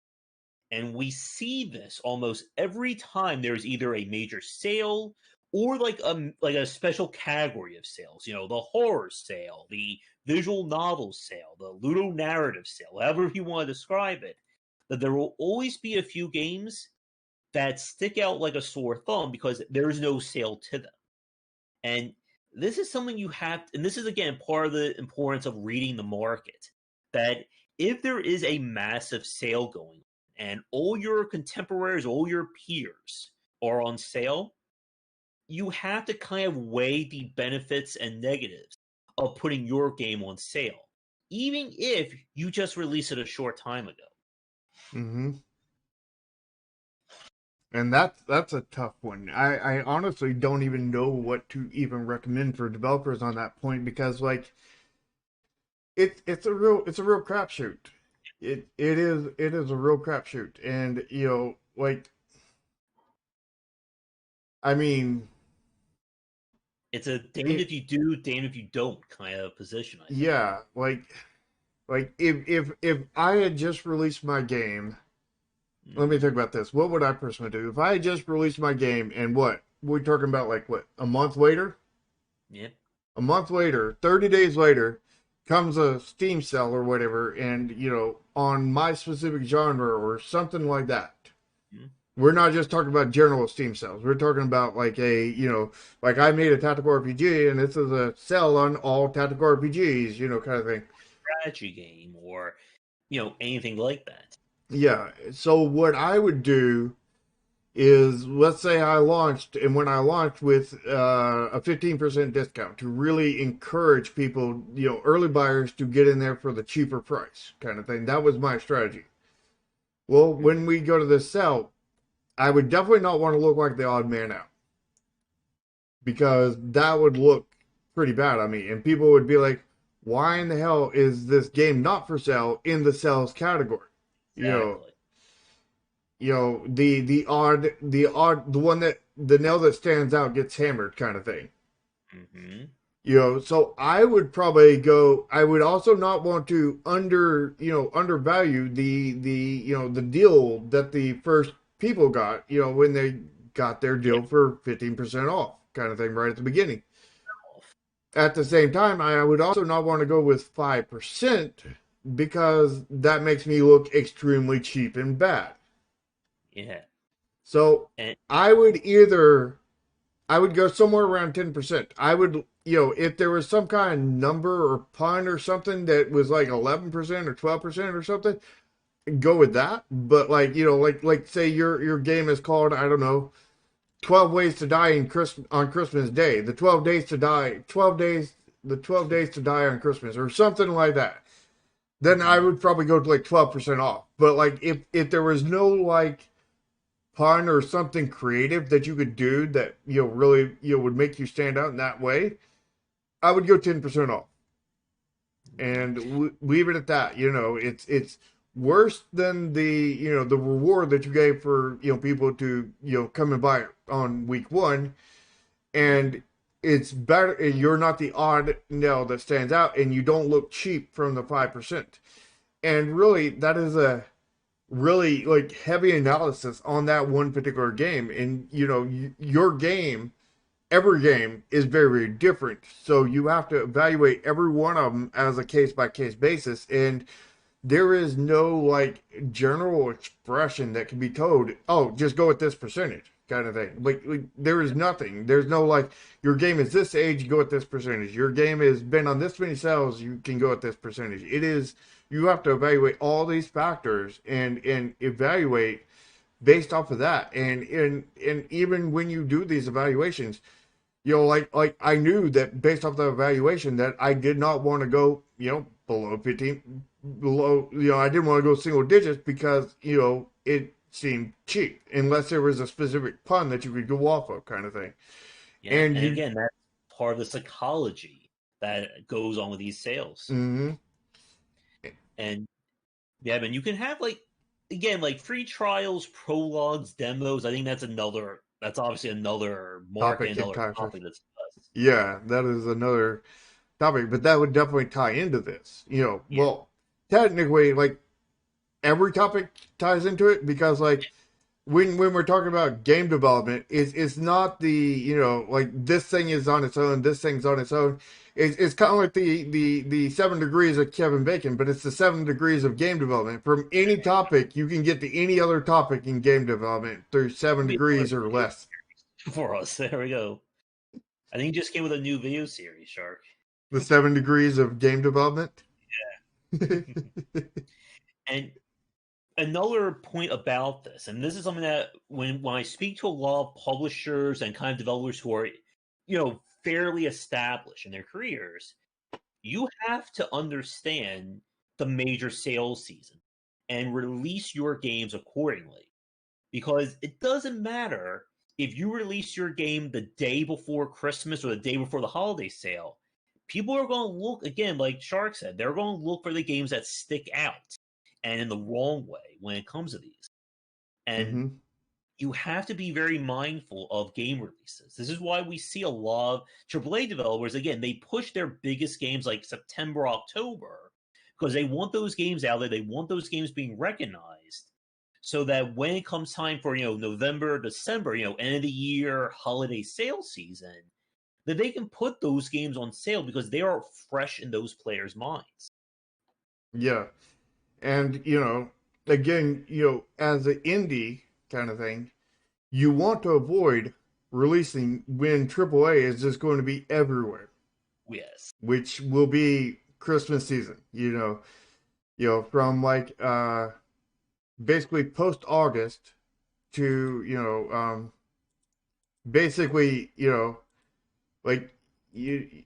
And we see this almost every time there's either a major sale or like a special category of sales. The horror sale, the visual novel sale, the ludonarrative sale, however you want to describe it. That there will always be a few games that stick out like a sore thumb because there's no sale to them. And this is something you have, and this is again part of the importance of reading the market. That if there is a massive sale going on and all your contemporaries, all your peers are on sale, you have to kind of weigh the benefits and negatives of putting your game on sale, even if you just released it a short time ago. Mm-hmm. And that's a tough one. I honestly don't even know what to even recommend for developers on that point because like it's a real crapshoot. It is a real crapshoot, and like I mean, it's a damned if you do, damned if you don't kind of position. I think. Yeah, like if I had just released my game. Let me think about this. What would I personally do? If I had just released my game and we're talking about like a month later? Yeah. A month later, 30 days later, comes a Steam sale or whatever, and on my specific genre or something like that. Mm-hmm. We're not just talking about general Steam sales. We're talking about like like I made a tactical RPG and this is a sale on all tactical RPGs, kind of thing. Strategy game or, anything like that. Yeah. So what I would do is, let's say I launched, and when I launched with a 15% discount to really encourage people, early buyers to get in there for the cheaper price kind of thing. That was my strategy. Well, when we go to this sale, I would definitely not want to look like the odd man out because that would look pretty bad on me. And people would be like, why in the hell is this game not for sale in the sales category? Exactly. The one that the nail that stands out gets hammered kind of thing. Mm-hmm. So I would probably go. I would also not want to undervalue the deal that the first people got. When they got their deal for 15% off, kind of thing, right at the beginning. At the same time, I would also not want to go with 5% because that makes me look extremely cheap and bad. Yeah. So I would go somewhere around 10%. I would, if there was some kind of number or pun or something that was like 11% or 12% or something, go with that. But like, like say your game is called, I don't know, 12 Ways to Die on Christmas Day. The 12 days to die on Christmas or something like that. Then I would probably go to like 12% off. But like if there was no like pun or something creative that you could do that really would make you stand out in that way, I would go 10% off and leave it at that. It's worse than the the reward that you gave for people to come and buy it on week one, and it's better. You're not the odd nail that stands out, and you don't look cheap from the 5%. And really, that is a really like heavy analysis on that one particular game. And your game, every game is very, very different, so you have to evaluate every one of them as a case by case basis. And there is no like general expression that can be told, oh, just go with this percentage kind of thing. Like there is nothing. There's no like, your game is this age, you go with this percentage. Your game has been on this many sales, you can go at this percentage. It is, you have to evaluate all these factors and evaluate based off of that. And even when you do these evaluations, like I knew that based off the evaluation that I did not want to go, below 15, below, I didn't want to go single digits because, it seemed cheap unless there was a specific pun that you could go off of kind of thing. Yeah, And and you, again, that's part of the psychology that goes on with these sales. mm-hmm, And yeah, man, you can have like again like free trials, prologues, demos. I think that's obviously another market, topic another entirely. topic that's discussed. Yeah, that is another topic, but that would definitely tie into this. Yeah, Well, technically, like every topic ties into it because, like, when we're talking about game development, it's not the like this thing is on its own, this thing's on its own. It's kind of like the 7 degrees of Kevin Bacon, but it's the 7 degrees of game development. From any topic, you can get to any other topic in game development through seven it'll be another degrees or video less. for us. There we go. I think he just came with a new video series, Shark. The 7 degrees of game development. And another point about this, and this is something that when I speak to a lot of publishers and kind of developers who are, fairly established in their careers, you have to understand the major sales season and release your games accordingly. Because it doesn't matter if you release your game the day before Christmas or the day before the holiday sale. People are going to look, again, like Shark said, they're going to look for the games that stick out and in the wrong way when it comes to these. And Hmm. you have to be very mindful of game releases. This is why we see a lot of AAA developers, again, they push their biggest games like September, October, because they want those games out there. They want those games being recognized so that when it comes time for, November, December, end of the year, holiday sale season, that they can put those games on sale because they are fresh in those players' minds. Yeah, and again, as an indie kind of thing, you want to avoid releasing when AAA is just going to be everywhere, Yes. which will be Christmas season. From like basically post August to basically like you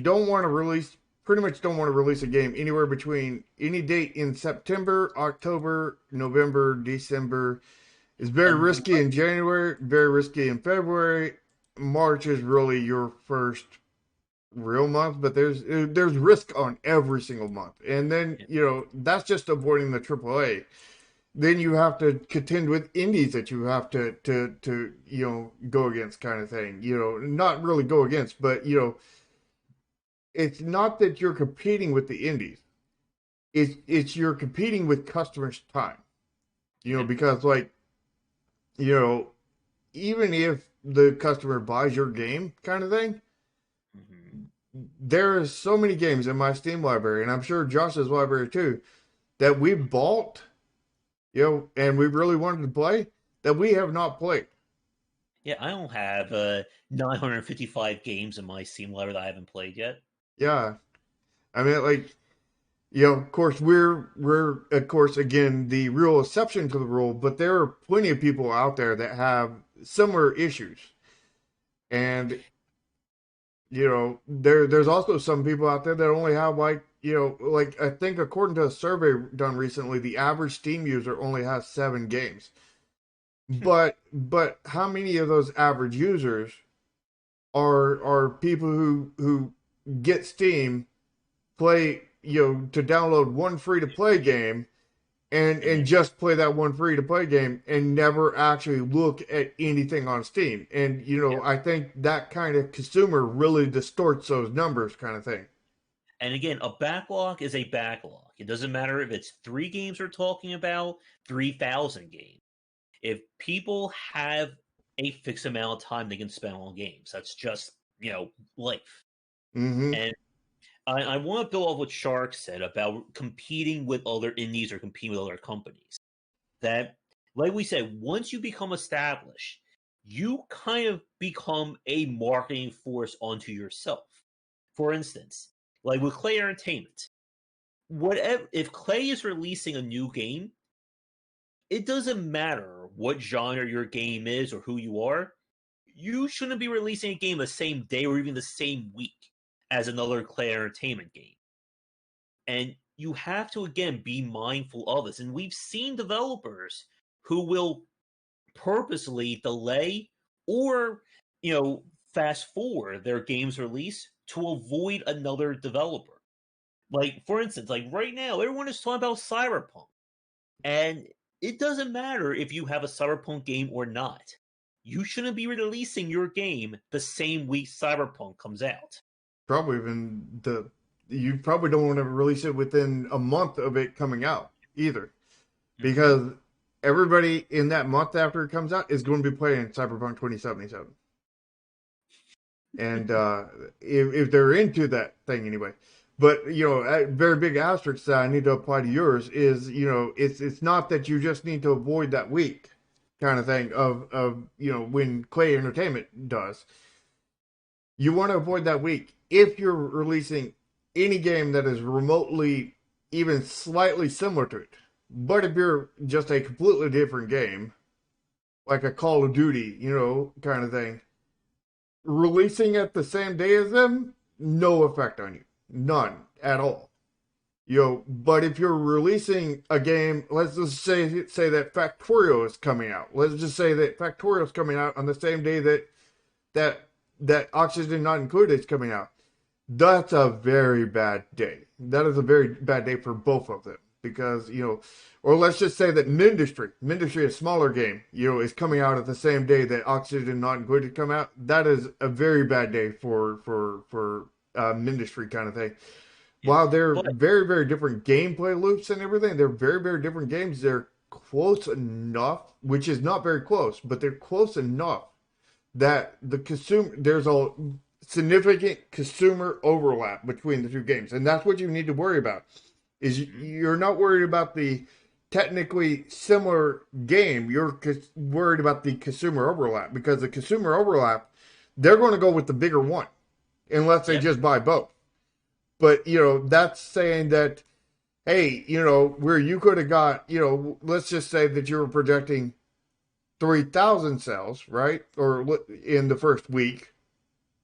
don't want to release pretty much don't want to release a game anywhere between any date in September, October, November, December. It's very risky in January, very risky in February. March is really your first real month, but there's risk on every single month. And then, that's just avoiding the AAA. Then you have to contend with indies that you have to go against kind of thing. Not really go against, but it's not that you're competing with the indies. It's you're competing with customers' time. Because like, you know, even if the customer buys your game kind of thing, Mm-hmm. there are so many games in my Steam library, and I'm sure Josh's library too, that we bought, and we really wanted to play that we have not played. Yeah, I don't have 955 games in my Steam library that I haven't played yet. Yeah, I mean, like, of course, we're of course again the real exception to the rule, but there are plenty of people out there that have similar issues, and there's also some people out there that only have like like I think according to a survey done recently, the average Steam user only has 7 games. But how many of those average users are people who get Steam, play to download one free to play game And and then, just play that one free to play game and never actually look at anything on Steam. And yeah. I think that kind of consumer really distorts those numbers kind of thing. And again, a backlog is a backlog. It doesn't matter if it's 3 games we're talking about, 3,000 games. If people have a fixed amount of time they can spend on games, that's just, life. Mm-hmm. And I want to build off what Shark said about competing with other indies or competing with other companies. That, like we said, once you become established, you kind of become a marketing force onto yourself. For instance, like with Clay Entertainment, whatever if Clay is releasing a new game, it doesn't matter what genre your game is or who you are. You shouldn't be releasing a game the same day or even the same week as another Clay Entertainment game. And you have to, again, be mindful of this. And we've seen developers who will purposely delay or, fast forward their game's release to avoid another developer. Like, for instance, like right now, everyone is talking about Cyberpunk. And it doesn't matter if you have a Cyberpunk game or not. You shouldn't be releasing your game the same week Cyberpunk comes out. Probably even you probably don't want to release it within a month of it coming out either, because everybody in that month after it comes out is going to be playing Cyberpunk 2077. And if they're into that thing anyway. But a very big asterisk that I need to apply to yours is it's not that you just need to avoid that week kind of thing of when Clay Entertainment does. You want to avoid that week if you're releasing any game that is remotely even slightly similar to it. But if you're just a completely different game, like a Call of Duty, kind of thing, releasing it the same day as them, no effect on you. None at all. But if you're releasing a game, let's just say that Factorio is coming out. Let's just say that Factorio is coming out on the same day that Oxygen Not Included is coming out. That's a very bad day. That is a very bad day for both of them. Because, or let's just say that Mindustry, a smaller game, is coming out at the same day that Oxygen Not Included come out. That is a very bad day for Mindustry kind of thing. While they're very, very different gameplay loops and everything, they're very, very different games. They're close enough, which is not very close, but they're close enough that there's a significant consumer overlap between the two games. And that's what you need to worry about. Is you're not worried about the technically similar game. You're worried about the consumer overlap, because the consumer overlap, they're going to go with the bigger one unless they just buy both. But, that's saying that, hey, where you could have got, let's just say that you were projecting 3,000 sales, right? Or in the first week,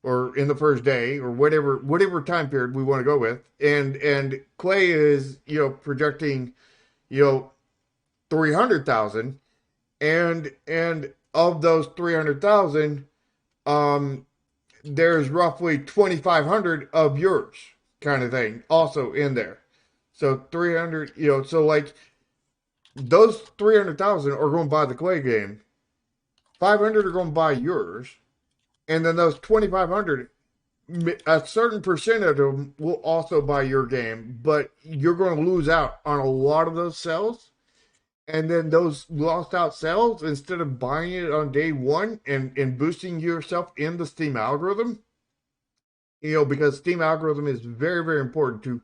or in the first day, or whatever time period we want to go with. And Clay is, projecting, 300,000. And of those 300,000, there's roughly 2,500 of yours kind of thing also in there. So 300, so like those 300,000 are going to buy the Clay game. 500 are going to buy yours. And then those 2,500, a certain percent of them will also buy your game, but you're going to lose out on a lot of those sales. And then those lost out sales, instead of buying it on day one and boosting yourself in the Steam algorithm, because Steam algorithm is very, very important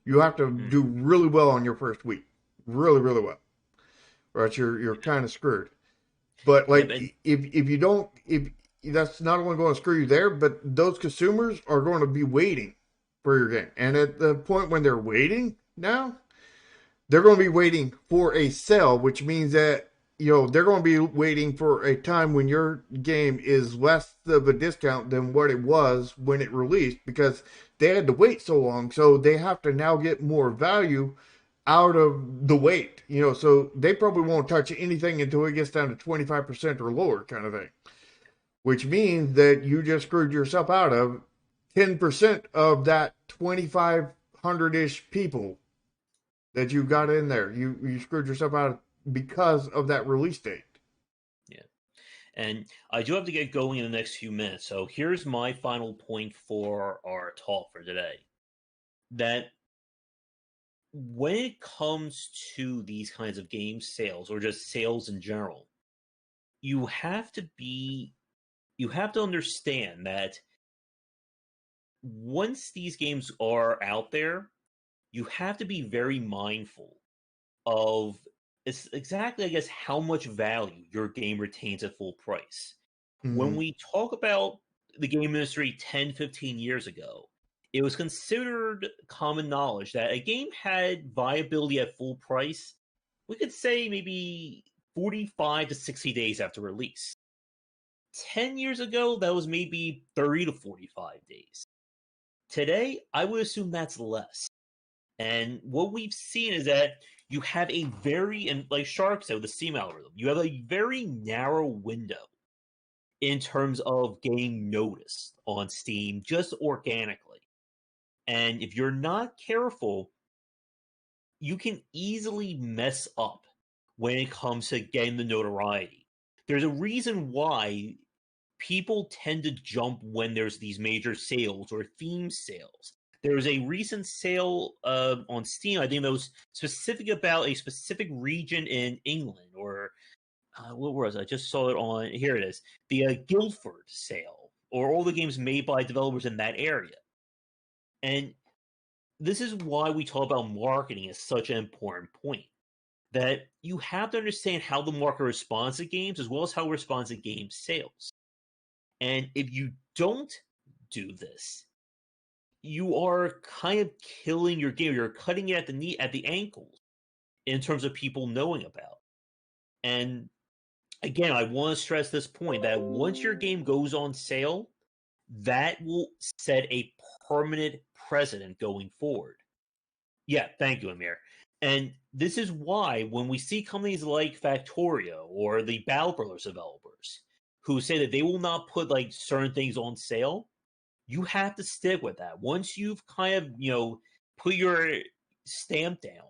you have to do really well on your first week. Really, really well. Right? You're kind of screwed. But like, if that's not only going to screw you there, but those consumers are going to be waiting for your game. And at the point when they're waiting now, they're going to be waiting for a sale, which means that, they're going to be waiting for a time when your game is less of a discount than what it was when it released, because they had to wait so long. So they have to now get more value out of the wait, so they probably won't touch anything until it gets down to 25% or lower kind of thing, which means that you just screwed yourself out of 10% of that 2,500-ish people that you got in there. You screwed yourself out because of that release date. Yeah. And I do have to get going in the next few minutes. So here's my final point for our talk for today. That when it comes to these kinds of game sales, or just sales in general, you have to understand that once these games are out there, you have to be very mindful of exactly, I guess, how much value your game retains at full price. When we talk about the game industry 10, 15 years ago, it was considered common knowledge that a game had viability at full price, we could say maybe 45 to 60 days after release. 10 years ago, that was maybe 30 to 45 days. Today, I would assume that's less. And what we've seen is that you have a very, and like Shark said, with the Steam algorithm, you have a very narrow window in terms of getting noticed on Steam just organically. And if you're not careful, you can easily mess up when it comes to getting the notoriety. There's a reason why people tend to jump when there's these major sales or theme sales. There was a recent sale on Steam, I think that was specific about a specific region in England, or what was it? I just saw it on, here it is, the Guildford sale, or all the games made by developers in that area. And this is why we talk about marketing as such an important point. That you have to understand how the market responds to games as well as how it responds to game sales. And if you don't do this, you are kind of killing your game. You're cutting it at the knee, at the ankles, in terms of people knowing about. And again, I want to stress this point that once your game goes on sale, that will set a permanent precedent going forward. Yeah, thank you, Amir. And this is why when we see companies like Factorio or the Battle Brothers developers who say that they will not put like certain things on sale, you have to stick with that. Once you've kind of, put your stamp down,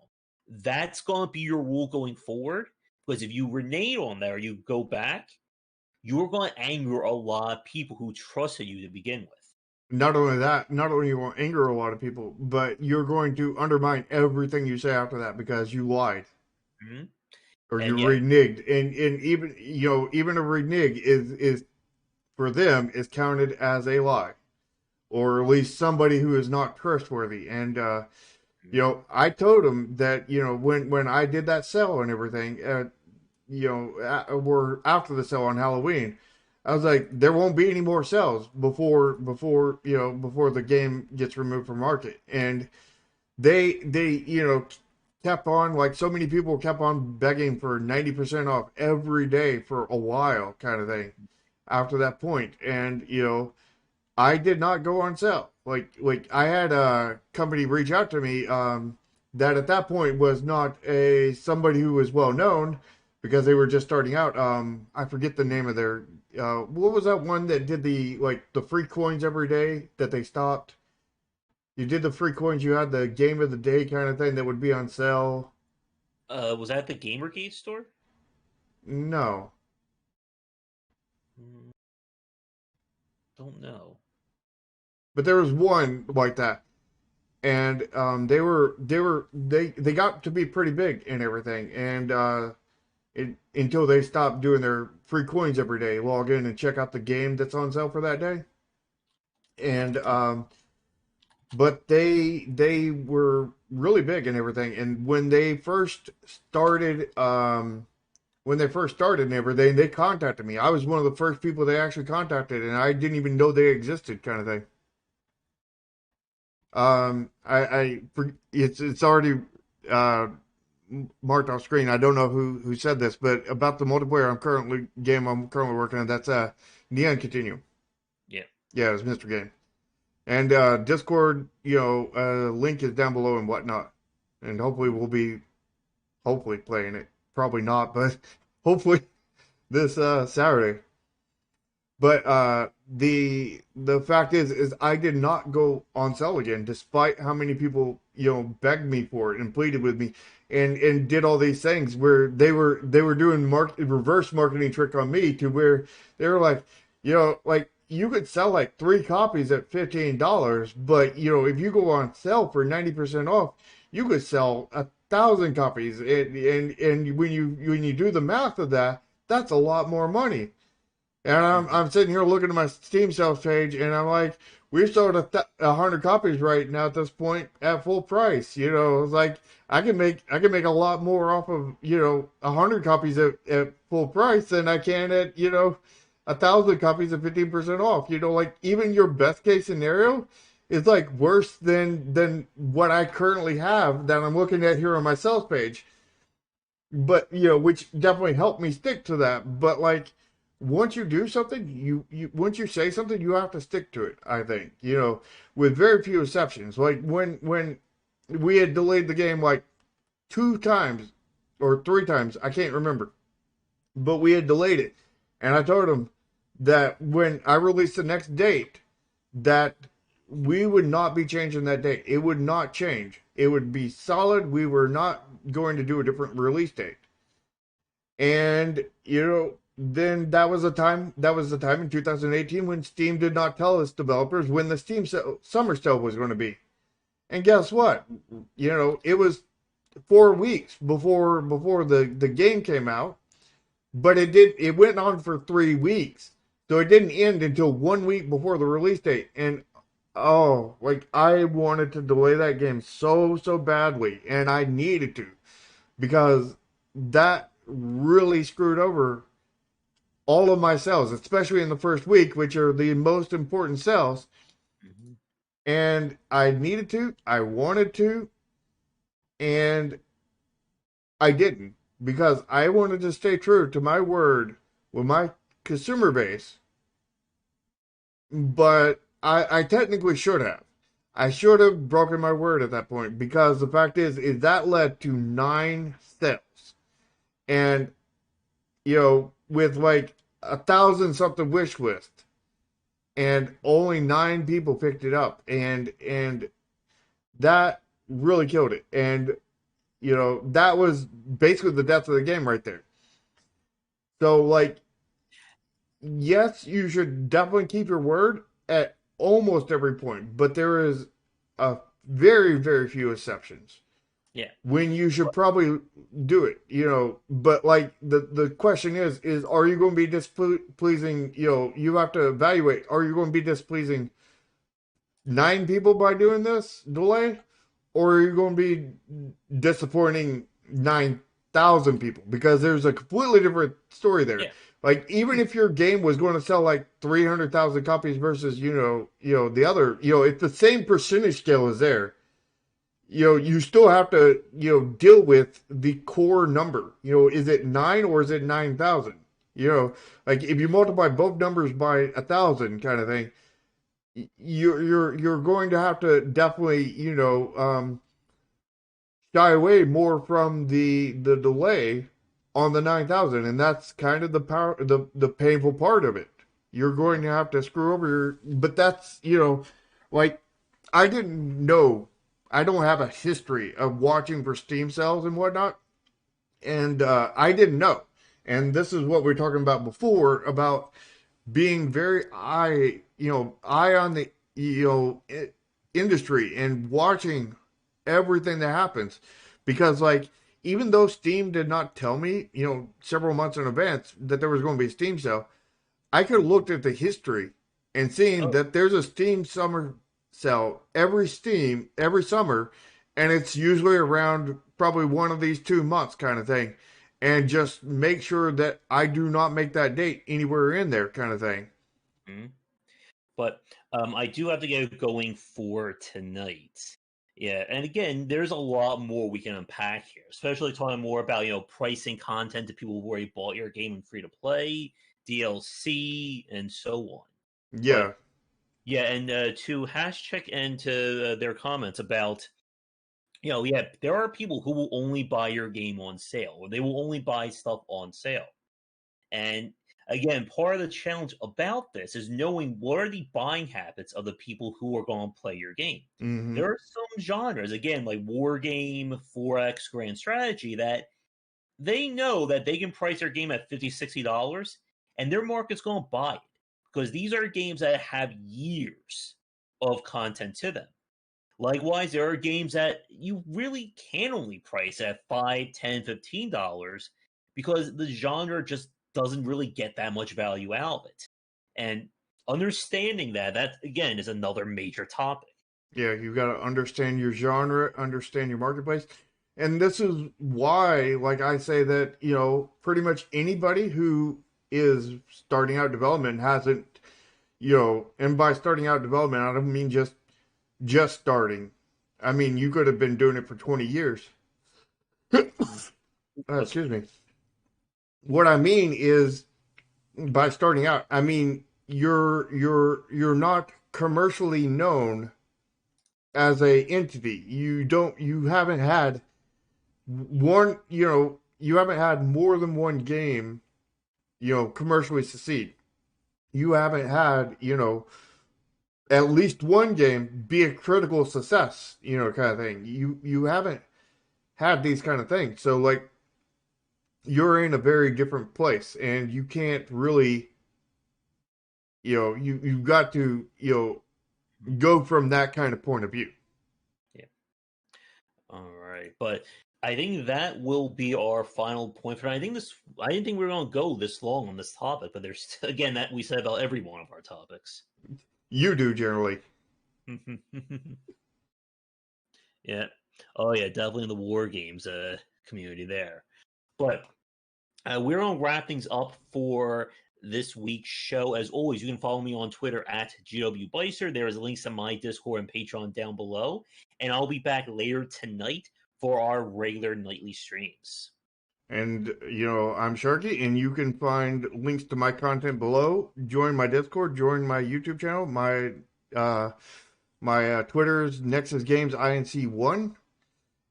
that's going to be your rule going forward. Because if you renege on that or you go back, you're going to anger a lot of people who trusted you to begin with. Not only that, not only you won't anger a lot of people, but you're going to undermine everything you say after that because you lied. Mm-hmm. Or you reneged. And even even a renege is for them is counted as a lie. Or at least somebody who is not trustworthy. And I told them that, when I did that sale and everything, were after the sale on Halloween, I was like, there won't be any more sales before the game gets removed from market. And they kept on, like, so many people kept on begging for 90% off every day for a while, kind of thing, after that point. And I did not go on sale. Like I had a company reach out to me that at that point was not somebody who was well known because they were just starting out. I forget the name of their what was that one that did the free coins every day that they stopped? You did the free coins, you had the game of the day kind of thing that would be on sale. Was that the Gamergate store? No. Don't know. But there was one like that. And they got to be pretty big and everything. And until they stopped doing their free coins every day, log in and check out the game that's on sale for that day. And but they were really big and everything. And when they first started and everything, they contacted me. I was one of the first people they actually contacted, and I didn't even know they existed, kind of thing. It's already marked off screen. I don't know who said this, but about the multiplayer I'm currently working on, that's Neon Continuum. Yeah, it's Mr. Game. And Discord, link is down below and whatnot. And hopefully we'll be playing it. Probably not, but hopefully this Saturday. But the fact is I did not go on sale again, despite how many people begged me for it and pleaded with me, and did all these things where they were doing reverse marketing trick on me, to where they were like, like, you could sell like 3 copies at $15, but if you go on sale for 90% off, you could sell 1,000 copies, and when you do the math of that, that's a lot more money. And I'm sitting here looking at my Steam sales page, and I'm like, we've sold 100 copies right now at this point at full price. It's like I can make a lot more off of 100 copies at full price than I can at 1,000 copies at 15% off. Like, even your best case scenario is like worse than what I currently have that I'm looking at here on my sales page. But which definitely helped me stick to that. But like, once you do something, once you say something, you have to stick to it, I think, with very few exceptions. Like when we had delayed the game like 2 times or 3 times. I can't remember, but we had delayed it, and I told him that when I released the next date, that we would not be changing that date. It would not change. It would be solid. We were not going to do a different release date. And then that was the time in 2018 when Steam did not tell us developers when the Steam summer sale was going to be. And guess what? It was 4 weeks before the game came out, but it went on for 3 weeks. So it didn't end until 1 week before the release date. And oh, like I wanted to delay that game so badly, and I needed to because that really screwed over all of my sales, especially in the first week, which are the most important sales. Mm-hmm. And I needed to, I wanted to, and I didn't because I wanted to stay true to my word with my consumer base. But I technically should have. I should have broken my word at that point because the fact is that led to 9 sales. And, with like 1,000 something wish list, and only 9 people picked it up, and that really killed it. And that was basically the death of the game right there. So like, yes, you should definitely keep your word at almost every point, but there is a very, very few exceptions Yeah. when you should probably do it, but like the question is are you going to be displeasing, you have to evaluate, are you going to be displeasing 9 people by doing this delay, or are you going to be disappointing 9,000 people? Because there's a completely different story there. Yeah. Like, even if your game was going to sell like 300,000 copies versus, the other, if the same percentage scale is there, you still have to, deal with the core number. Is it 9 or is it 9,000? Like if you multiply both numbers by 1,000 kind of thing, you're going to have to definitely, shy away more from the delay on the 9,000, and that's kind of the painful part of it. You're going to have to screw over but that's, like, I didn't know. I don't have a history of watching for Steam sales and whatnot, and I didn't know. And this is what we were talking about before, about being very eye on the industry and watching everything that happens, because like, even though Steam did not tell me several months in advance that there was going to be a Steam sale, I could have looked at the history and seen Oh, that there's a Steam summer sale every summer, and it's usually around probably one of these 2 months kind of thing, and just make sure that I do not make that date anywhere in there kind of thing. mhm. But I do have to get going for tonight. Yeah, and again, there's a lot more we can unpack here, especially talking more about pricing content to people who already bought your game in free to play, DLC, and so on. But Yeah. yeah, and to Hashcheck and to their comments about, yeah, there are people who will only buy your game on sale, or they will only buy stuff on sale. And again, part of the challenge about this is knowing what are the buying habits of the people who are going to play your game. Mm-hmm. There are some genres, again, like war game, 4X, grand strategy, that they know that they can price their game at $50, $60, and their market's going to buy it because these are games that have years of content to them. Likewise, there are games that you really can only price at 5, 10, $15 because the genre just doesn't really get that much value out of it. And understanding that again is another major topic. Yeah, you got to understand your genre, understand your marketplace. And this is why, like I say, that, pretty much anybody who is starting out development hasn't, and by starting out development, I don't mean just starting. I mean, you could have been doing it for 20 years. Excuse me. What I mean is, by starting out, I mean you're not commercially known as a entity. You haven't had one, you haven't had more than one game, commercially succeed. You haven't had, at least one game be a critical success, kind of thing. You haven't had these kind of things. So like you're in a very different place and you can't really, you've got to, go from that kind of point of view. Yeah. All right, but I think that will be our final point for. I think this. I didn't think we were going to go this long on this topic, but there's again that we said about every one of our topics. You do generally. Yeah. Oh yeah, definitely in the war games community there. But we're going to wrap things up for this week's show. As always, you can follow me on Twitter at GWBicer. There is links to my Discord and Patreon down below. And I'll be back later tonight for our regular nightly streams. And, I'm Sharky, and you can find links to my content below. Join my Discord, join my YouTube channel, my Twitter's Nexus Games INC1.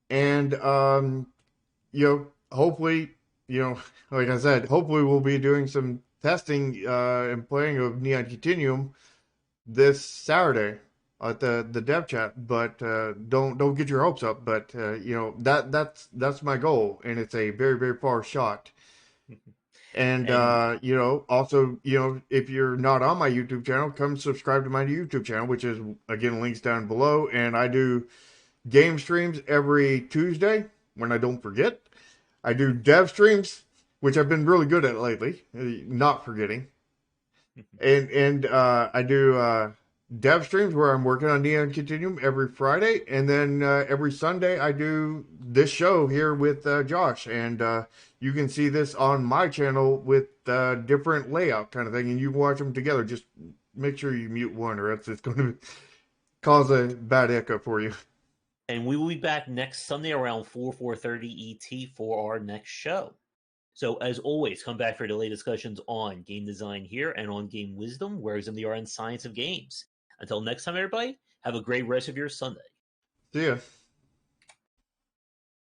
And, hopefully, like I said, hopefully we'll be doing some testing and playing of Neon Continuum this Saturday at the dev chat, but don't get your hopes up. But that's my goal, and it's a very very far shot. And also, if you're not on my YouTube channel, come subscribe to my YouTube channel, which is again links down below. And I do game streams every Tuesday when I don't forget. I do dev streams, which I've been really good at lately, not forgetting. And I do dev streams where I'm working on Neon Continuum every Friday, and then every Sunday I do this show here with Josh, and you can see this on my channel with different layout kind of thing, and you can watch them together. Just make sure you mute one, or else it's going to cause a bad echo for you. And we will be back next Sunday around 4:30 ET for our next show. So, as always, come back for daily discussions on game design here and on game wisdom, where examine the art and science of games. Until next time, everybody, have a great rest of your Sunday. See ya.